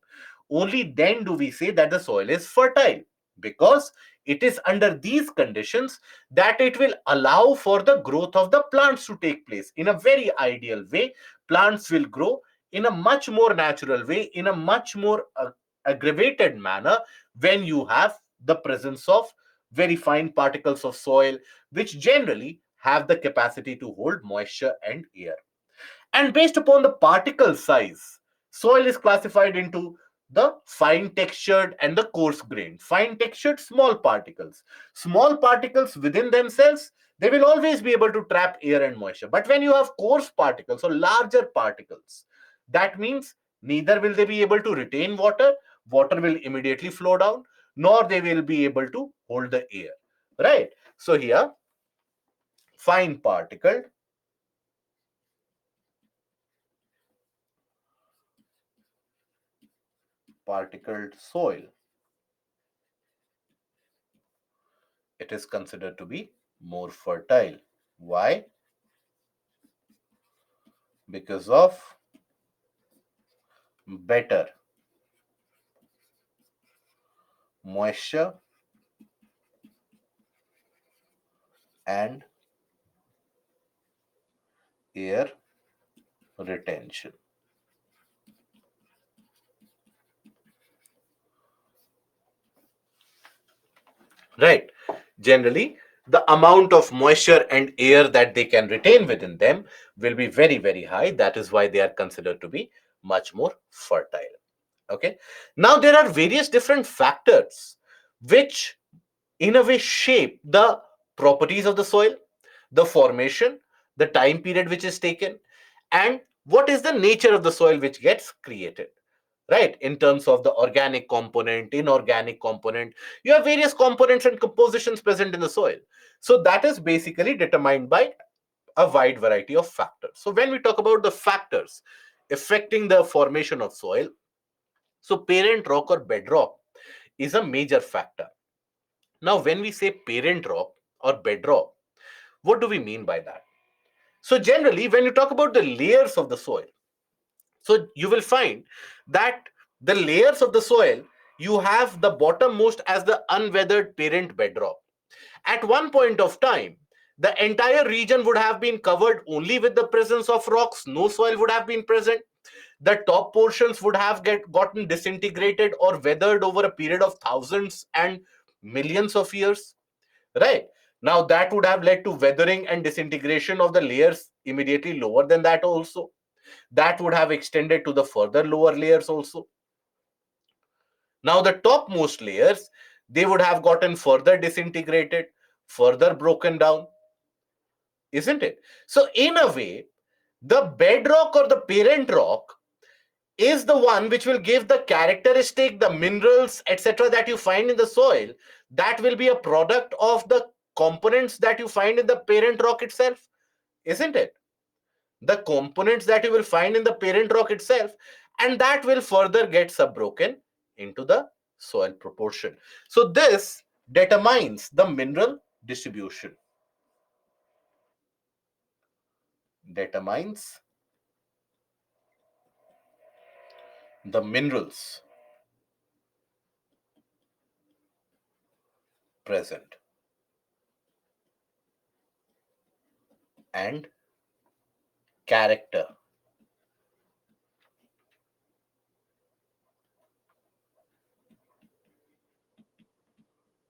[SPEAKER 1] only then do we say that the soil is fertile, because it is under these conditions that it will allow for the growth of the plants to take place in a very ideal way. Plants will grow in a much more natural way, in a much more aggravated manner, when you have the presence of very fine particles of soil, which generally have the capacity to hold moisture and air. And based upon the particle size, soil is classified into the fine textured and the coarse grained. Fine textured, small particles. Small particles within themselves, they will always be able to trap air and moisture. But when you have coarse particles or larger particles, that means neither will they be able to retain water, water will immediately flow down, nor they will be able to hold the air. Right? So here, fine particled soil, it is considered to be more fertile. Why? Because of better moisture and air retention. Right. Generally, the amount of moisture and air that they can retain within them will be very, very high. That is why they are considered to be much more fertile. Okay. Now, there are various different factors which, in a way, shape the properties of the soil, the formation, the time period which is taken, and what is the nature of the soil which gets created. Right, in terms of the organic component, inorganic component, you have various components and compositions present in the soil. So that is basically determined by a wide variety of factors. So when we talk about the factors affecting the formation of soil, so parent rock or bedrock is a major factor. Now when we say parent rock or bedrock, what do we mean by that? So generally when you talk about the layers of the soil, so you will find that the layers of the soil, you have the bottommost as the unweathered parent bedrock. At one point of time, the entire region would have been covered only with the presence of rocks, no soil would have been present. The top portions would have gotten disintegrated or weathered over a period of thousands and millions of years. Right? Now that would have led to weathering and disintegration of the layers immediately lower than that also. That would have extended to the further lower layers also. Now the topmost layers, they would have gotten further disintegrated, further broken down, isn't it? So in a way, the bedrock or the parent rock is the one which will give the characteristic, the minerals, etc., that you find in the soil, that will be a product of the components that you find in the parent rock itself, isn't it? The components that you will find in the parent rock itself, and that will further get subbroken into the soil proportion. So this determines the mineral distribution, determines the minerals present and character,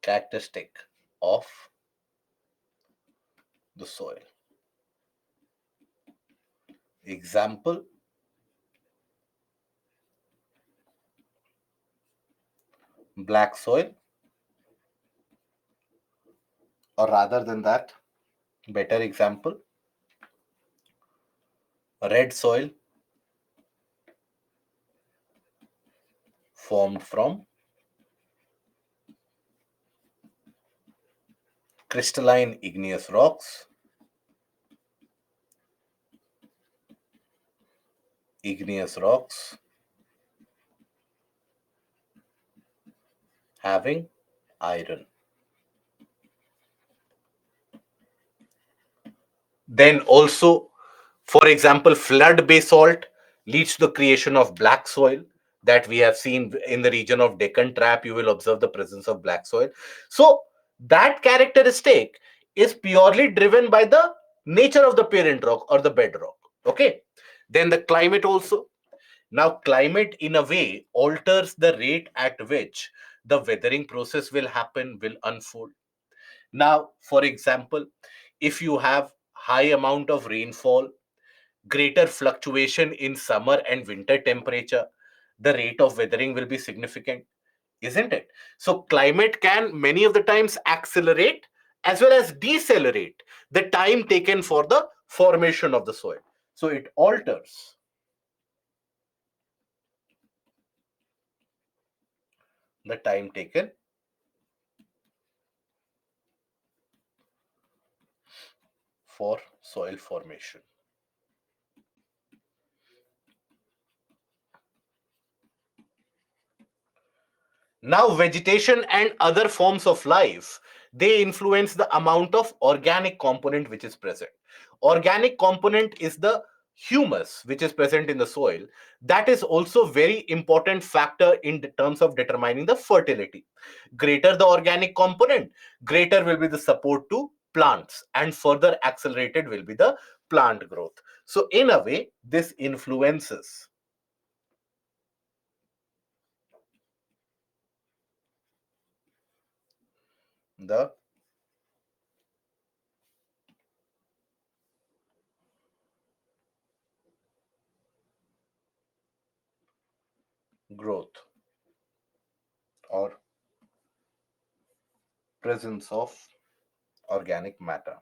[SPEAKER 1] characteristic of the soil. Example, black soil, Or rather than that, better example, red soil formed from crystalline igneous rocks having iron. Then also, for example, flood basalt leads to the creation of black soil that we have seen in the region of Deccan Trap. You will observe the presence of black soil. So that characteristic is purely driven by the nature of the parent rock or the bedrock. Okay. Then the climate also. Now, climate in a way alters the rate at which the weathering process will happen, will unfold. Now, for example, if you have high amount of rainfall, greater fluctuation in summer and winter temperature, the rate of weathering will be significant, isn't it? So climate can many of the times accelerate as well as decelerate the time taken for the formation of the soil. So it alters the time taken for soil formation. Now, vegetation and other forms of life, they influence the amount of organic component which is present. Organic component is the humus which is present in the soil. That is also very important factor in terms of determining the fertility. Greater the organic component, greater will be the support to plants, and further accelerated will be the plant growth. So in a way, this influences the growth or presence of organic matter.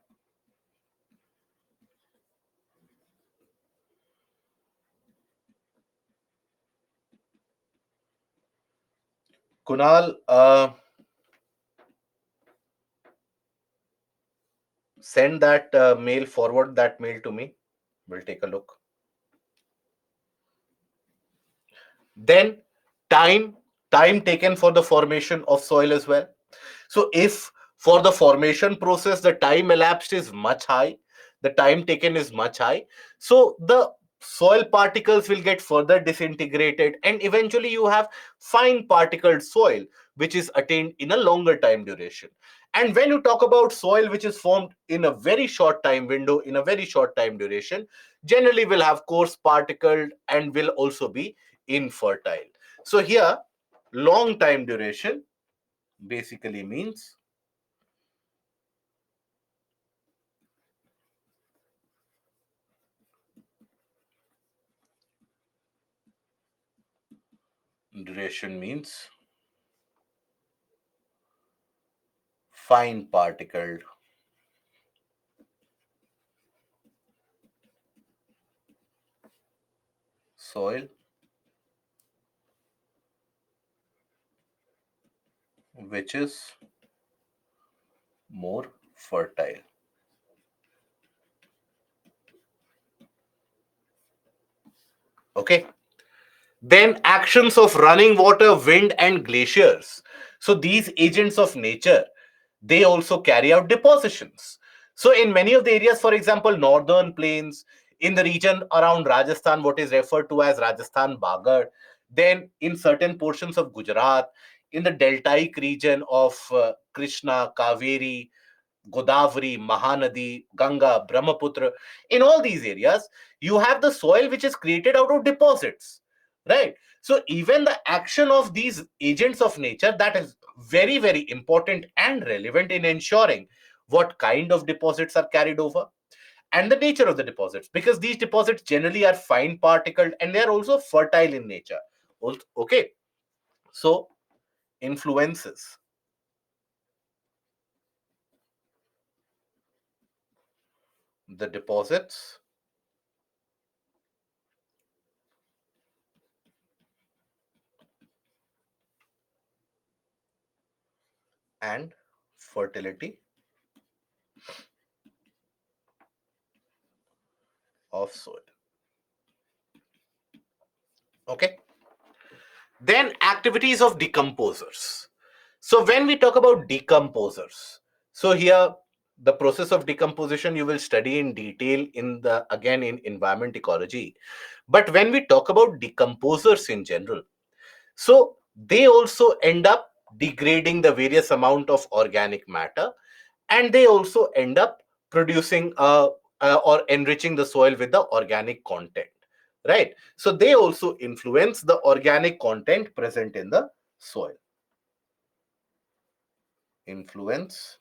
[SPEAKER 1] Kunal, send that mail, forward that mail to me. We'll take a look. Then time, time taken for the formation of soil as well. So if for the formation process the time elapsed is much high, the time taken is much high, so the soil particles will get further disintegrated and eventually you have fine particled soil which is attained in a longer time duration. And when you talk about soil which is formed in a very short time window, in a very short time duration, generally will have coarse particled and will also be infertile. So here long time duration basically means duration means fine particled soil which is more fertile. Okay. Then actions of running water, wind, and glaciers. So these agents of nature, they also carry out depositions. So in many of the areas, for example, northern plains, in the region around Rajasthan, what is referred to as Rajasthan Bagar, then in certain portions of Gujarat, in the deltaic region of Krishna, Kaveri, Godavari, Mahanadi, Ganga, Brahmaputra, in all these areas, you have the soil which is created out of deposits, right? So even the action of these agents of nature, that is very, very important and relevant in ensuring what kind of deposits are carried over and the nature of the deposits, because these deposits generally are fine particled and they are also fertile in nature. Okay, so influences the deposits and fertility of soil. Okay. Then activities of decomposers. So when we talk about decomposers, so here the process of decomposition you will study in detail in the again in environment ecology. But when we talk about decomposers in general, so they also end up degrading the various amount of organic matter, and they also end up producing or enriching the soil with the organic content, right? So they also influence the organic content present in the soil. Influence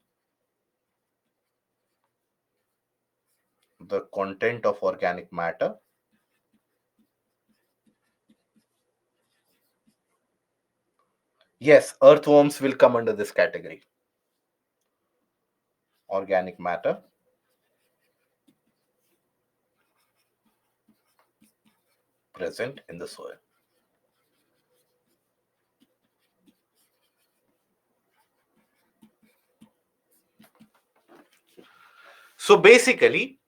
[SPEAKER 1] the content of organic matter. Yes, earthworms will come under this category. Organic matter present in the soil. So basically,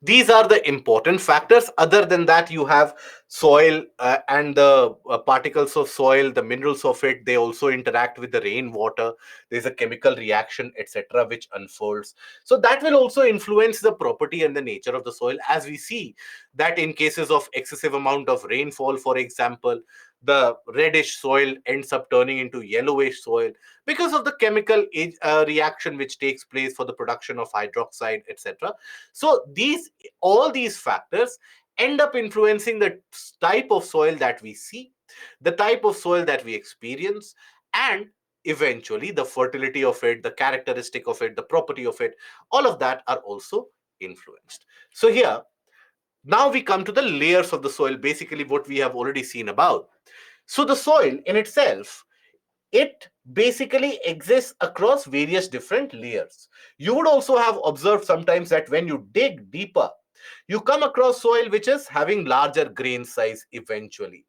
[SPEAKER 1] these are the important factors. Other than that, you have soil and the particles of soil, the minerals of it, they also interact with the rainwater. There's a chemical reaction, etc., which unfolds. So that will also influence the property and the nature of the soil, as we see that in cases of excessive amount of rainfall, for example, the reddish soil ends up turning into yellowish soil because of the chemical reaction which takes place for the production of hydroxide, etc. So all these factors end up influencing the type of soil that we see, the type of soil that we experience, and eventually the fertility of it, the characteristic of it, the property of it. All of that are also influenced. So here, now we come to the layers of the soil, basically what we have already seen about. So the soil in itself, it basically exists across various different layers. You would also have observed sometimes that when you dig deeper, you come across soil which is having larger grain size eventually.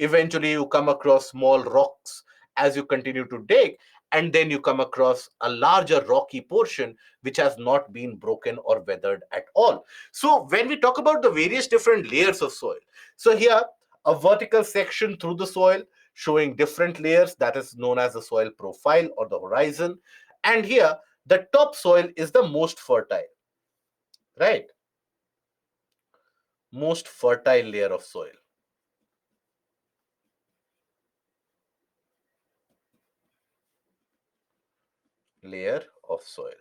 [SPEAKER 1] Eventually, you come across small rocks as you continue to dig, and then you come across a larger rocky portion which has not been broken or weathered at all. So, when we talk about the various different layers of soil, so here a vertical section through the soil showing different layers, that is known as the soil profile or the horizon. And here the topsoil is the most fertile, right? Most fertile layer of soil. Layer of soil.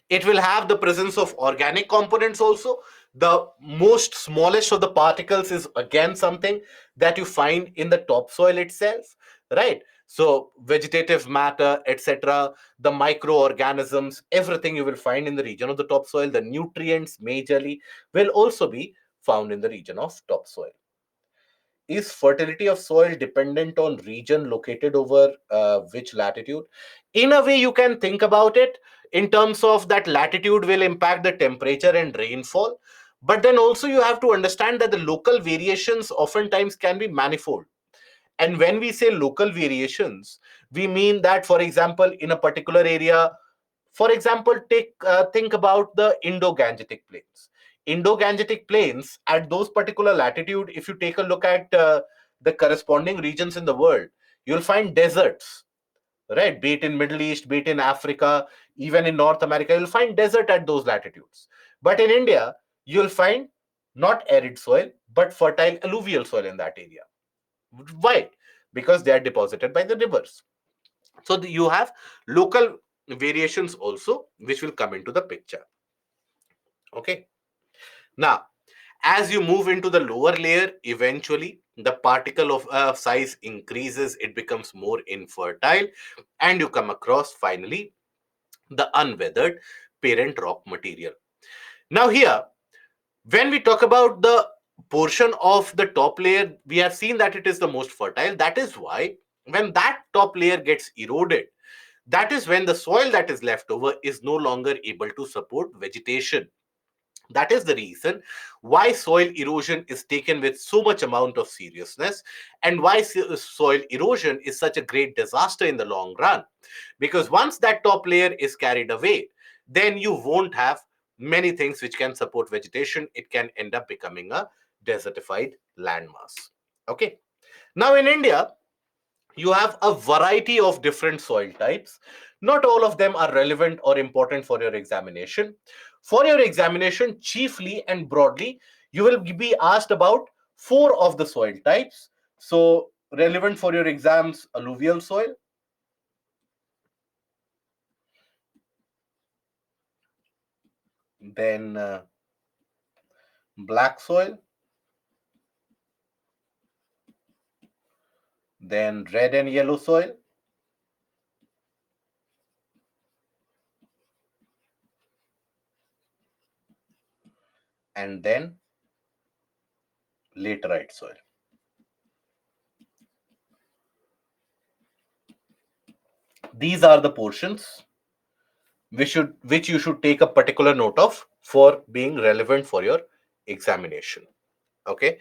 [SPEAKER 1] It will have the presence of organic components also. The most smallest of the particles is again something that you find in the topsoil itself, right? So vegetative matter, etc., the microorganisms, everything you will find in the region of the topsoil. The nutrients majorly will also be found in the region of topsoil. Is fertility of soil dependent on region located over which latitude? In a way, you can think about it in terms of that latitude will impact the temperature and rainfall. But then also, you have to understand that the local variations oftentimes can be manifold. And when we say local variations, we mean that, for example, in a particular area, for example, think about the Indo-Gangetic plains. Indo-Gangetic plains at those particular latitude, if you take a look at the corresponding regions in the world, you'll find deserts, right? Be it in Middle East, be it in Africa, even in North America, you'll find desert at those latitudes. But in India, you'll find not arid soil, but fertile alluvial soil in that area. Why? Because they are deposited by the rivers. So you have local variations also, which will come into the picture. Okay. Now, as you move into the lower layer, eventually the particle of size increases, it becomes more infertile, and you come across finally the unweathered parent rock material. Now, here, when we talk about the portion of the top layer, we have seen that it is the most fertile. That is why when that top layer gets eroded, That is when the soil that is left over is no longer able to support vegetation. That is the reason why soil erosion is taken with so much amount of seriousness, and why soil erosion is such a great disaster in the long run. Because once that top layer is carried away, then you won't have many things which can support vegetation. It can end up becoming a desertified landmass. Okay. Now in India, you have a variety of different soil types. Not all of them are relevant or important for your examination. For your examination, chiefly and broadly, you will be asked about four of the soil types. So, relevant for your exams: alluvial soil, then black soil, then red and yellow soil, and then laterite soil. These are the portions which you should take a particular note of for being relevant for your examination. Okay.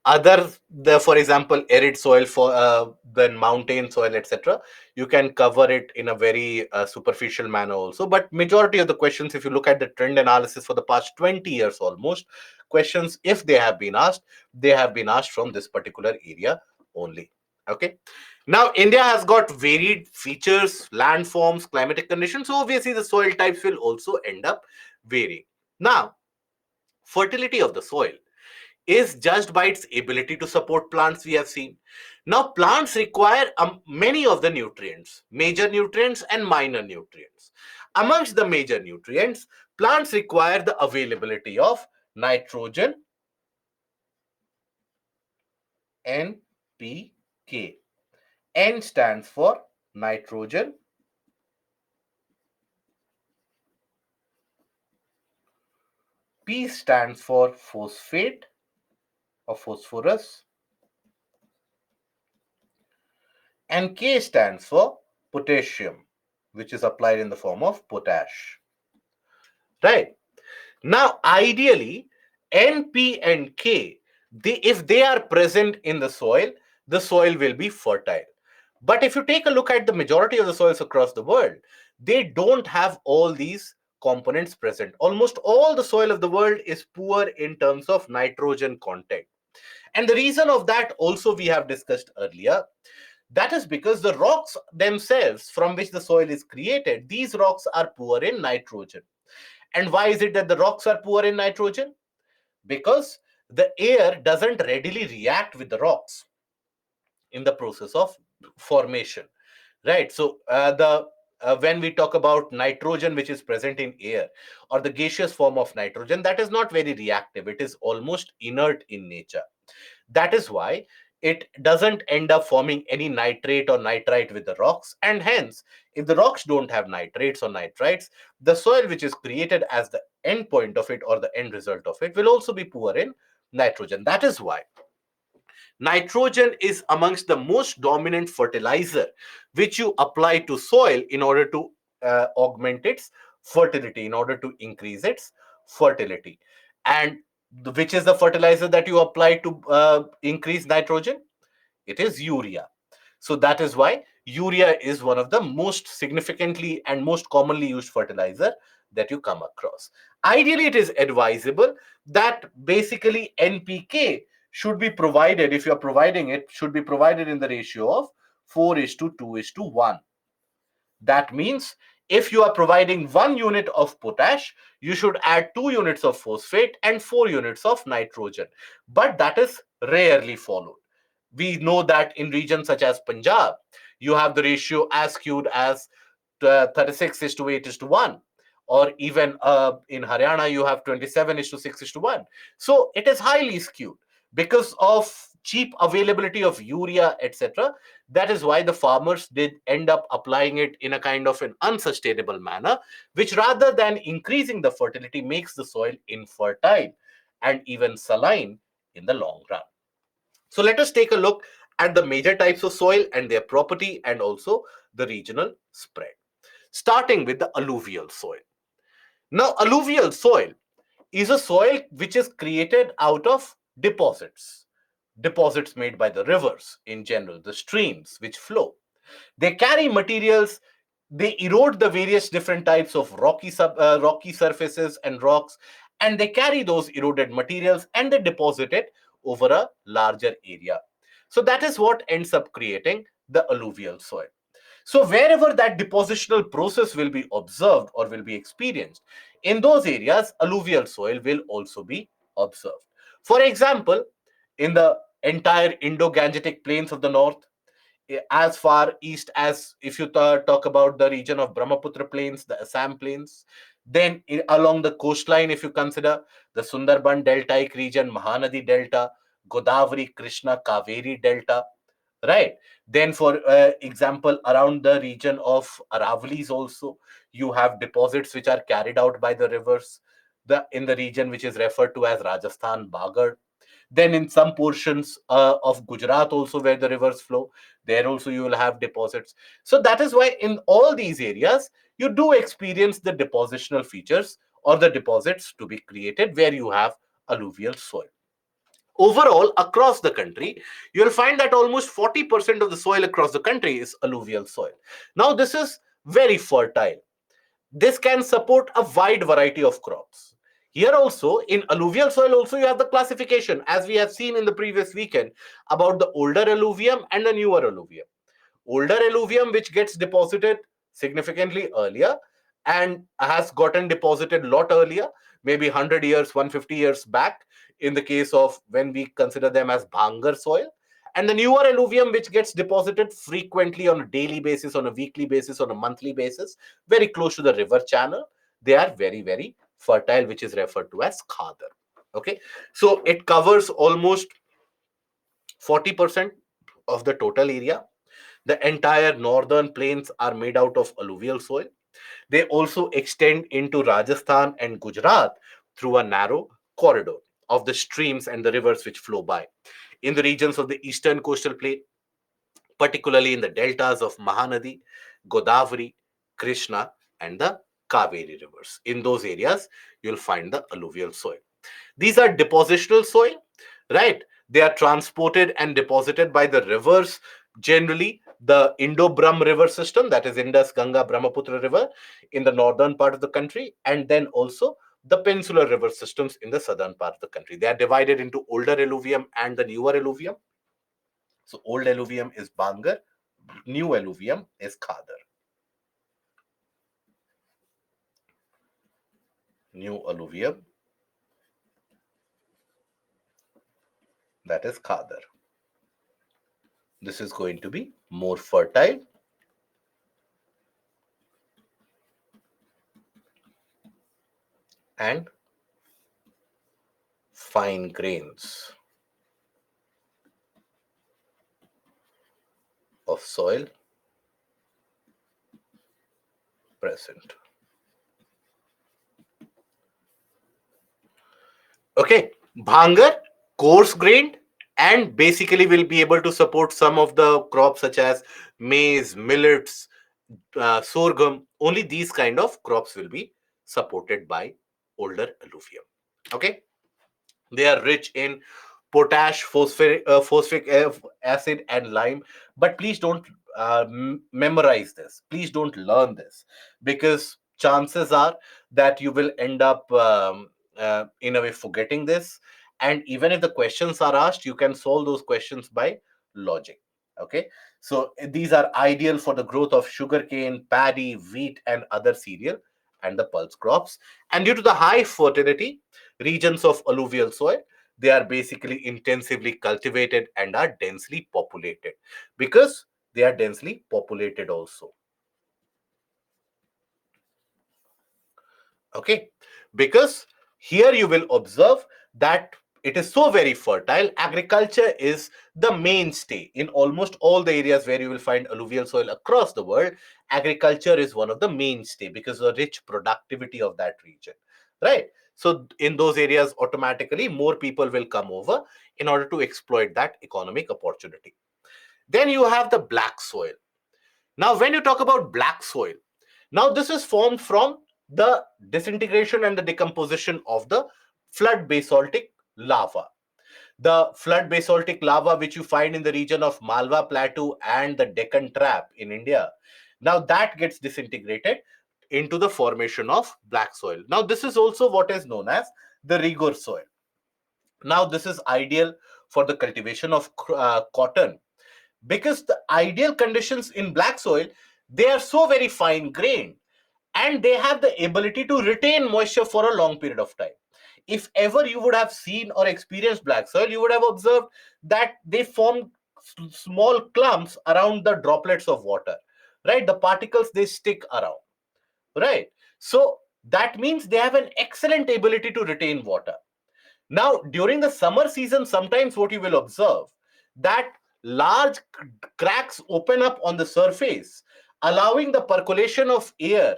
[SPEAKER 1] Other, the for example arid soil, for then mountain soil, etc., you can cover it in a very superficial manner also. But majority of the questions, if you look at the trend analysis for the past 20 years almost, questions, if they have been asked, they have been asked from this particular area only. Okay. Now India has got varied features, landforms, climatic conditions, so obviously the soil types will also end up varying. Now, fertility of the soil is judged by its ability to support plants, we have seen. Now, plants require many of the nutrients, major nutrients and minor nutrients. Amongst the major nutrients, plants require the availability of nitrogen, NPK. N stands for nitrogen, P stands for phosphate or phosphorus, and K stands for potassium, which is applied in the form of potash. Right? Now, ideally, N, P, and K, if they are present in the soil will be fertile. But if you take a look at the majority of the soils across the world, they don't have all these components present. Almost all the soil of the world is poor in terms of nitrogen content. And the reason of that also we have discussed earlier. That is because the rocks themselves from which the soil is created, these rocks are poor in nitrogen. And why is it that the rocks are poor in nitrogen? Because the air doesn't readily react with the rocks in the process of formation. Right. So the when we talk about nitrogen which is present in air, or the gaseous form of nitrogen, that is not very reactive. It is almost inert in nature. That is why it doesn't end up forming any nitrate or nitrite with the rocks. And hence, if the rocks don't have nitrates or nitrites, the soil which is created as the end point of it or the end result of it will also be poor in nitrogen. That is why nitrogen is amongst the most dominant fertilizer which you apply to soil in order to augment its fertility, in order to increase its fertility. And which is the fertilizer that you apply to increase nitrogen? It is urea. So that is why urea is one of the most significantly and most commonly used fertilizer that you come across. Ideally, it is advisable that basically NPK should be provided, if you're providing it, should be provided in the ratio of 4 is to 2 is to 1. That means if you are providing 1 unit of potash, you should add 2 units of phosphate and 4 units of nitrogen. But that is rarely followed. We know that in regions such as Punjab, you have the ratio as skewed as 36 is to 8 is to 1. Or even in Haryana, you have 27 is to 6 is to 1. So it is highly skewed because of cheap availability of urea, etc. That is why the farmers did end up applying it in a kind of an unsustainable manner, which rather than increasing the fertility makes the soil infertile and even saline in the long run. So let us take a look at the major types of soil and their property and also the regional spread. starting with the alluvial soil. Now, alluvial soil is a soil which is created out of deposits made by the rivers in general, the streams which flow. They carry materials, they erode the various different types of rocky surfaces and rocks, and they carry those eroded materials and they deposit it over a larger area. So that is what ends up creating the alluvial soil. So wherever that depositional process will be observed or will be experienced, in those areas, alluvial soil will also be observed. For example, in the entire Indo-Gangetic plains of the north, as far east as if you talk about the region of Brahmaputra plains, the Assam plains, then along the coastline, if you consider the Sundarban deltaic region, Mahanadi Delta, Godavari, Krishna, Kaveri Delta, right? Then for example, around the region of Aravali's also, you have deposits which are carried out by the rivers, in the region which is referred to as Rajasthan Bagar. Then in some portions of Gujarat also, where the rivers flow, there also you will have deposits. So that is why in all these areas you do experience the depositional features or the deposits to be created where you have alluvial soil. Overall, across the country, you'll find that almost 40% of the soil across the country is alluvial soil. Now, this is very fertile. This can support a wide variety of crops. Here also, in alluvial soil also, you have the classification, as we have seen in the previous weekend, about the older alluvium and the newer alluvium. Older alluvium, which gets deposited significantly earlier and has gotten deposited a lot earlier, maybe 100 years, 150 years back, in the case of when we consider them as Bhangar soil. And the newer alluvium, which gets deposited frequently on a daily basis, on a weekly basis, on a monthly basis, very close to the river channel, they are very, very fertile, which is referred to as khadar. Okay, so it covers almost 40% of the total area. The entire northern plains are made out of alluvial soil. They also extend into Rajasthan and Gujarat through a narrow corridor of the streams and the rivers which flow by. In the regions of the eastern coastal plain, particularly in the deltas of Mahanadi, Godavari, Krishna, and the Kaveri rivers. In those areas, you'll find the alluvial soil. These are depositional soil, right? They are transported and deposited by the rivers, generally the Indo-Brahm river system, that is Indus, Ganga, Brahmaputra river in the northern part of the country, and then also the peninsular river systems in the southern part of the country. They are divided into older alluvium and the newer alluvium. So old alluvium is Bangar, new alluvium is Khadar. New alluvium, that is Khadar. This is going to be more fertile and fine grains of soil present. Okay, Bhangar, coarse grained, and basically will be able to support some of the crops such as maize, millets, sorghum. Only these kind of crops will be supported by older alluvium. Okay, they are rich in potash, phosphoric acid, and lime. But please don't memorize this. Please don't learn this, because chances are that you will end up in a way forgetting this. And even if the questions are asked, you can solve those questions by logic. Okay, so these are ideal for the growth of sugarcane, paddy, wheat, and other cereal and the pulse crops. And due to the high fertility regions of alluvial soil, they are basically intensively cultivated and are densely populated, because they are densely populated also. Okay, because here you will observe that it is so very fertile. Agriculture is the mainstay in almost all the areas where you will find alluvial soil across the world. Agriculture is one of the mainstay because of the rich productivity of that region, right? So in those areas, automatically more people will come over in order to exploit that economic opportunity. Then you have the black soil. Now when you talk about black soil, Now, this is formed from the disintegration and the decomposition of the flood basaltic lava. The flood basaltic lava, which you find in the region of Malwa Plateau and the Deccan Trap in India, now that gets disintegrated into the formation of black soil. Now, this is also what is known as the rigor soil. Now, this is ideal for the cultivation of cotton, because the ideal conditions in black soil, they are so very fine grained and they have the ability to retain moisture for a long period of time. If ever you would have seen or experienced black soil, you would have observed that they form small clumps around the droplets of water, right? The particles, they stick around, right? So that means they have an excellent ability to retain water. Now, during the summer season, sometimes what you will observe, that large cracks open up on the surface, allowing the percolation of air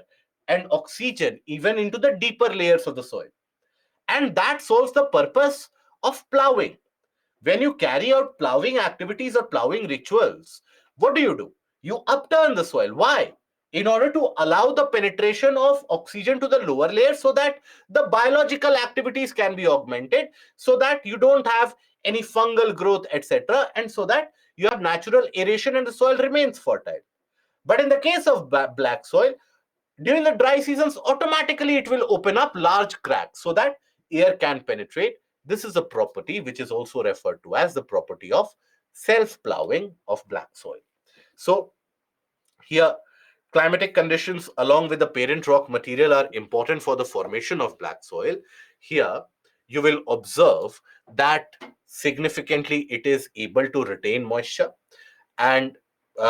[SPEAKER 1] and oxygen even into the deeper layers of the soil. And that solves the purpose of plowing. When you carry out plowing activities or plowing rituals, what do? You upturn the soil. Why? In order to allow the penetration of oxygen to the lower layers, so that the biological activities can be augmented, so that you don't have any fungal growth, etc., and so that you have natural aeration and the soil remains fertile. But in the case of black soil, during the dry seasons, automatically it will open up large cracks so that air can penetrate. This is a property which is also referred to as the property of self-plowing of black soil. So here, climatic conditions along with the parent rock material are important for the formation of black soil. Here, you will observe that significantly it is able to retain moisture and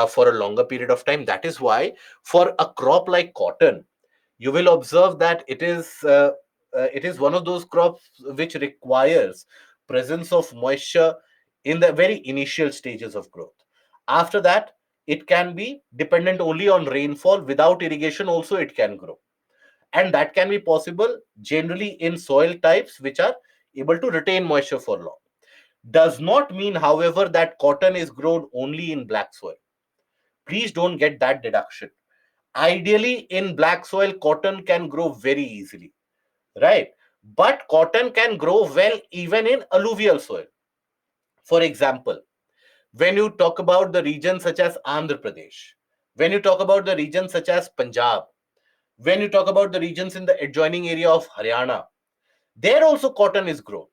[SPEAKER 1] for a longer period of time. That is why for a crop like cotton, you will observe that it is one of those crops which requires presence of moisture in the very initial stages of growth. After that, it can be dependent only on rainfall. Without irrigation also it can grow, and that can be possible generally in soil types which are able to retain moisture for long. Does not mean, however, that cotton is grown only in black soil. Please don't get that deduction. Ideally, in black soil, cotton can grow very easily, right? But cotton can grow well even in alluvial soil. For example, when you talk about the regions such as Andhra Pradesh, when you talk about the regions such as Punjab, when you talk about the regions in the adjoining area of Haryana, there also cotton is grown.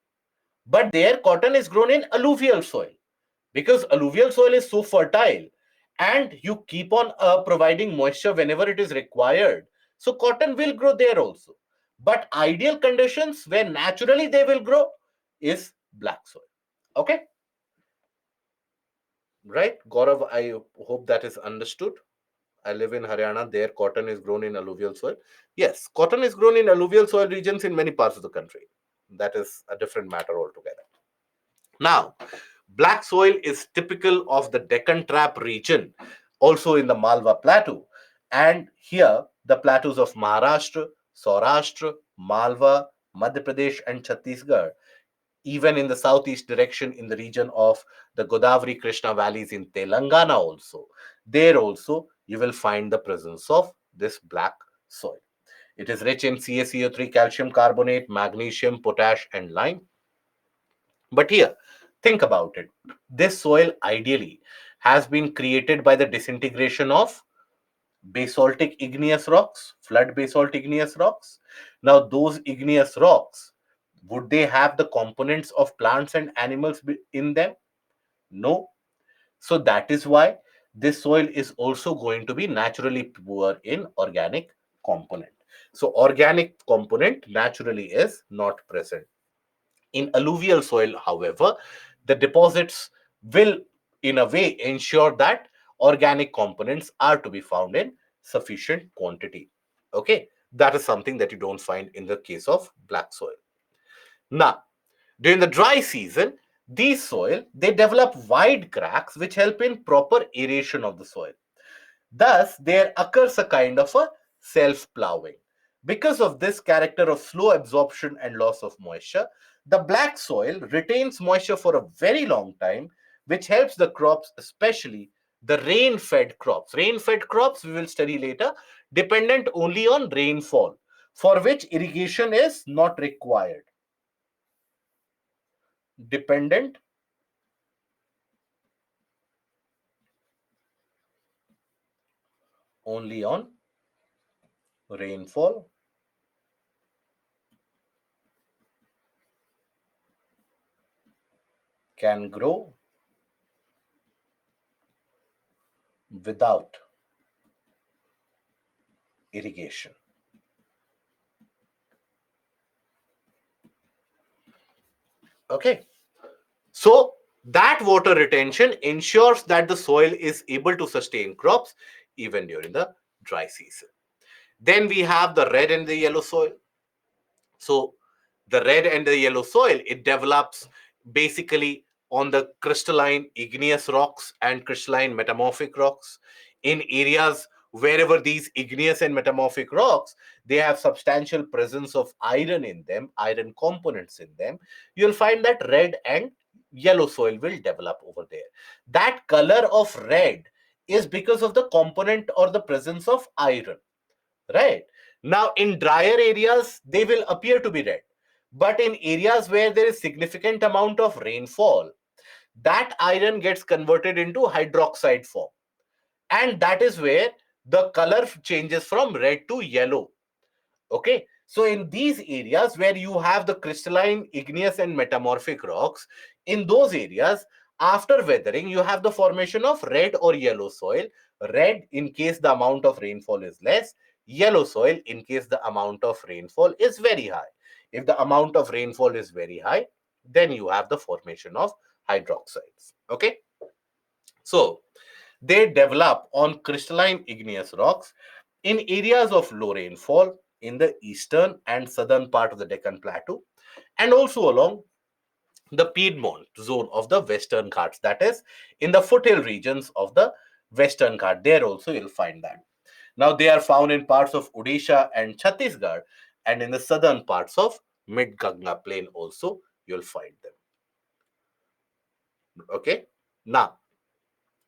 [SPEAKER 1] But there, cotton is grown in alluvial soil, because alluvial soil is so fertile and you keep on providing moisture whenever it is required. So cotton will grow there also. But ideal conditions where naturally they will grow is black soil. Okay? Right? Gaurav, I hope that is understood. I live in Haryana. There, cotton is grown in alluvial soil. Yes, cotton is grown in alluvial soil regions in many parts of the country. That is a different matter altogether. Now, black soil is typical of the Deccan Trap region, also in the Malwa Plateau. And here, the plateaus of Maharashtra, Saurashtra, Malwa, Madhya Pradesh, and Chhattisgarh, even in the southeast direction in the region of the Godavari Krishna valleys in Telangana also, there also you will find the presence of this black soil. It is rich in CaCO3, calcium carbonate, magnesium, potash, and lime. But here, think about it. This soil ideally has been created by the disintegration of basaltic igneous rocks, flood basalt igneous rocks. Now, those igneous rocks, would they have the components of plants and animals in them? No. So that is why this soil is also going to be naturally poor in organic component. So organic component naturally is not present. In alluvial soil, however, the deposits will, in a way, ensure that organic components are to be found in sufficient quantity. Okay, that is something that you don't find in the case of black soil. Now, during the dry season, these soil, they develop wide cracks which help in proper aeration of the soil. Thus, there occurs a kind of a self-plowing. Because of this character of slow absorption and loss of moisture, the black soil retains moisture for a very long time, which helps the crops, especially The rain-fed crops. Rain-fed crops we will study later, dependent only on rainfall, for which irrigation is not required. Dependent only on rainfall, can grow without irrigation. Okay. So that water retention ensures that the soil is able to sustain crops even during the dry season. Then we have the red and the yellow soil. So the red and the yellow soil, it develops basically on the crystalline igneous rocks and crystalline metamorphic rocks. In areas wherever these igneous and metamorphic rocks, they have substantial presence of iron in them, iron components in them, you'll find that red and yellow soil will develop over there. That color of red is because of the component or the presence of iron. Right. Now, in drier areas, they will appear to be red. But in areas where there is significant amount of rainfall, that iron gets converted into hydroxide form. And that is where the color changes from red to yellow. Okay. So in these areas where you have the crystalline, igneous and metamorphic rocks, in those areas, after weathering, you have the formation of red or yellow soil. Red in case the amount of rainfall is less, yellow soil in case the amount of rainfall is very high. If the amount of rainfall is very high, then you have the formation of hydroxides. Okay. So they develop on crystalline igneous rocks in areas of low rainfall in the eastern and southern part of the Deccan Plateau, and also along the Piedmont zone of the Western Ghats, that is, in the foothill regions of the Western Ghat. There also you'll find that. Now they are found in parts of Odisha and Chhattisgarh, and in the southern parts of Mid Ganga Plain also you'll find them. Okay. Now,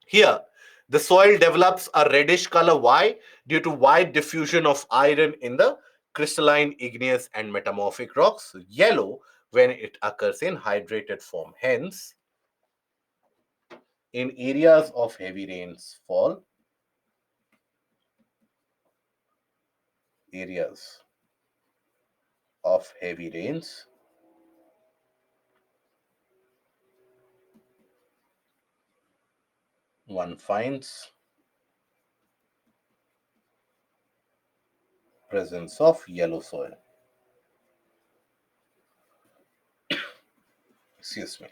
[SPEAKER 1] here, the soil develops a reddish color. Why? Due to wide diffusion of iron in the crystalline, igneous, and metamorphic rocks. Yellow when it occurs in hydrated form. Hence, in areas of heavy rainfall, areas of heavy rains, one finds presence of yellow soil. Excuse me.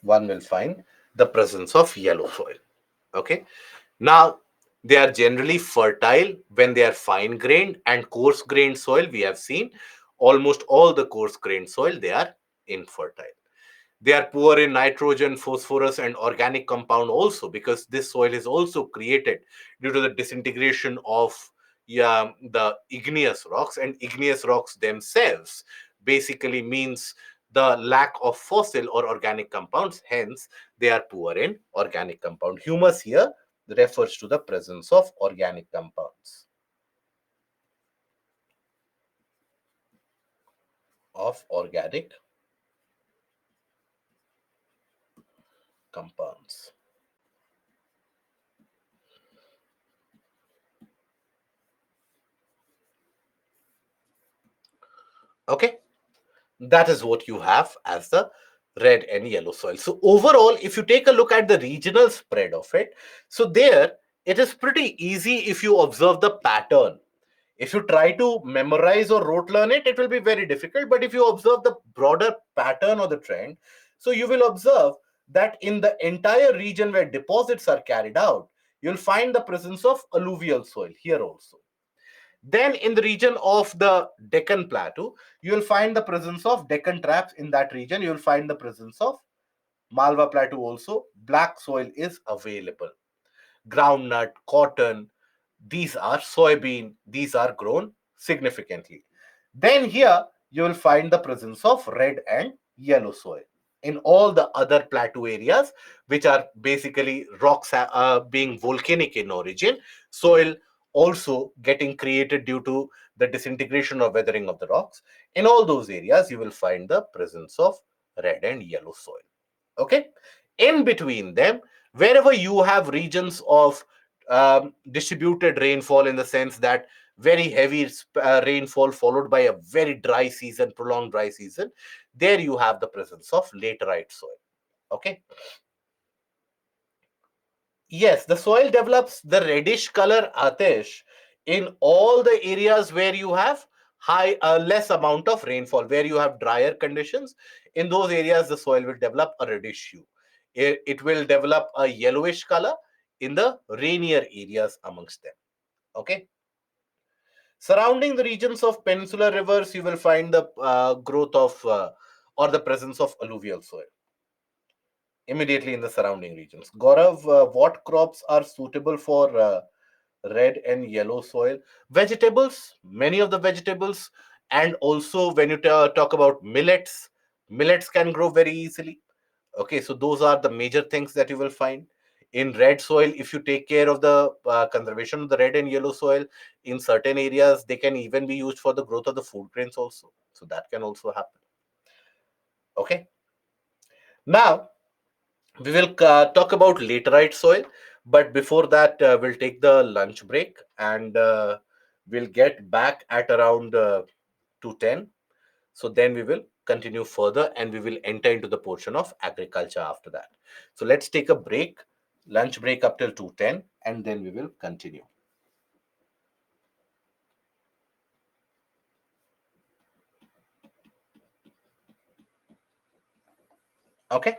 [SPEAKER 1] One will find the presence of yellow soil. Okay. Now, they are generally fertile when they are fine grained and coarse grained soil. We have seen almost all the coarse grained soil, they are infertile. They are poor in nitrogen, phosphorus, and organic compound also, because this soil is also created due to the disintegration of the igneous rocks, and igneous rocks themselves basically means the lack of fossil or organic compounds. Hence, they are poor in organic compound. Humus here refers to the presence of organic compounds. Of organic compounds. Okay, that is what you have as the red and yellow soil. So overall, if you take a look at the regional spread of it, so there it is pretty easy if you observe the pattern. If you try to memorize or rote learn it, it will be very difficult. But if you observe the broader pattern or the trend, so you will observe that in the entire region where deposits are carried out, you'll find the presence of alluvial soil here also. Then in the region of the Deccan Plateau, you will find the presence of Deccan traps. In that region, you will find the presence of Malwa Plateau also. Black soil is available. Groundnut, cotton, these are soybean, these are grown significantly. Then here, you will find the presence of red and yellow soil. In all the other plateau areas, which are basically rocks being volcanic in origin, soil also getting created due to the disintegration or weathering of the rocks. In all those areas, you will find the presence of red and yellow soil. Okay. In between them, wherever you have regions of distributed rainfall, in the sense that very heavy rainfall followed by a very dry season, prolonged dry season, there you have the presence of laterite soil. Okay. Yes, the soil develops the reddish color, Atish, in all the areas where you have less amount of rainfall, where you have drier conditions. In those areas, the soil will develop a reddish hue. It will develop a yellowish color in the rainier areas amongst them. Okay. Surrounding the regions of peninsular rivers, you will find the growth of or the presence of alluvial soil immediately in the surrounding regions. Gaurav, what crops are suitable for red and yellow soil? Vegetables, many of the vegetables, and also when you talk about millets, millets can grow very easily. Okay, so those are the major things that you will find. In red soil, if you take care of the conservation of the red and yellow soil, in certain areas, they can even be used for the growth of the food grains also. So that can also happen. Okay. Now, we will talk about laterite soil, but before that, we'll take the lunch break, and we'll get back at around 2:10. So then we will continue further and we will enter into the portion of agriculture after that. So let's take a break, lunch break up till 2:10, and then we will continue. Okay.